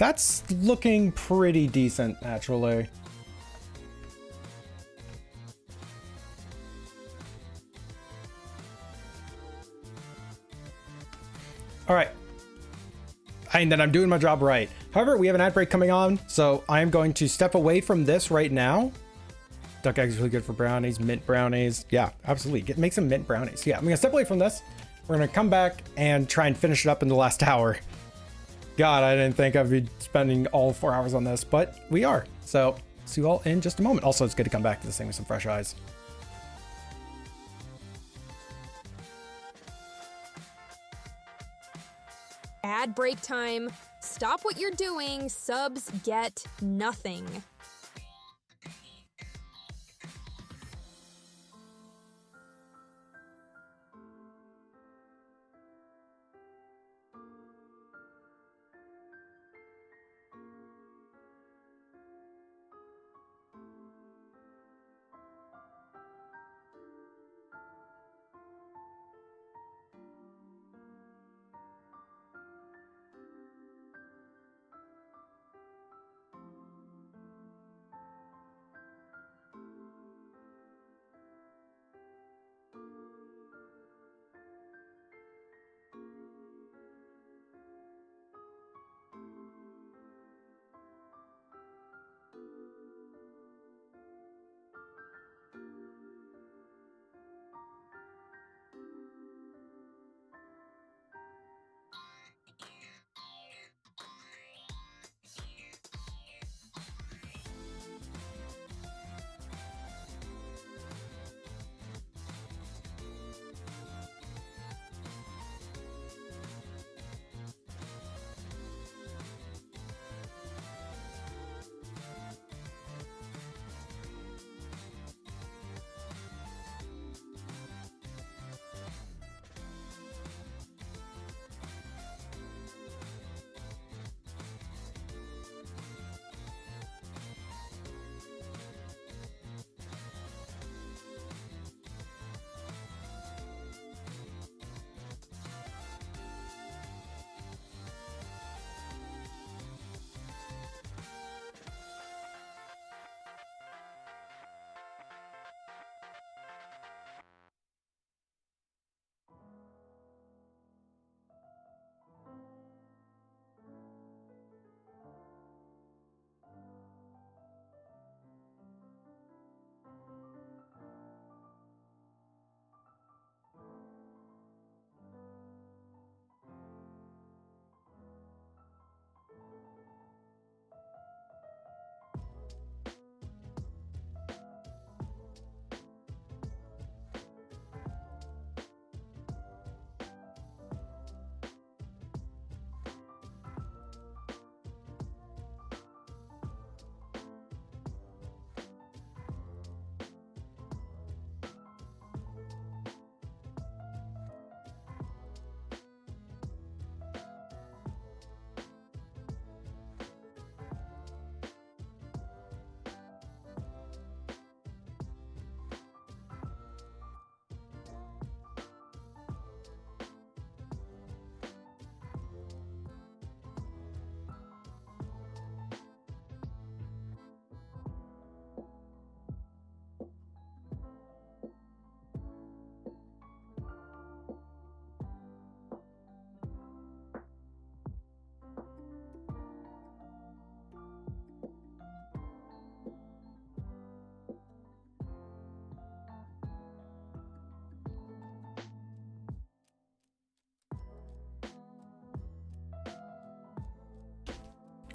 That's looking pretty decent, actually. All right. And then I'm doing my job right. However, we have an ad break coming on, so I am going to step away from this right now. Duck eggs really good for brownies, mint brownies. Yeah, absolutely. Make some mint brownies. Yeah, I'm gonna step away from this. We're gonna come back and try and finish it up in the last hour. God, I didn't think I'd be spending all 4 hours on this, but we are. So see you all in just a moment. Also, it's good to come back to this thing with some fresh eyes. Ad break time. Stop what you're doing. Subs get nothing.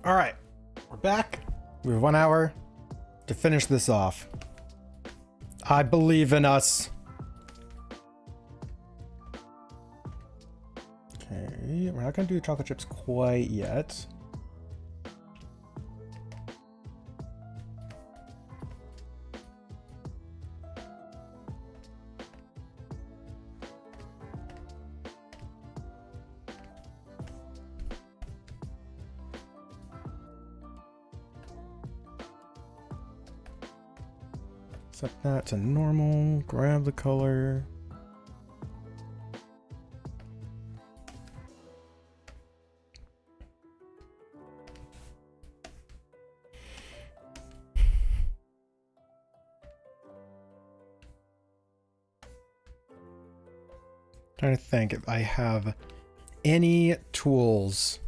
All right, we're back. We have 1 hour to finish this off. I believe in us. Okay, we're not gonna do chocolate chips quite yet. Set that to normal, grab the color. Trying to think if I have any tools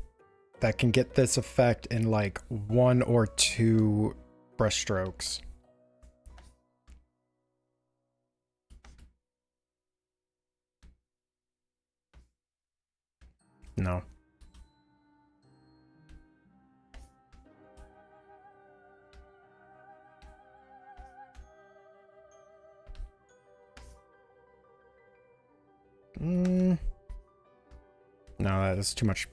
that can get this effect in like 1 or 2 brush strokes. No. No, that is too much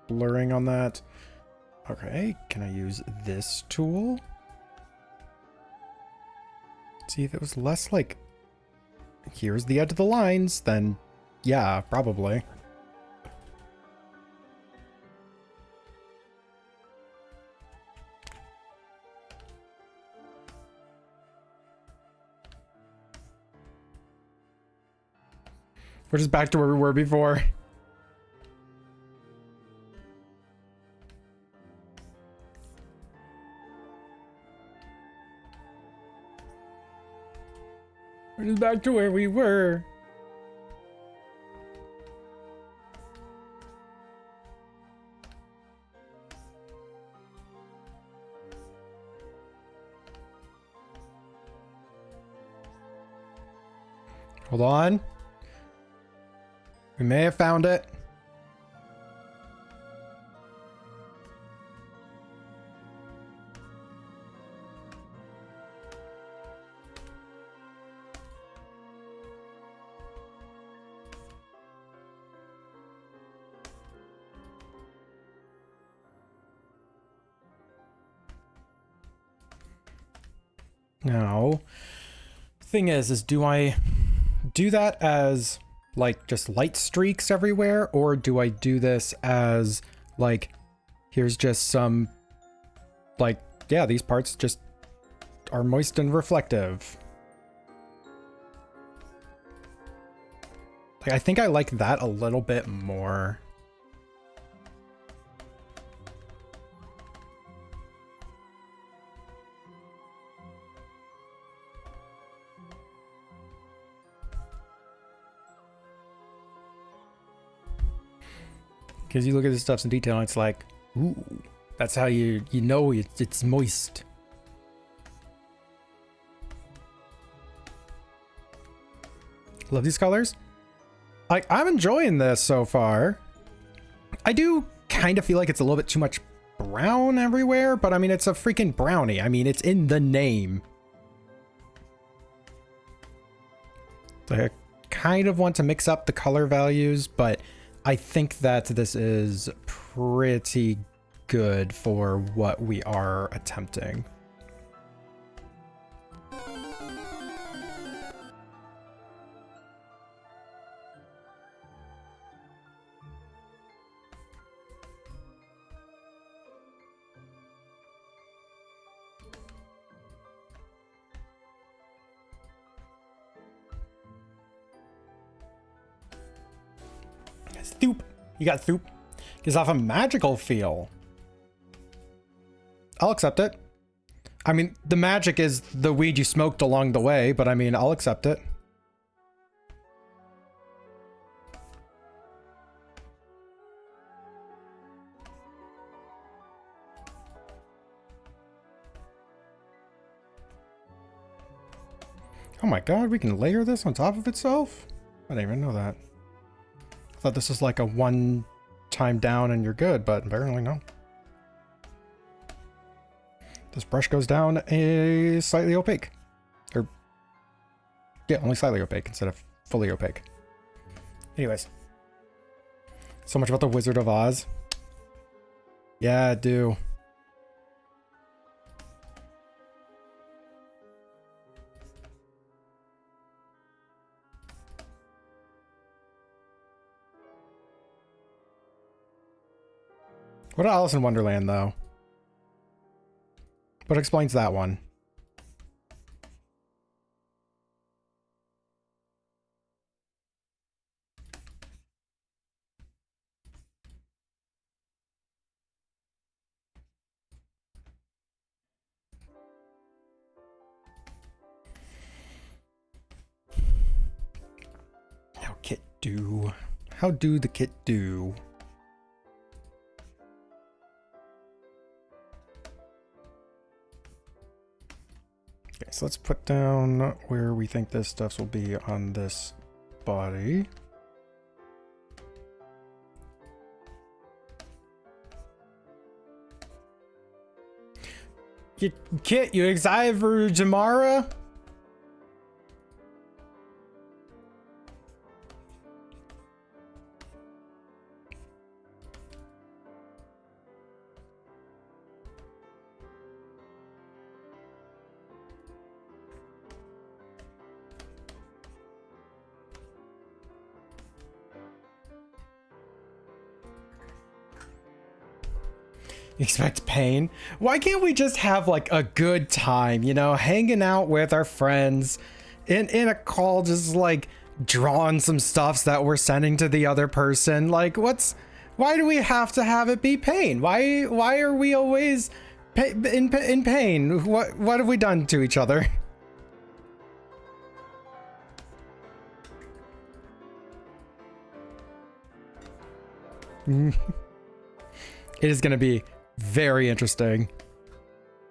blurring on that. Okay, can I use this tool? See, if it was less like, here's the edge of the lines, then yeah, probably. We're just back to where we were before. We're just back to where we were. Hold on. We may have found it. Now, thing is do I do that as like just light streaks everywhere, or do I do this as like, here's just some like, yeah, these parts just are moist and reflective. Like, I think I like that a little bit more. Because you look at this stuff in detail and it's like, ooh, that's how you know it's moist. Love these colors. Like, I'm enjoying this so far. I do kind of feel like it's a little bit too much brown everywhere, but I mean, it's a freaking brownie. I mean, it's in the name. So I kind of want to mix up the color values, but I think that this is pretty good for what we are attempting. Thoop. You got Thoop. Gives off a magical feel. I'll accept it. I mean, the magic is the weed you smoked along the way, but I mean, I'll accept it. Oh my god, we can layer this on top of itself? I didn't even know that. I thought this was like a one time down and you're good, but apparently no. This brush goes down a slightly opaque. Or, yeah, only slightly opaque instead of fully opaque. Anyways. So much about the Wizard of Oz. Yeah, I do. What about Alice in Wonderland, though? What explains that one? Okay, do? How do the kit do? Okay, so let's put down where we think this stuff will be on this body. Kit, you excited for Jamara? Expect pain? Why can't we just have like a good time, you know, hanging out with our friends in a call, just like drawing some stuffs that we're sending to the other person? Like, why do we have to have it be pain? Why are we always in pain? What have we done to each other? It is going to be very interesting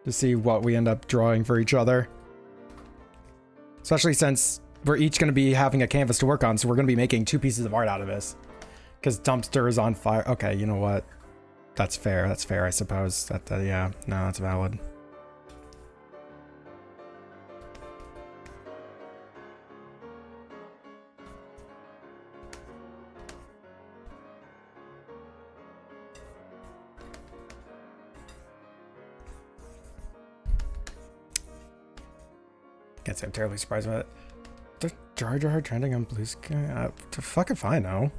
to see what we end up drawing for each other. Especially since we're each going to be having a canvas to work on, so we're going to be making 2 pieces of art out of this. Because dumpster is on fire. Okay, you know what? That's fair. That's fair, I suppose. Yeah, no, that's valid. Can't say I'm terribly surprised about it. The Jar Jar trending on Blue Sky? To fuck if I know.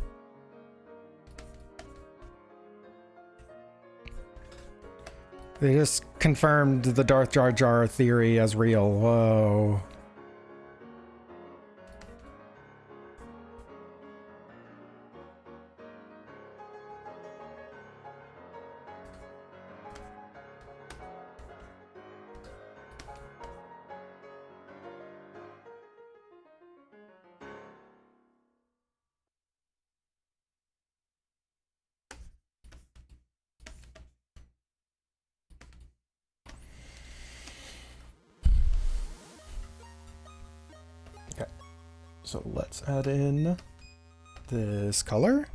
They just confirmed the Darth Jar Jar theory as real. Whoa. So let's add in this color.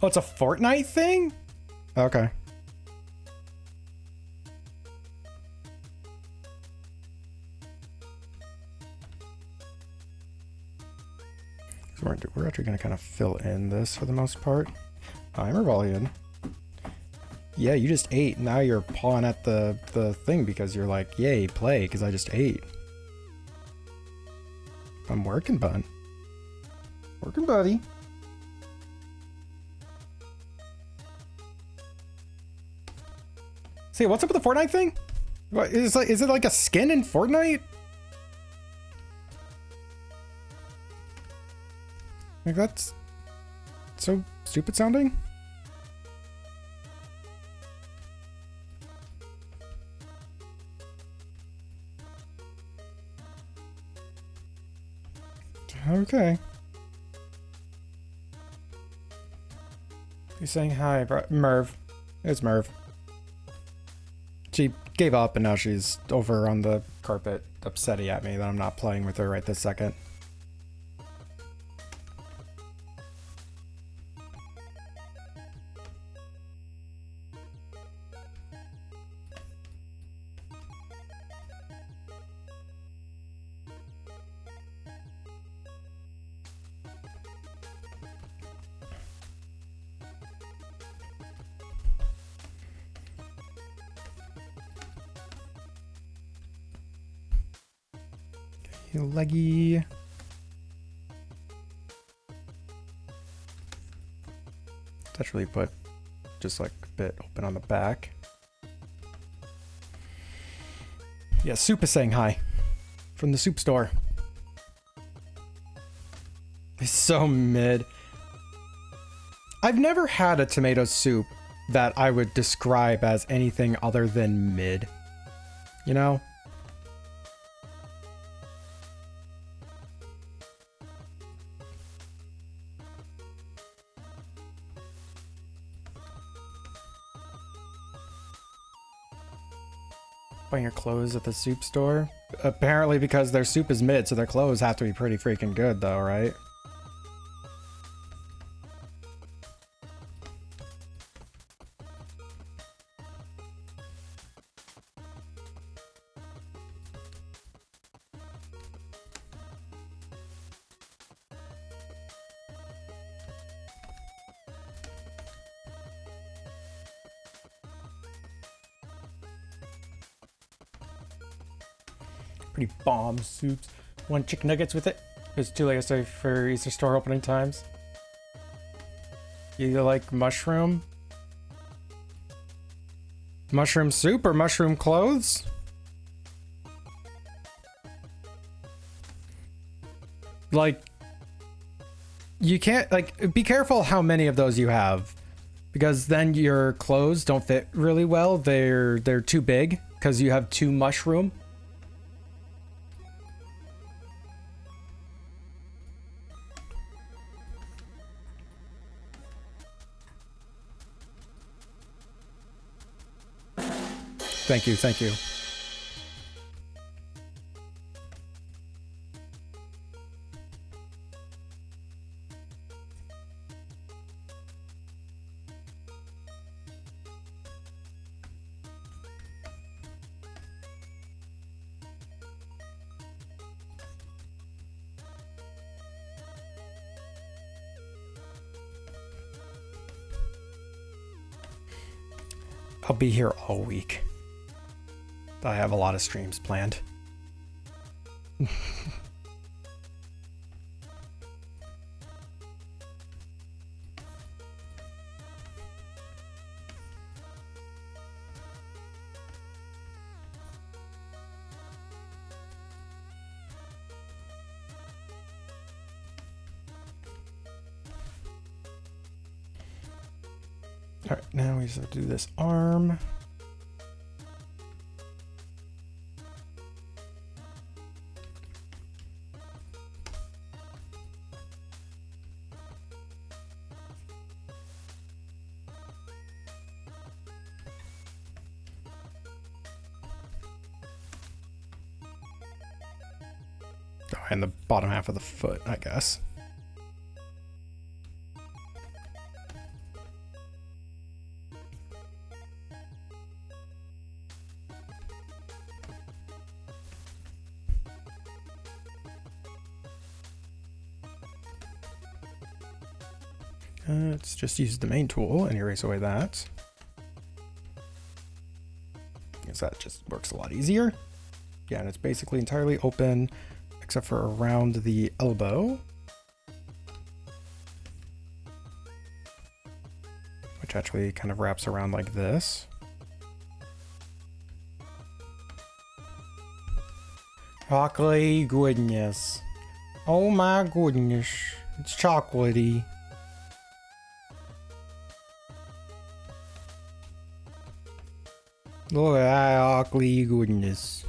Oh, it's a Fortnite thing? Okay. So we're actually going to kind of fill in this for the most part. I'm Rebellion. Yeah, you just ate. Now you're pawing at the thing because you're like, yay, play, because I just ate. I'm working, bud. Working, buddy. See, what's up with the Fortnite thing? What, is it like a skin in Fortnite? Like, that's so stupid sounding. Okay. He's saying hi, bro. Merv. It's Merv. She gave up and now she's over on the carpet upsetty at me that I'm not playing with her right this second. Leggy. That's really put just like a bit open on the back. Yeah, Soup is saying hi from the soup store. It's so mid. I've never had a tomato soup that I would describe as anything other than mid. You know? Buying your clothes at the soup store? Apparently because their soup is mid, so their clothes have to be pretty freaking good though, right? Pretty bomb soups. 1 chicken nuggets with it. There's 2 Lego stuff for Easter store opening times. You either like mushroom soup or mushroom clothes? Like, you can't, like, be careful how many of those you have, because then your clothes don't fit really well. They're too big because you have too mushroom. Thank you, thank you. I'll be here all week. I have a lot of streams planned. All right, now we just have to do this arm. Oh, and the bottom half of the foot, I guess. Let's just use the main tool and erase away that. Because that just works a lot easier. Yeah, and it's basically entirely open except for around the elbow. Which actually kind of wraps around like this. Chocolatey goodness. Oh my goodness. It's chocolatey. Look at that ugly goodness.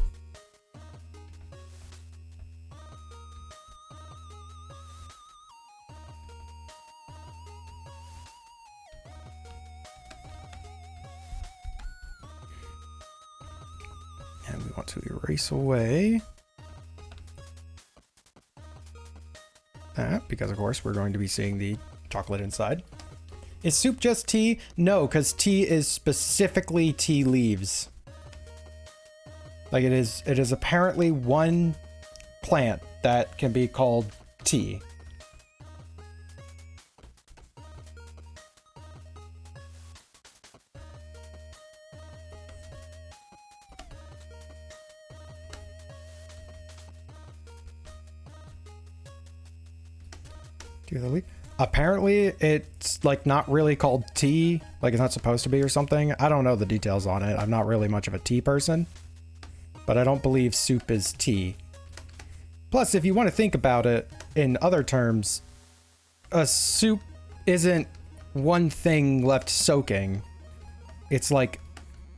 And we want to erase away that because, of course, we're going to be seeing the chocolate inside. Is soup just tea? No, because tea is specifically tea leaves. Like it is apparently one plant that can be called tea. Do the leaf? Apparently it's like not really called tea, like it's not supposed to be or something. I don't know the details on it. I'm not really much of a tea person, but I don't believe soup is tea. Plus, if you want to think about it in other terms, a soup isn't one thing left soaking. It's like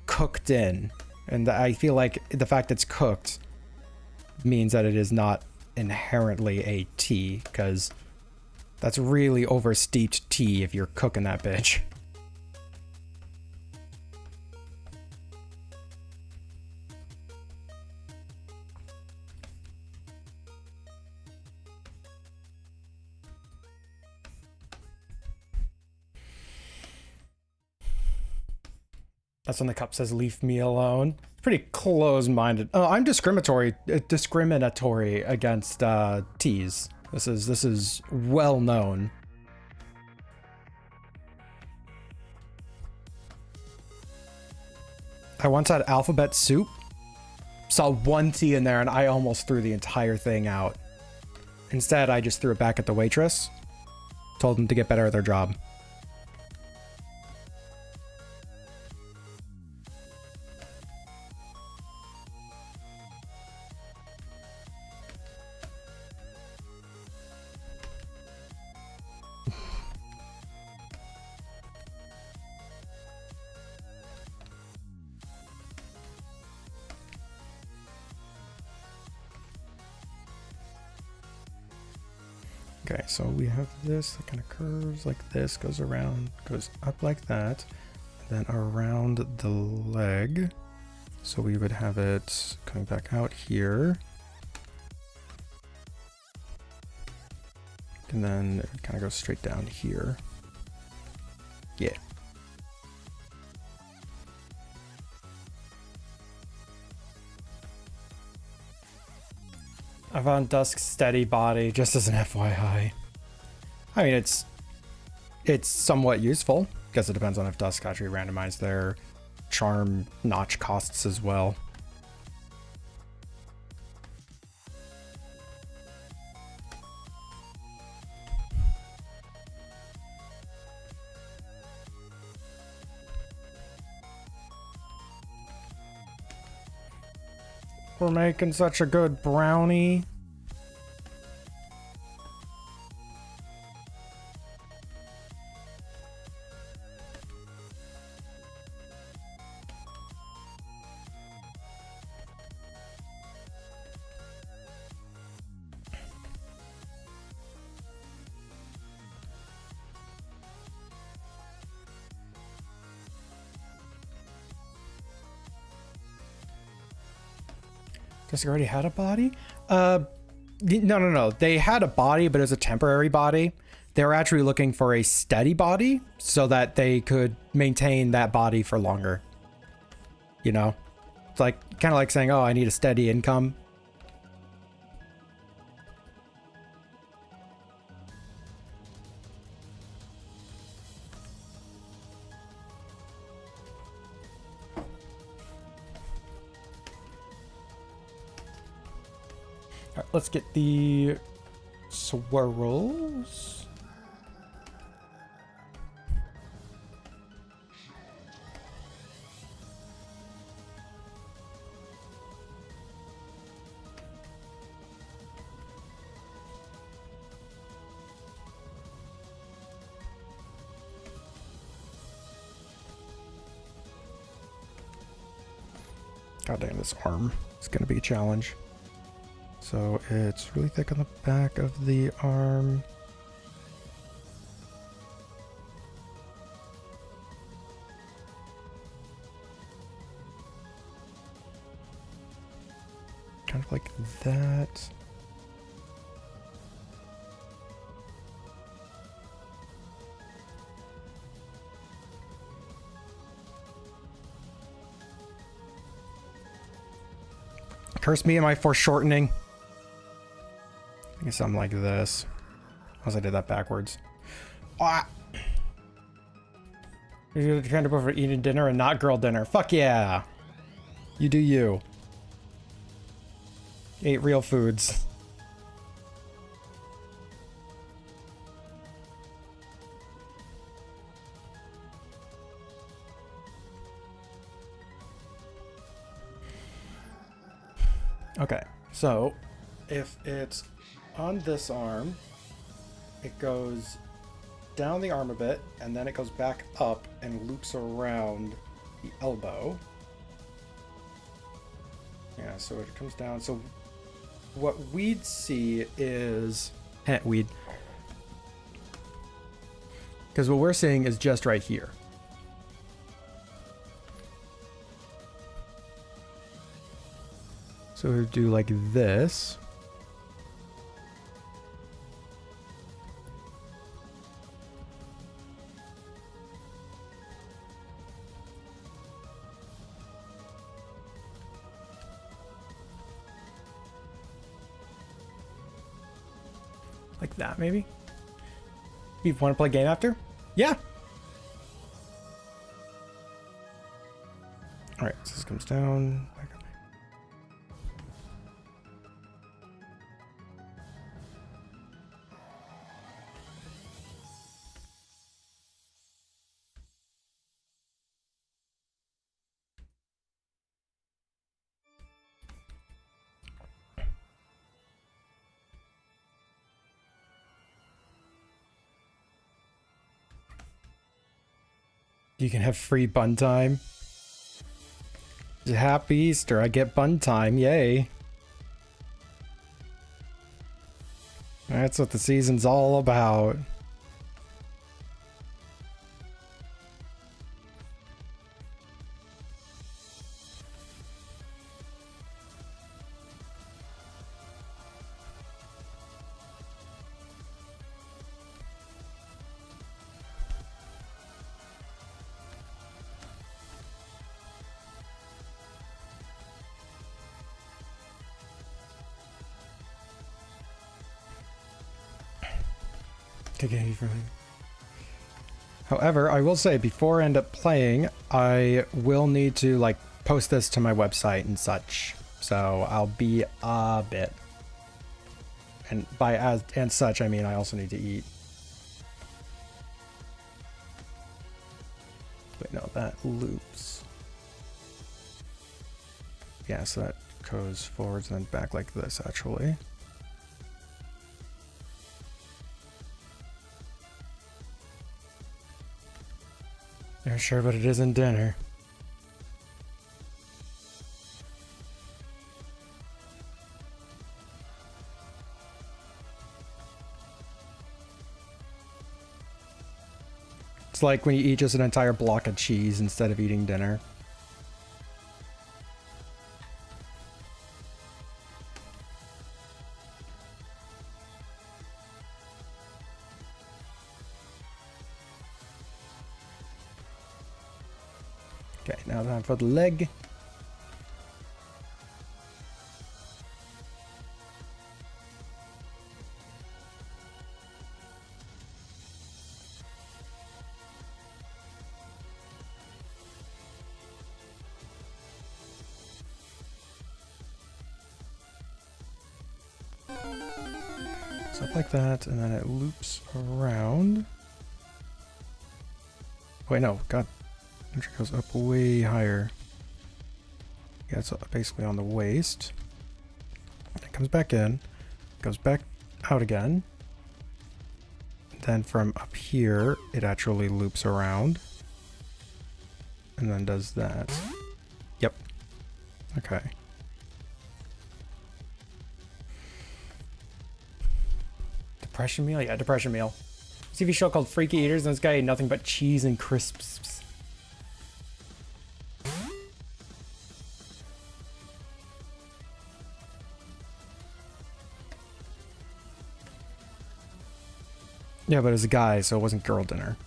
cooked in. And I feel like the fact it's cooked means that it is not inherently a tea, because that's really oversteeped tea if you're cooking that bitch. That's when the cup says leave me alone. Pretty close-minded. Oh, I'm discriminatory against T's. This is well known. I once had alphabet soup. Saw one T in there and I almost threw the entire thing out. Instead, I just threw it back at the waitress. Told them to get better at their job. Okay, so we have this that kind of curves like this, goes around, goes up like that, then around the leg. So we would have it coming back out here. And then it kind of goes straight down here. Yeah. I found Dusk's steady body just as an FYI. I mean, it's somewhat useful because it depends on if Dusk actually randomized their charm notch costs as well. We're making such a good brownie. Just already had a body? No. They had a body, but it was a temporary body. They were actually looking for a steady body so that they could maintain that body for longer. You know? It's like kind of like saying, oh, I need a steady income. All right, let's get the swirls. God damn, this arm is going to be a challenge. So it's really thick on the back of the arm. Kind of like that. Curse me and my foreshortening. I guess I'm like this. Unless I did that backwards. Ah! You're trying to go for eating dinner and not girl dinner. Fuck yeah! You do you. Ate real foods. Okay, so if it's on this arm, it goes down the arm a bit, and then it goes back up and loops around the elbow. Yeah, so it comes down. So what we'd see is weed. Because what we're seeing is just right here. So we do like this. Like that, maybe? You want to play game after? Yeah! Alright, so this comes down. You can have free bun time. Happy Easter, I get bun time, yay. That's what the season's all about. However, I will say before I end up playing, I will need to like post this to my website and such. So I'll be a bit. And by as and such, I mean I also need to eat. Wait, no, that loops. Yeah, so that goes forwards and then back like this actually. Yeah, sure, but it isn't dinner. It's like when you eat just an entire block of cheese instead of eating dinner. Okay, now time for the leg. So up like that, and then it loops around. Wait, no, God. It goes up way higher. Yeah, it's basically on the waist. It comes back in, goes back out again. Then from up here, it actually loops around. And then does that. Yep. Okay. Depression meal? Yeah, depression meal. TV show called Freaky Eaters, and this guy ate nothing but cheese and crisps. Yeah, but as a guy, so it wasn't girl dinner.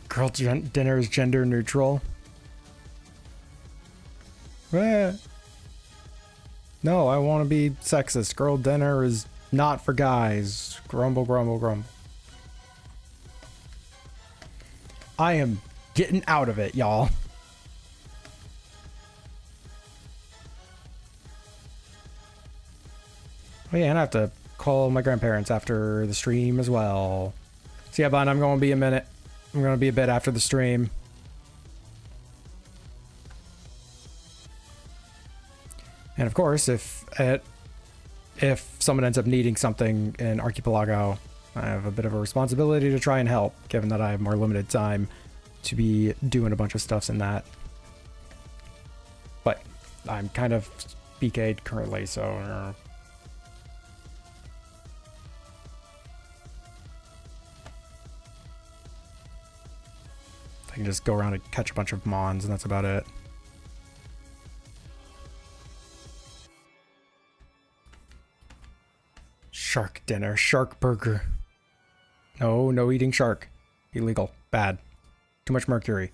Girl dinner is gender neutral. No, I want to be sexist. Girl dinner is not for guys. Grumble, grumble, grumble. I am getting out of it, y'all. Oh yeah, and I have to call my grandparents after the stream as well. So yeah, bud, I'm going to be a minute. I'm going to be a bit after the stream. And of course, if someone ends up needing something in Archipelago, I have a bit of a responsibility to try and help, given that I have more limited time to be doing a bunch of stuffs in that. But I'm kind of BK'd currently, so... can just go around and catch a bunch of mons, and that's about it. Shark dinner, shark burger. No, no eating shark. Illegal. Bad. Too much mercury.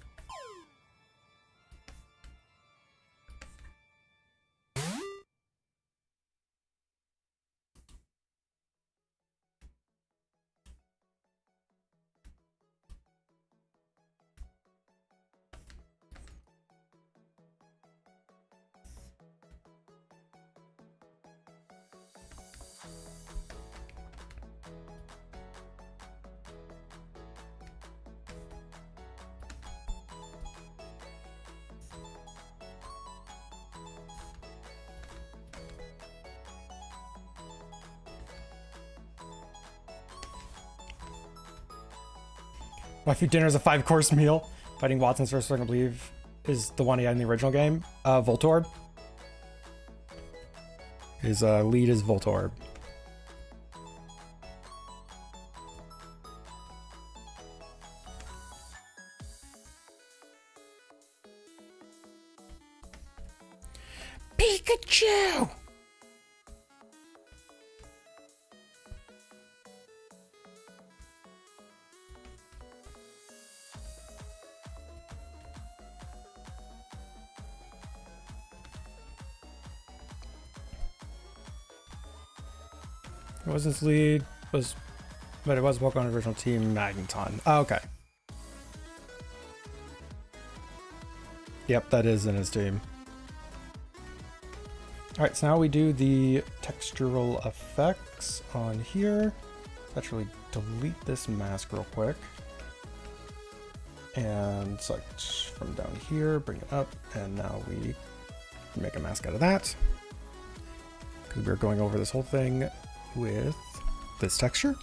Waifu dinner is a 5-course meal. Fighting Watson's first one, I believe, is the one he had in the original game. Voltorb. His lead is Voltorb. Pikachu! It was his lead, but it was Pokemon's original team, Magneton. Oh, okay. Yep, that is in his team. Alright, so now we do the textural effects on here. Let's actually delete this mask real quick. And select from down here, bring it up, and now we make a mask out of that. Because we're going over this whole thing with this texture.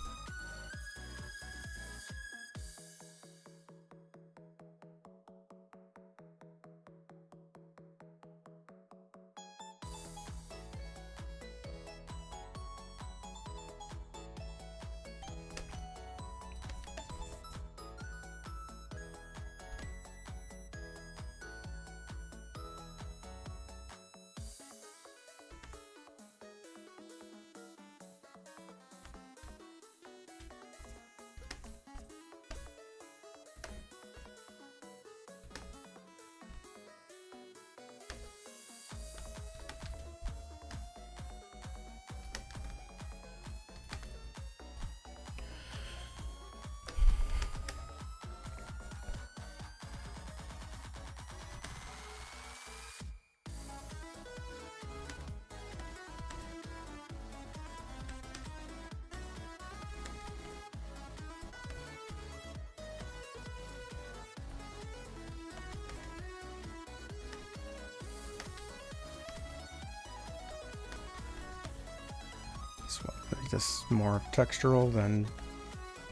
Make this more textural than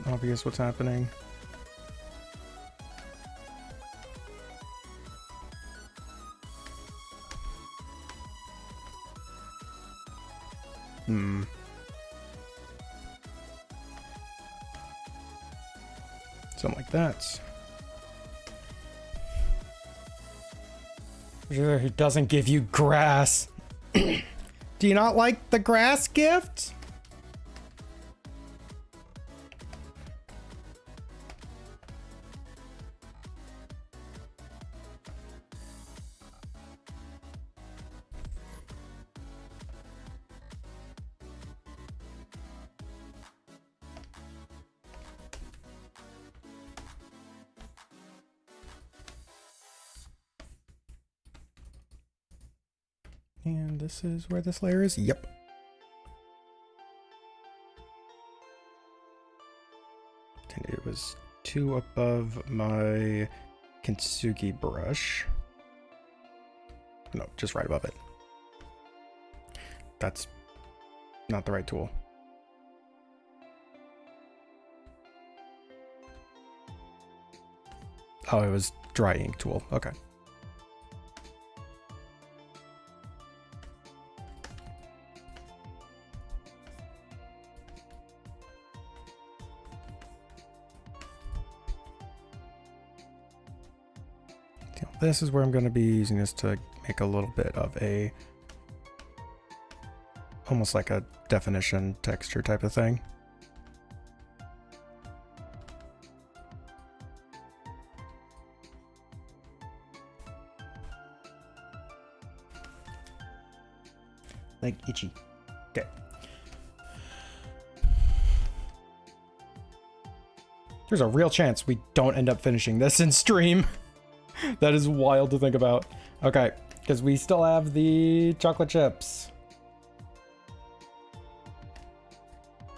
obvious what's happening. Something like that. Sure, he doesn't give you grass. Do you not like the grass gift? And this is where this layer is? Yep. And it was 2 above my Kintsugi brush. No, just right above it. That's not the right tool. Oh, it was dry ink tool. Okay. this is where I'm going to be using this to make a little bit of a, almost like a definition texture type of thing. Like itchy. Okay. There's a real chance we don't end up finishing this in stream. That is wild to think about. Okay, because we still have the chocolate chips.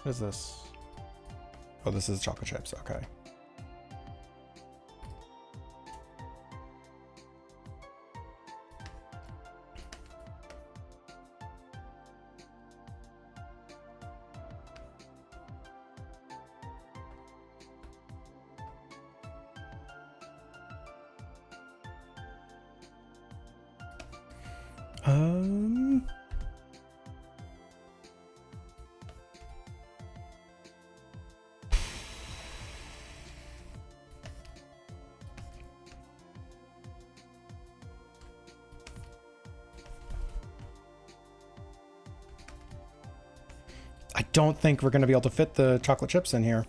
What is this? Oh, this is chocolate chips. Okay. I don't think we're going to be able to fit the chocolate chips in here.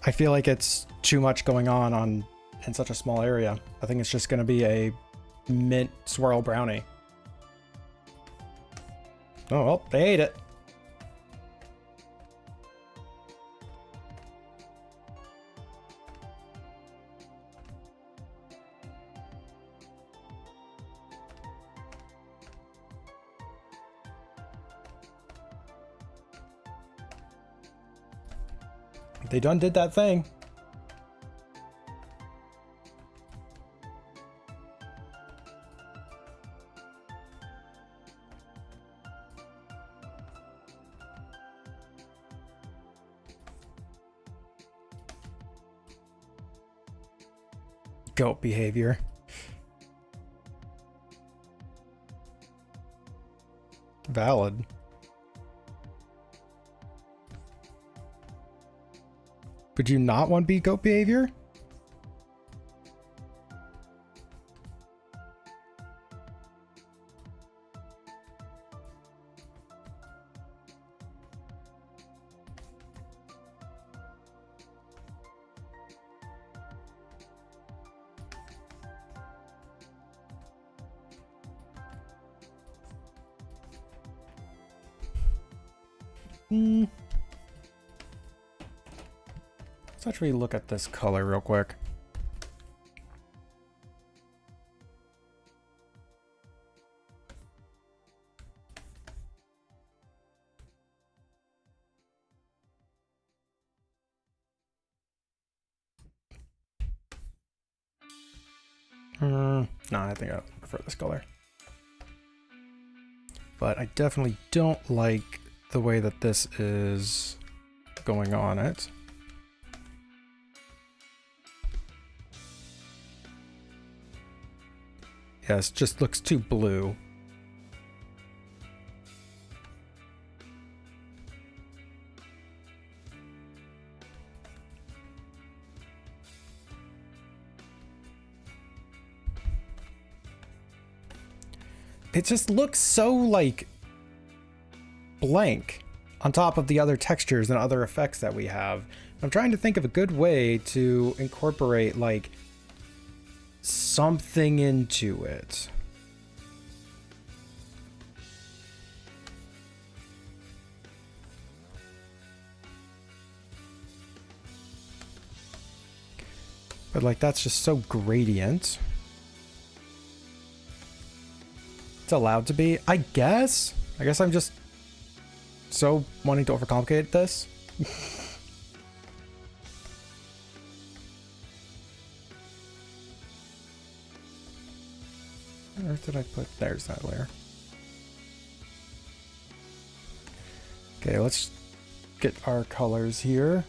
I feel like it's too much going on in such a small area. I think it's just going to be a mint swirl brownie. Oh, well, they ate it. They done did that thing. Goat behavior. Valid. Would you not want to be goat behavior? Let's actually look at this color real quick. No, I think I prefer this color. But I definitely don't like the way that this is going on it. Yes, just looks too blue. It just looks so like blank on top of the other textures and other effects that we have. I'm trying to think of a good way to incorporate like something into it. But like that's just so gradient. It's allowed to be, I guess. I guess I'm just so wanting to overcomplicate this. Where did I put? There's that layer. Okay, let's get our colors here.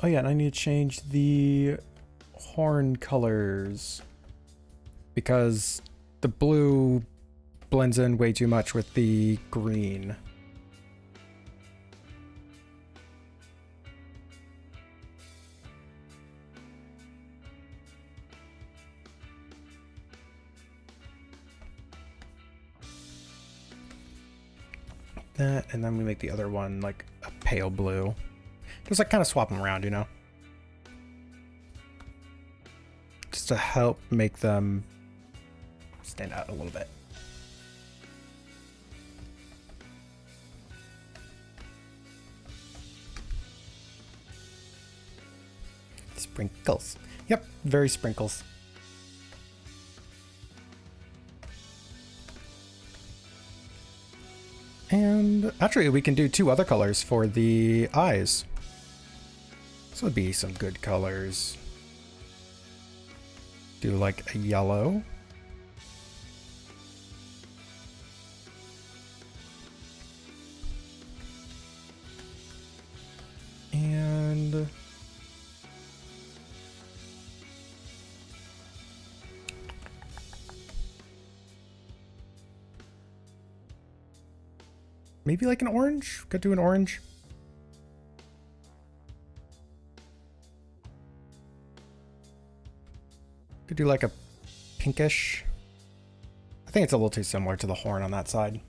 Oh yeah, and I need to change the horn colors because the blue blends in way too much with the green. that, and then we make the other one like a pale blue. Just like kind of swap them around, you know? Just to help make them stand out a little bit. Sprinkles. Yep, very sprinkles. And actually, we can do 2 other colors for the eyes. This would be some good colors. Do like a yellow. And maybe like an orange? Could do an orange. Could do like a pinkish. I think it's a little too similar to the horn on that side.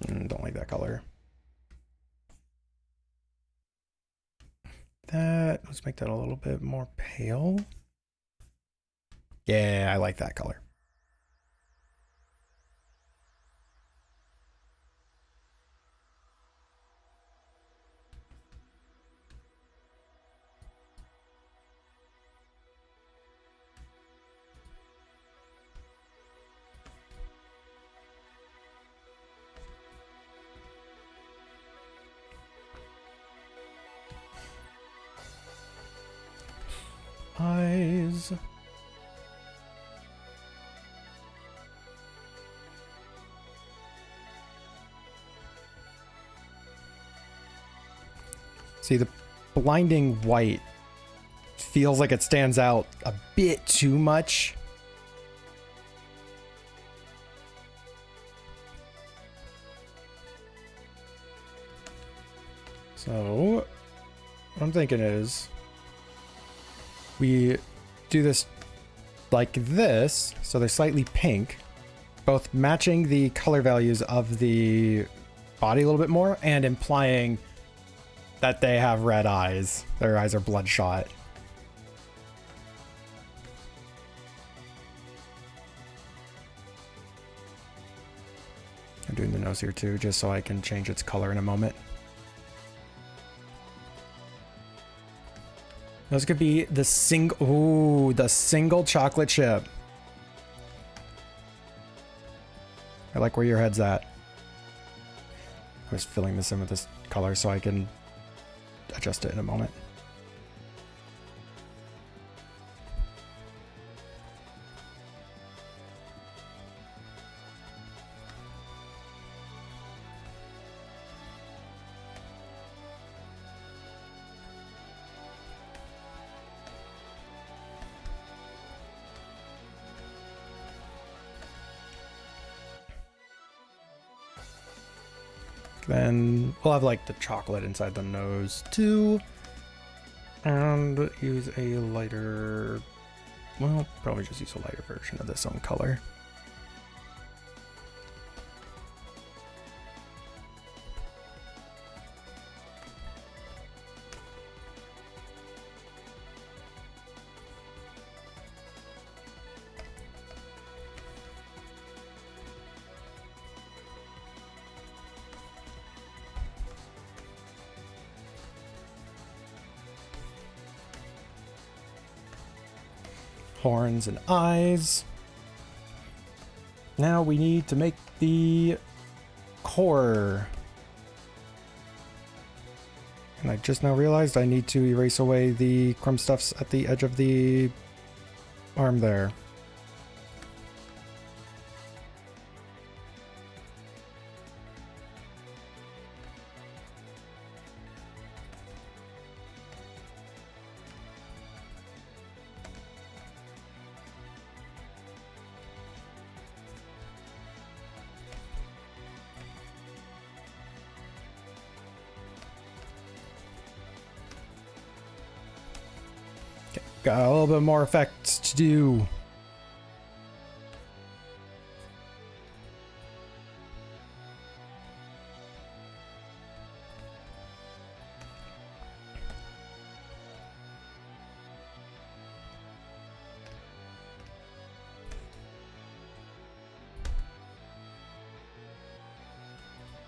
Don't like that color. Let's make that a little bit more pale. Yeah, I like that color. Eyes. See, the blinding white feels like it stands out a bit too much. So, what I'm thinking is we do this like this, so they're slightly pink, both matching the color values of the body a little bit more and implying that they have red eyes. Their eyes are bloodshot. I'm doing the nose here too, just so I can change its color in a moment. Those could be the the single chocolate chip. I like where your head's at. I was filling this in with this color so I can adjust it in a moment. Then we'll have like the chocolate inside the nose too. And use a lighter, well, probably just use a lighter version of this own color. Horns and eyes. Now we need to make the core. And I just now realized I need to erase away the crumb stuffs at the edge of the arm there. Got a little bit more effects to do.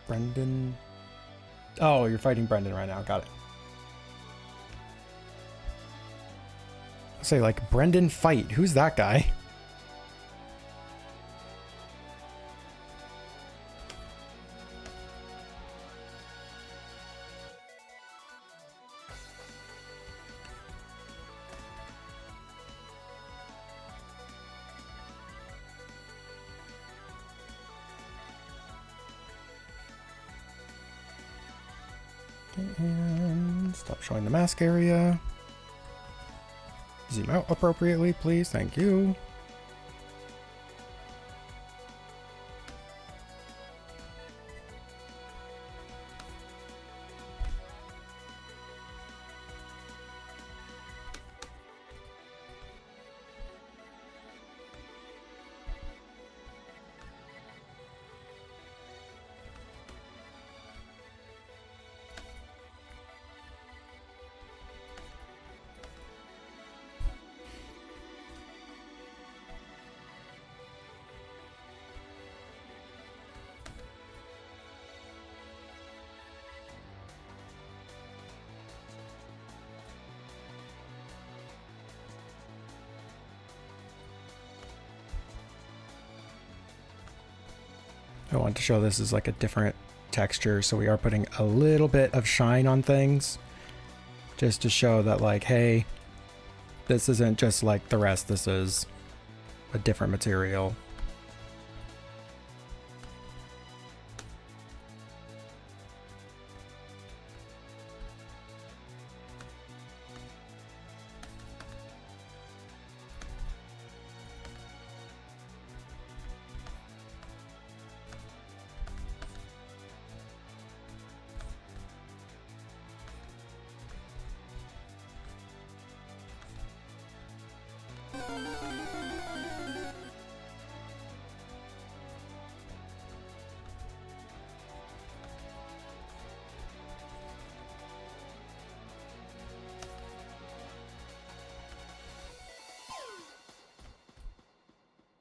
Brendan. Oh, you're fighting Brendan right now. Got it. Say like Brendan fight. Who's that guy? And stop showing the mask area. Zoom out appropriately, please. Thank you. I want to show this as like a different texture, so we are putting a little bit of shine on things just to show that like, hey, this isn't just like the rest, this is a different material.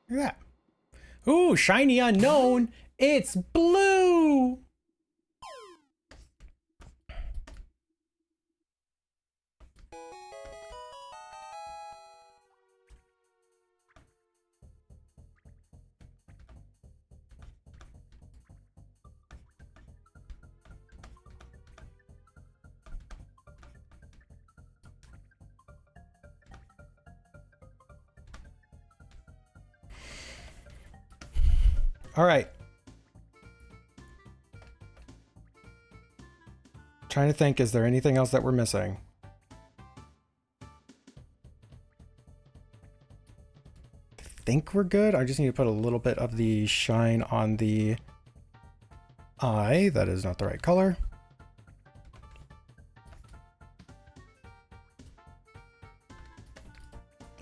Look at that. Ooh, shiny unknown. It's blue. All right. Trying to think, is there anything else that we're missing? I think we're good. I just need to put a little bit of the shine on the eye. That is not the right color.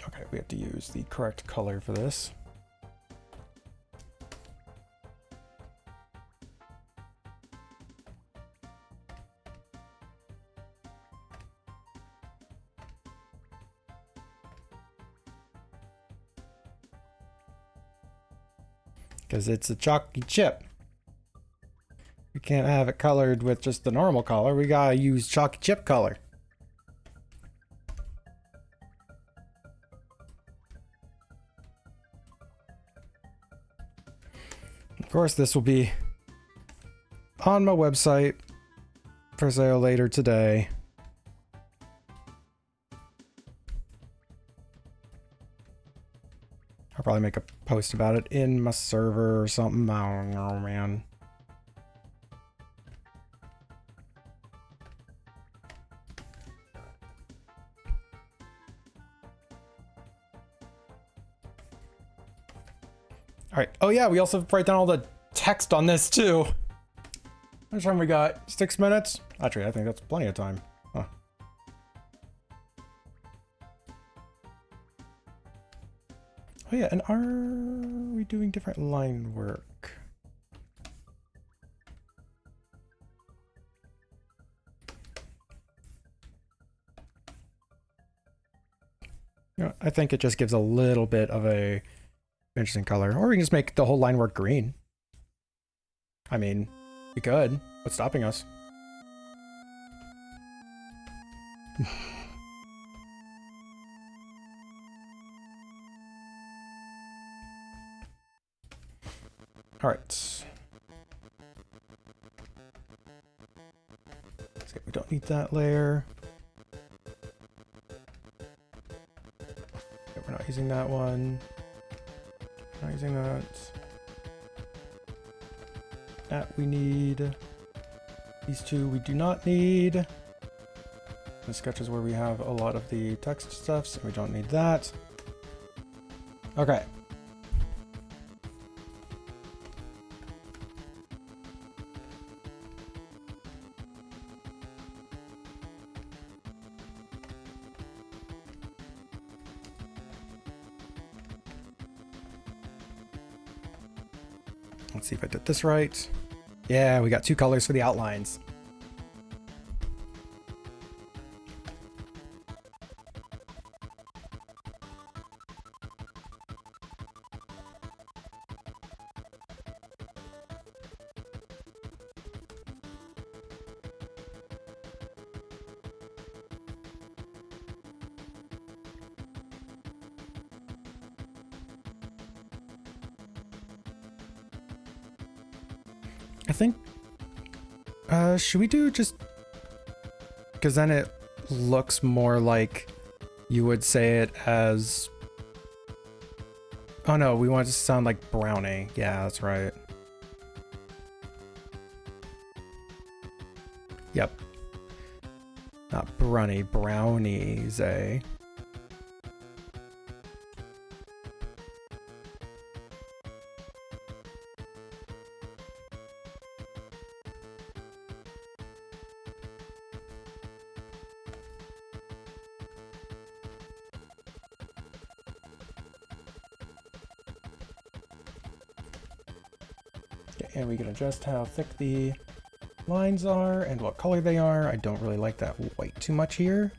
Okay, we have to use the correct color for this. Because it's a chalky chip. We can't have it colored with just the normal color. We gotta use chalky chip color. Of course, this will be on my website for sale later today. I'll probably make a post about it in my server or something. I don't know, man. All right. Oh yeah, we also write down all the text on this too. How much time we got? 6 minutes? Actually, I think that's plenty of time. Huh. Oh yeah, and are we doing different line work? You know, I think it just gives a little bit of a interesting color. Or we can just make the whole line work green. I mean, we could. What's stopping us? All right. So we don't need that layer. Okay, we're not using that one. Not using that. That we need. These two we do not need. The sketch is where we have a lot of the text stuff, so we don't need that. Okay. Let's see if I did this right. Yeah, we got two colors for the outlines. I think, should we do just, because then it looks more like you would say it as, oh no, we want it to sound like brownie. Yeah, that's right. Yep. Not brownie, brownies, eh? And we can adjust how thick the lines are and what color they are. I don't really like that white too much here.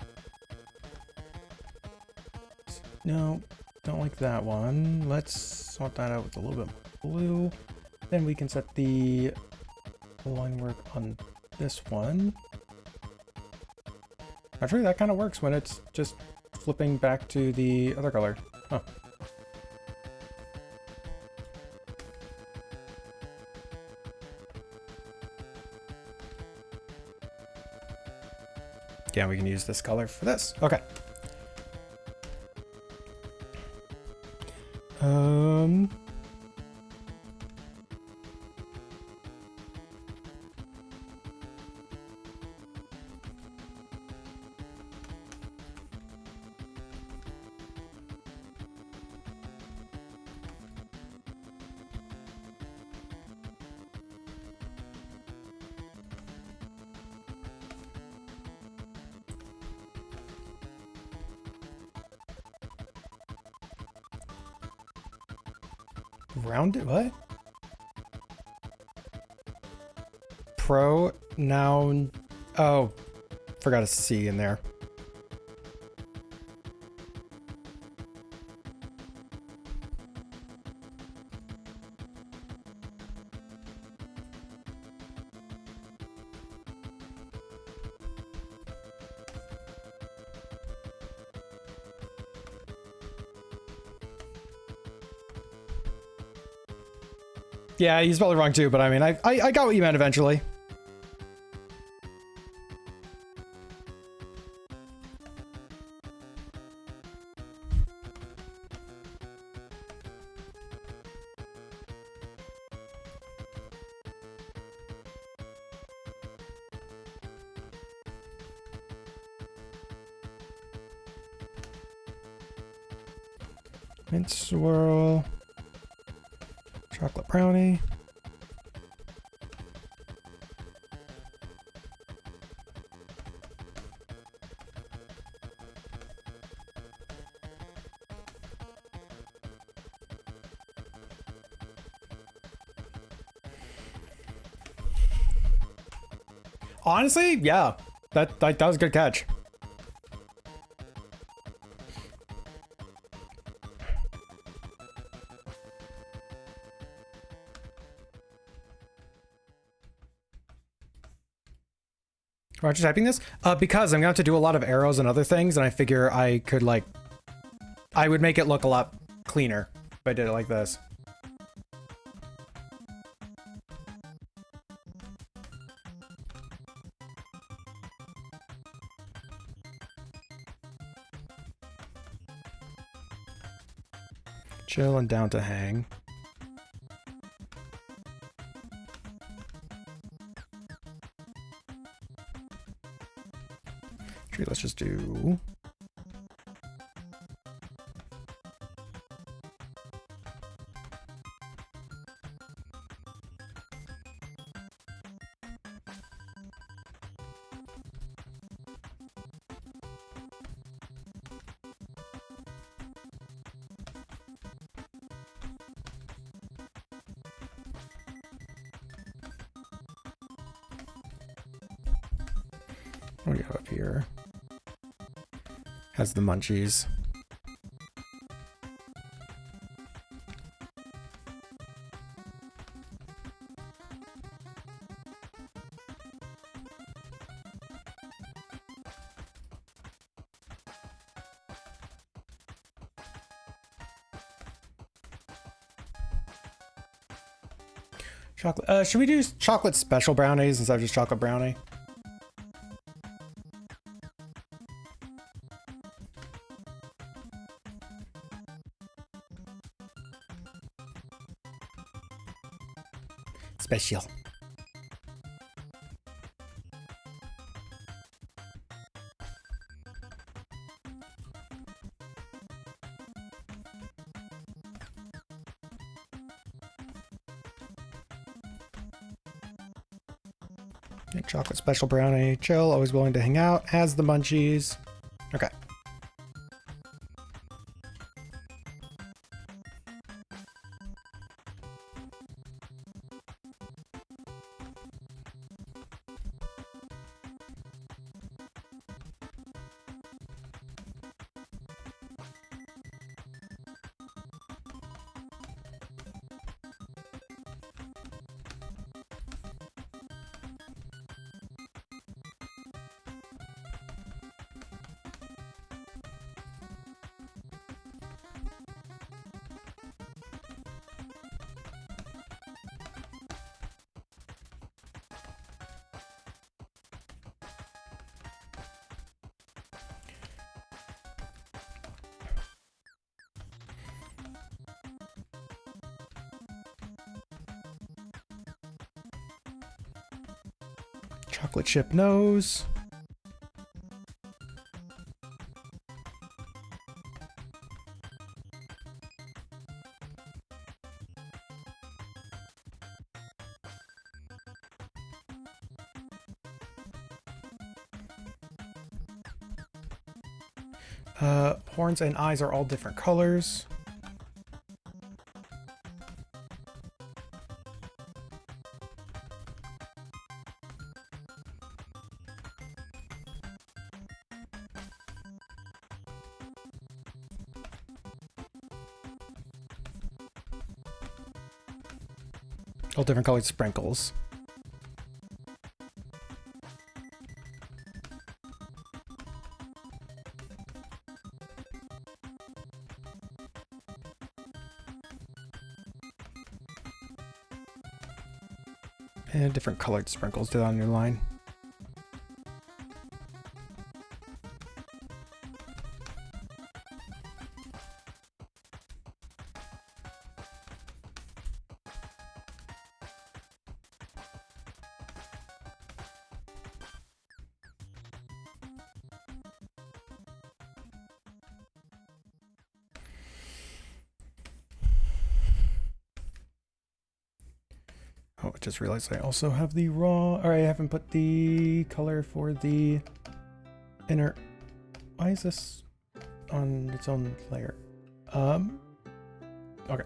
No, don't like that one. Let's sort that out with a little bit more blue. Then we can set the line work on this one. Actually, that kind of works when it's just flipping back to the other color. Huh. Yeah, we can use this color for this. Okay. Rounded, what? Pronoun. Oh, forgot a C in there. Yeah, he's probably wrong too, but I mean, I got what you meant eventually. Mint swirl. Chocolate brownie. Honestly, yeah. That was a good catch. Why are you typing this? Because I'm going to have to do a lot of arrows and other things, and I figure I could, like... I would make it look a lot cleaner if I did it like this. Chill and down to hang. Actually, let's just do... What do we have up here? Has the munchies. Chocolate. Should we do chocolate special brownies instead of just chocolate brownie? Special. Chocolate special brownie. Chill, always willing to hang out. Has the munchies. Okay. Chocolate chip nose. Horns and eyes are all different colors. All different colored sprinkles. And different colored sprinkles to on your line. Oh, I just realized I also have the raw, or I haven't put the color for the inner. Why is this on its own layer? Okay.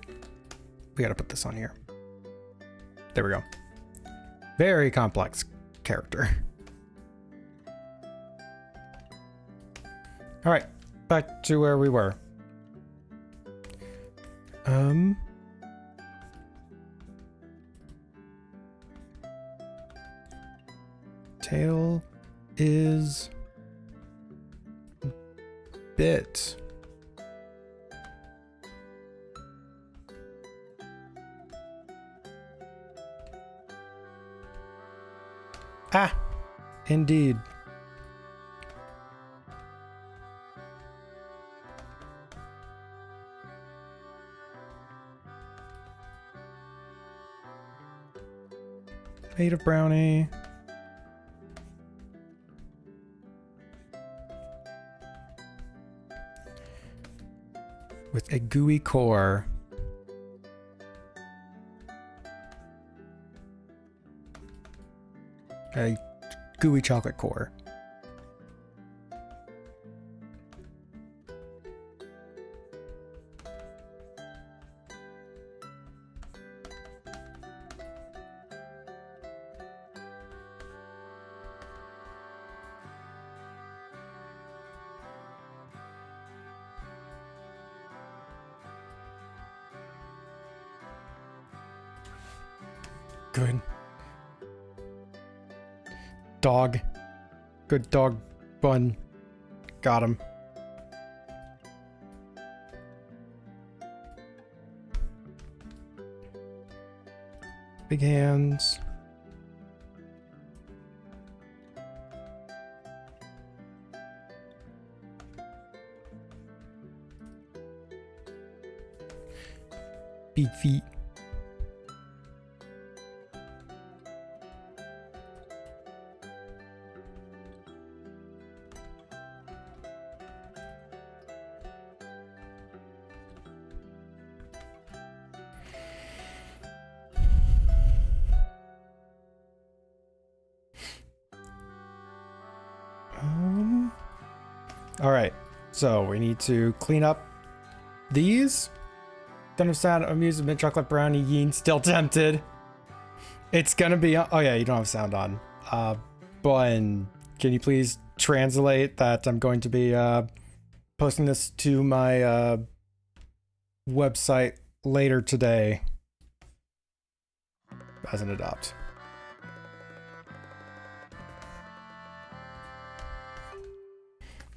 We gotta put this on here. There we go. Very complex character. All right, back to where we were. Tail is bit. Ah, indeed. Made of brownie. With a gooey core. A gooey chocolate core. Good. Dog. Good dog bun. Got him. Big hands. Big feet. All right, so we need to clean up these. Don't have sound, amusement, chocolate brownie, yin, still tempted. It's gonna be, oh yeah, you don't have sound on. Bun, can you please translate that I'm going to be posting this to my website later today as an adopt.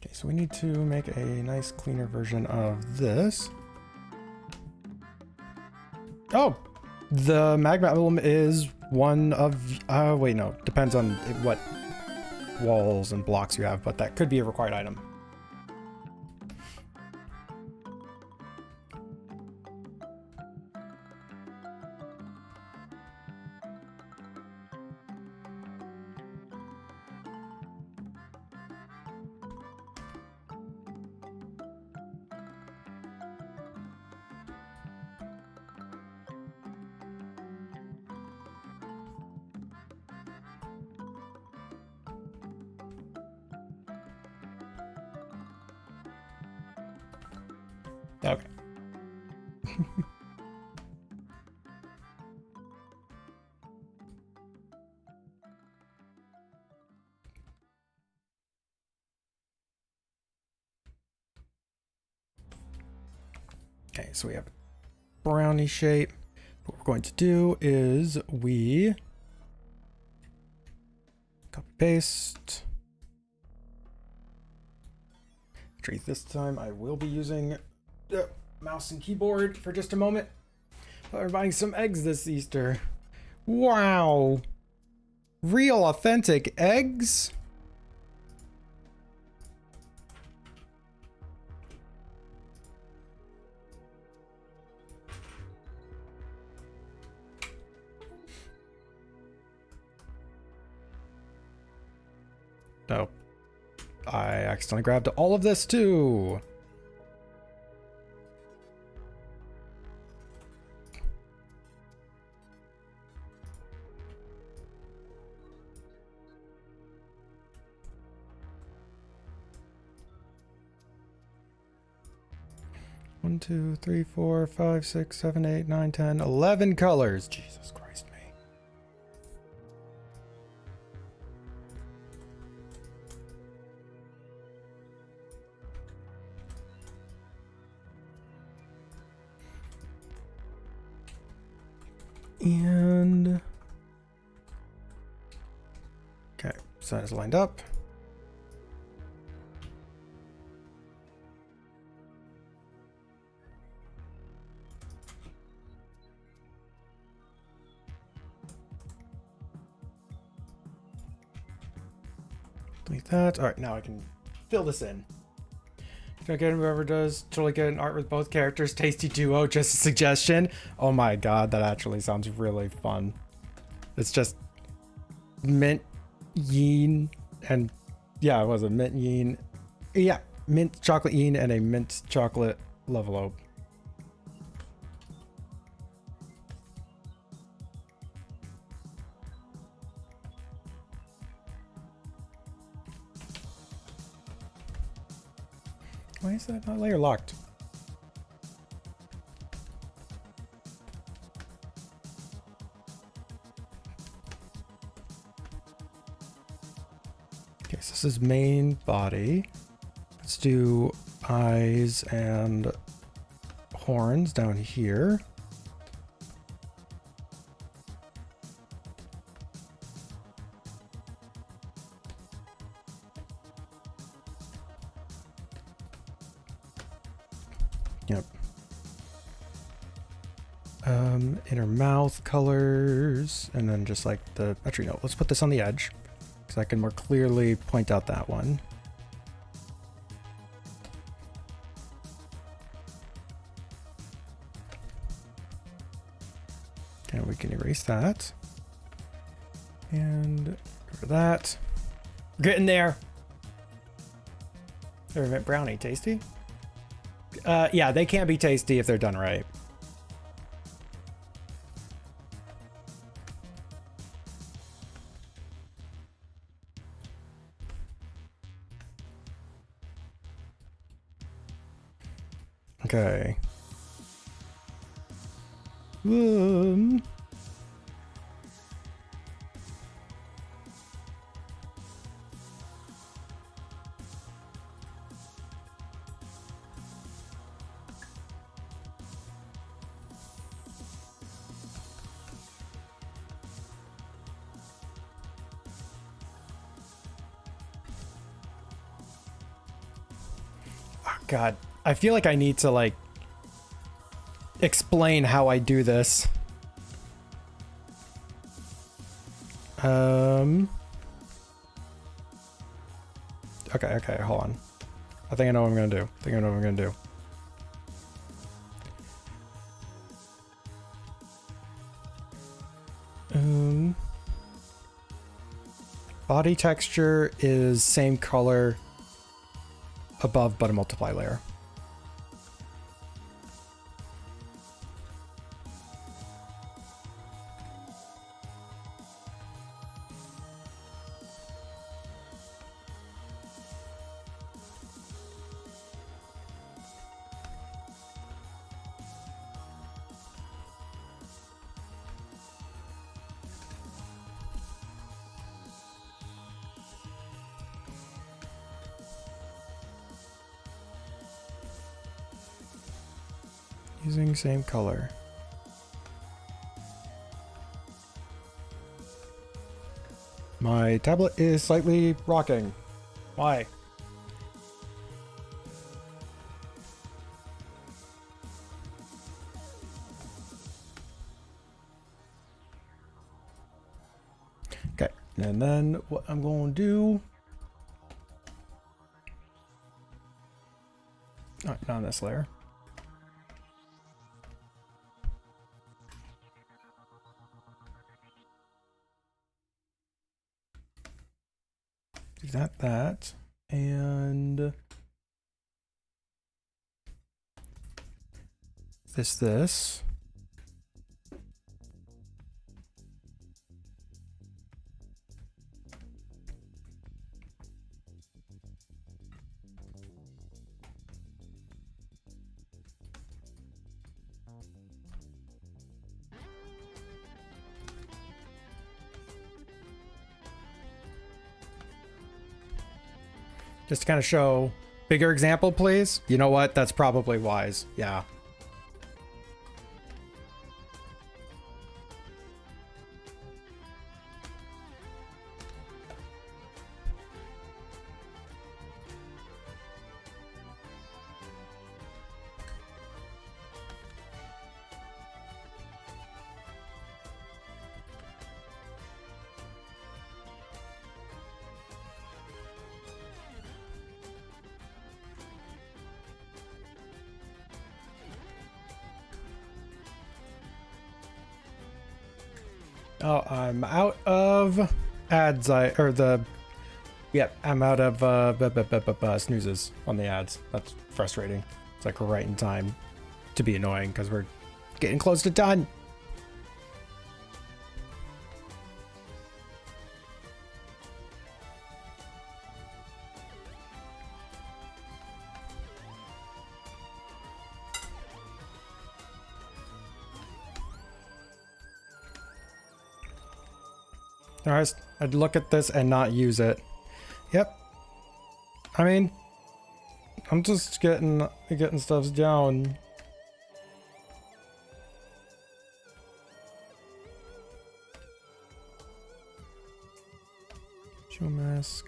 Okay, so we need to make a nice cleaner version of this. Oh, the magma emblem is one of, wait, no, depends on what walls and blocks you have, but that could be a required item. Okay. Okay, so we have a brownie shape. What we're going to do is we copy paste. Actually, this time I will be using mouse and keyboard for just a moment. We're buying some eggs this Easter. Wow. Real authentic eggs? No. I accidentally grabbed all of this too. One, 2, 3, 4, 5, 6, 7, 8, 9, 10, 11 colors. Jesus Christ, me. And okay, so that is lined up. Like that. All right, now I can fill this in. Again, whoever does totally get an art with both characters, tasty duo, just a suggestion. Oh my god, that actually sounds really fun. It's just mint yin and yeah, it was a mint yin. Yeah, mint chocolate yin and a mint chocolate Luvalope. Why is that not layer locked? Okay, so this is main body. Let's do eyes and horns down here. Yep. Inner mouth colors, and then just like the, actually no, let's put this on the edge because I can more clearly point out that one. Okay, we can erase that. And over that. We're getting there. They're Mint Brownie, tasty? Yeah, they can't be tasty if they're done right. Okay. Oh, God, I feel like I need to like explain how I do this. Okay, hold on. I think I know what I'm gonna do. Body texture is same color above but a multiply layer. Using same color. My tablet is slightly rocking. Why? Okay, and then what I'm going to do... Oh, not on this layer. That, and this. Just to kind of show bigger example, please. You know what? That's probably wise. Yeah. Oh, I'm out of ads. I'm out of snoozes on the ads. That's frustrating. It's like right in time to be annoying because we're getting close to done. Alright, I'd look at this and not use it. Yep. I mean, I'm just getting stuff down. Show mask.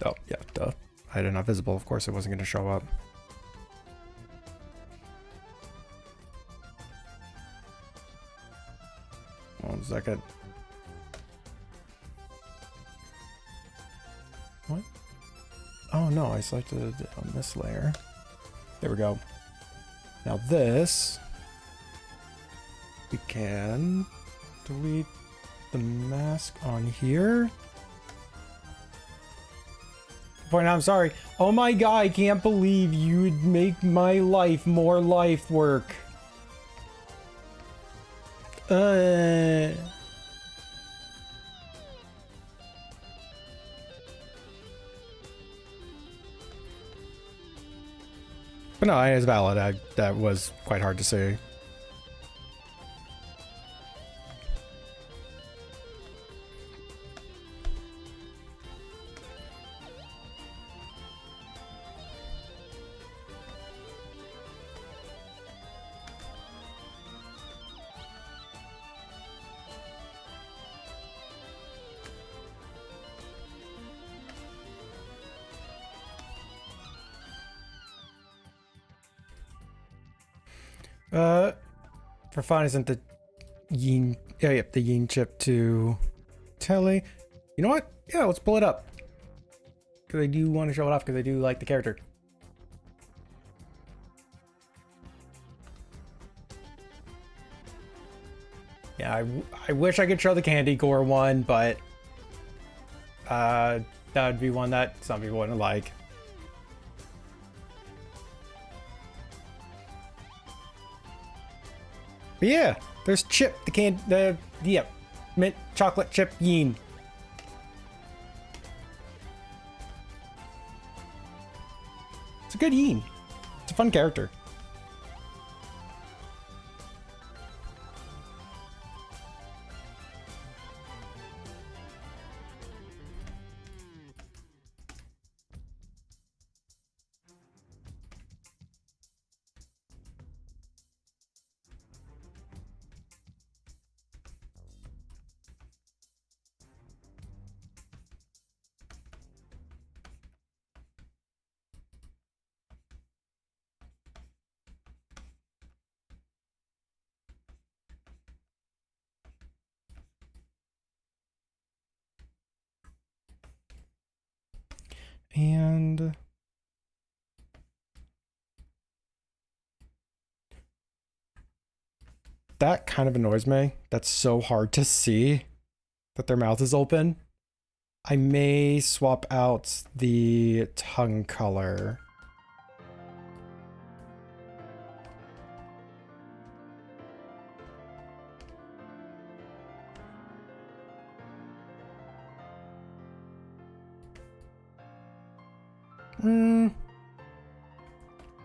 Oh, yeah, duh. I did not visible. Of course it wasn't going to show up. One second. What? Oh no, I selected it on this layer. There we go. Now this, we can delete the mask on here. Point, I'm sorry. Oh my god, I can't believe you would make my life more life work. But no, it is valid. That was quite hard to see. For fun, isn't the yin? Yeah, yep, the yin chip to Telly. You know what? Yeah, let's pull it up because I do want to show it off because I do like the character. Yeah, I wish I could show the candy core one, but that would be one that some people wouldn't like. But yeah, there's Chip, the mint chocolate chip yin. It's a good yin. It's a fun character. And that kind of annoys me. That's so hard to see that their mouth is open. I may swap out the tongue color.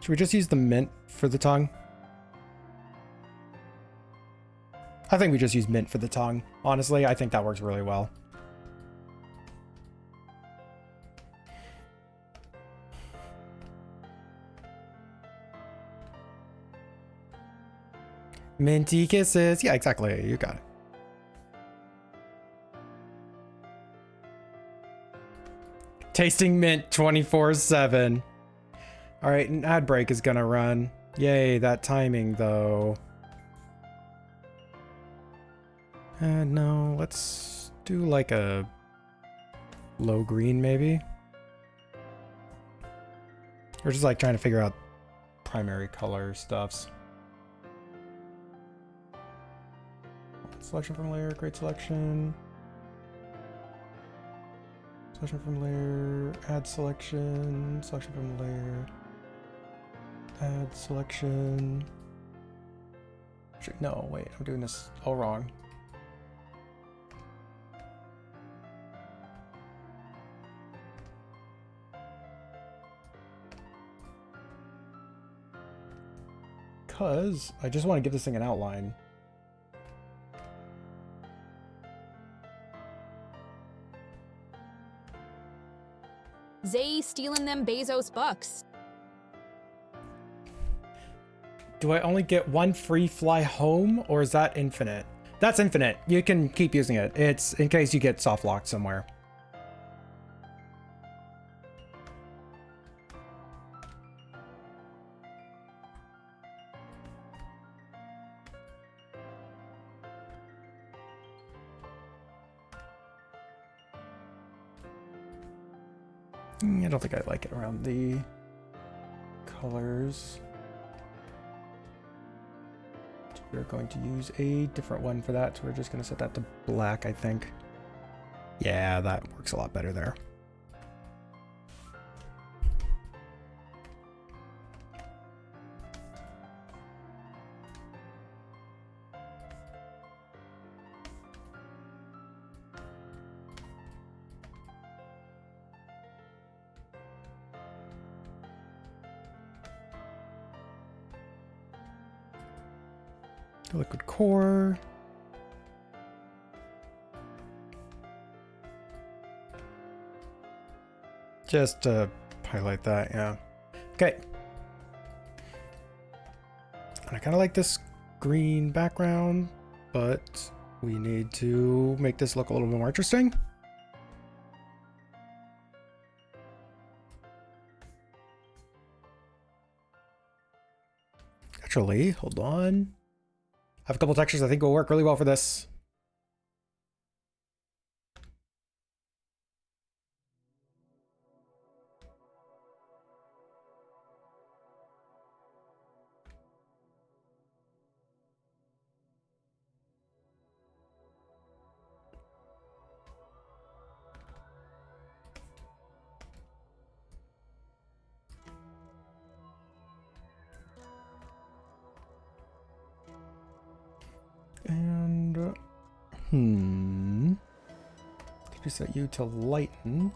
Should we just use the mint for the tongue? I think we just use mint for the tongue. Honestly, I think that works really well. Minty kisses. Yeah, exactly. You got it. Tasting mint 24/7. All right, an ad break is gonna run. Yay, that timing though. No, let's do like a low green maybe. We're just like trying to figure out primary color stuffs. Selection from layer, great selection. Selection from layer, add selection, selection from layer, add selection. No, wait, I'm doing this all wrong. Because I just want to give this thing an outline. Zay stealing them Bezos bucks. Do I only get one free fly home, or is that infinite? That's infinite. You can keep using it. It's in case you get soft locked somewhere. I don't think I like it around the colors. So we're going to use a different one for that. So we're just going to set that to black, I think. Yeah, that works a lot better there. Liquid core. Just to highlight that, yeah. Okay. And I kind of like this green background, but we need to make this look a little bit more interesting. Actually, hold on. I have a couple textures I think will work really well for this. And could we set you to lighten?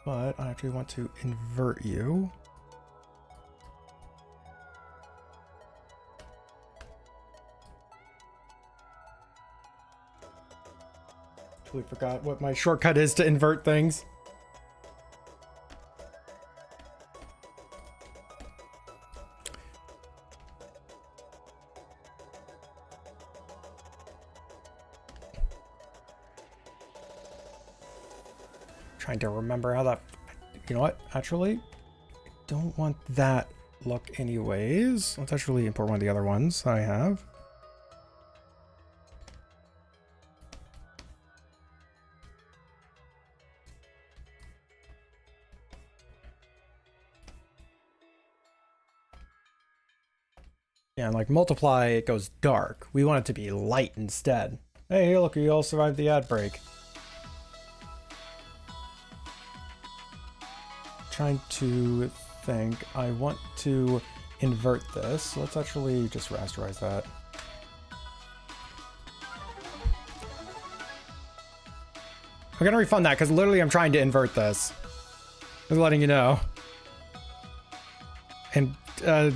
But I actually want to invert you. Totally forgot what my shortcut is to invert things. Trying to remember how that, you know what, actually, I don't want that look anyways. Let's actually import one of the other ones that I have. Yeah, and like multiply, it goes dark. We want it to be light instead. Hey, look, you all survived the ad break. Trying to think. I want to invert this. So let's actually just rasterize that. I'm gonna refund that because literally I'm trying to invert this. Just letting you know. And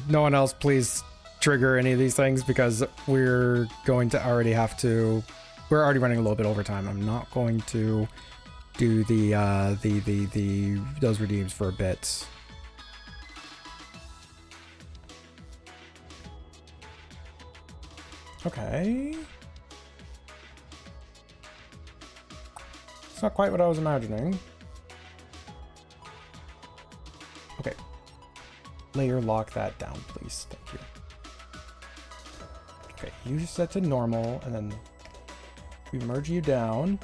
no one else please trigger any of these things because we're going to already have to. We're already running a little bit over time. I'm not going to do those redeems for a bit. Okay. It's not quite what I was imagining. Okay. Layer lock that down, please. Thank you. Okay, you set to normal, and then we merge you down.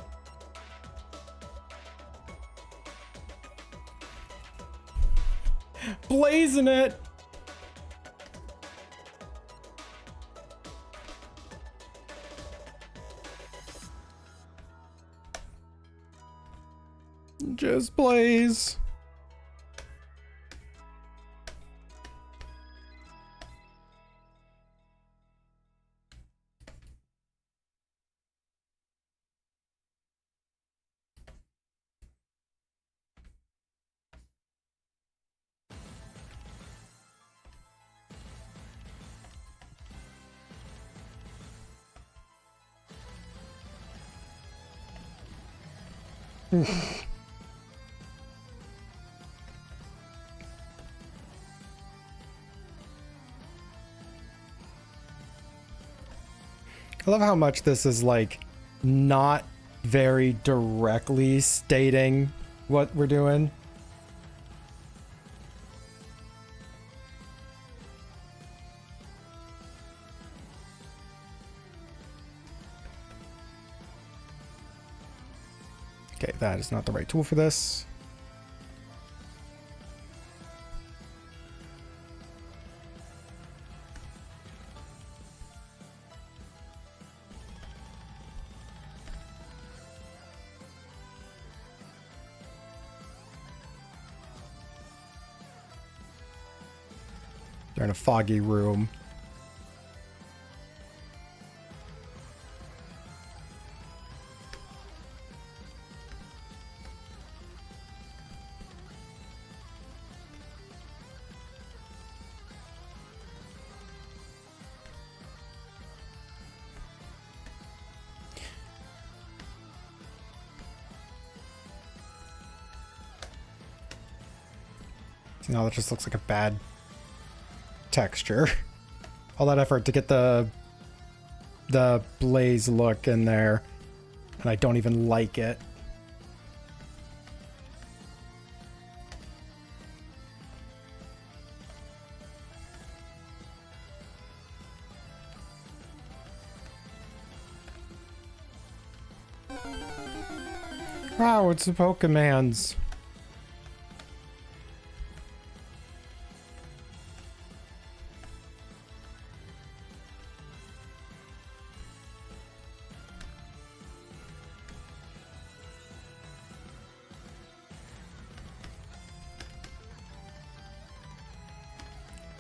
Blazing it! Just blaze. I love how much this is like not very directly stating what we're doing. Okay, that is not the right tool for this. They're in a foggy room. See, now that just looks like a bad texture. All that effort to get the blaze look in there, and I don't even like it. Wow, it's the Pokemans.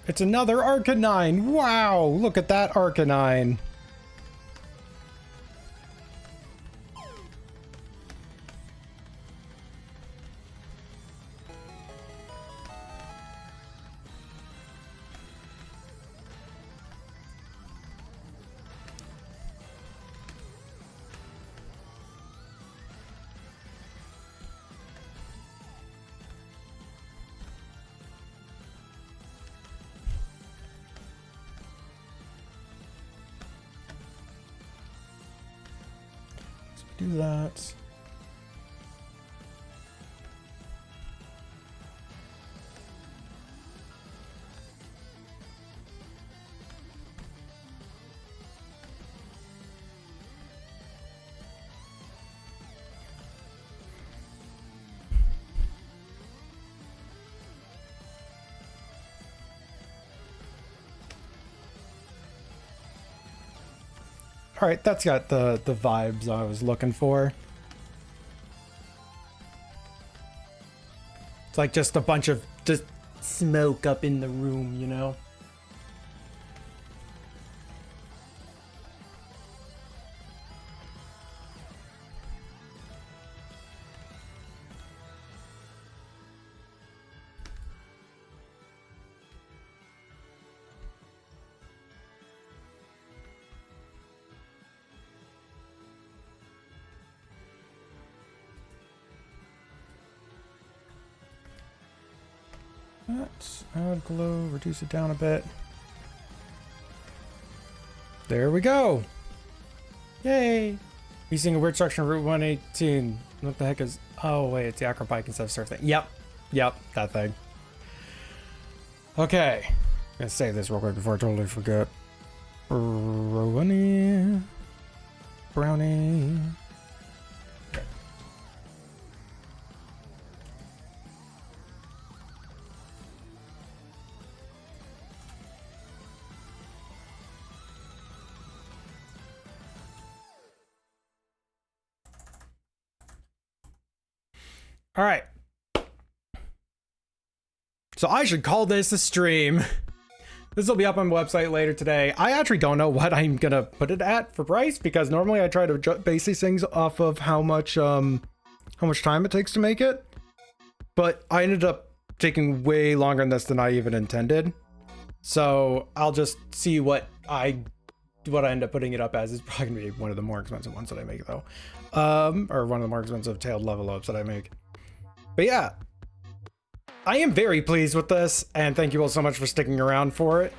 It's another Arcanine! Wow! Look at that Arcanine! Do that. All right, that's got the vibes I was looking for. It's like just a bunch of just smoke up in the room, you know? Let's add glow, reduce it down a bit. There we go. Yay. Using a weird structure in Route 118. What the heck is... Oh, wait, it's the acrobike instead of surf thing. Yep, that thing. Okay. I'm gonna save this real quick before I totally forget. Brownie. All right. So I should call this a stream. This will be up on my website later today. I actually don't know what I'm gonna put it at for price because normally I try to base these things off of how much time it takes to make it. But I ended up taking way longer on this than I even intended. So I'll just see what I end up putting it up as. It's probably gonna be one of the more expensive ones that I make though. Or one of the more expensive tailed Luvalopes that I make. But yeah. I am very pleased with this, and thank you all so much for sticking around for it.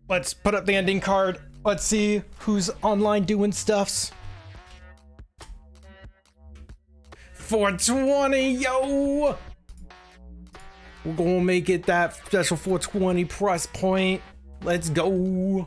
Let's put up the ending card. Let's see who's online doing stuffs. 420, yo! We're gonna make it that special 420 price point. Let's go.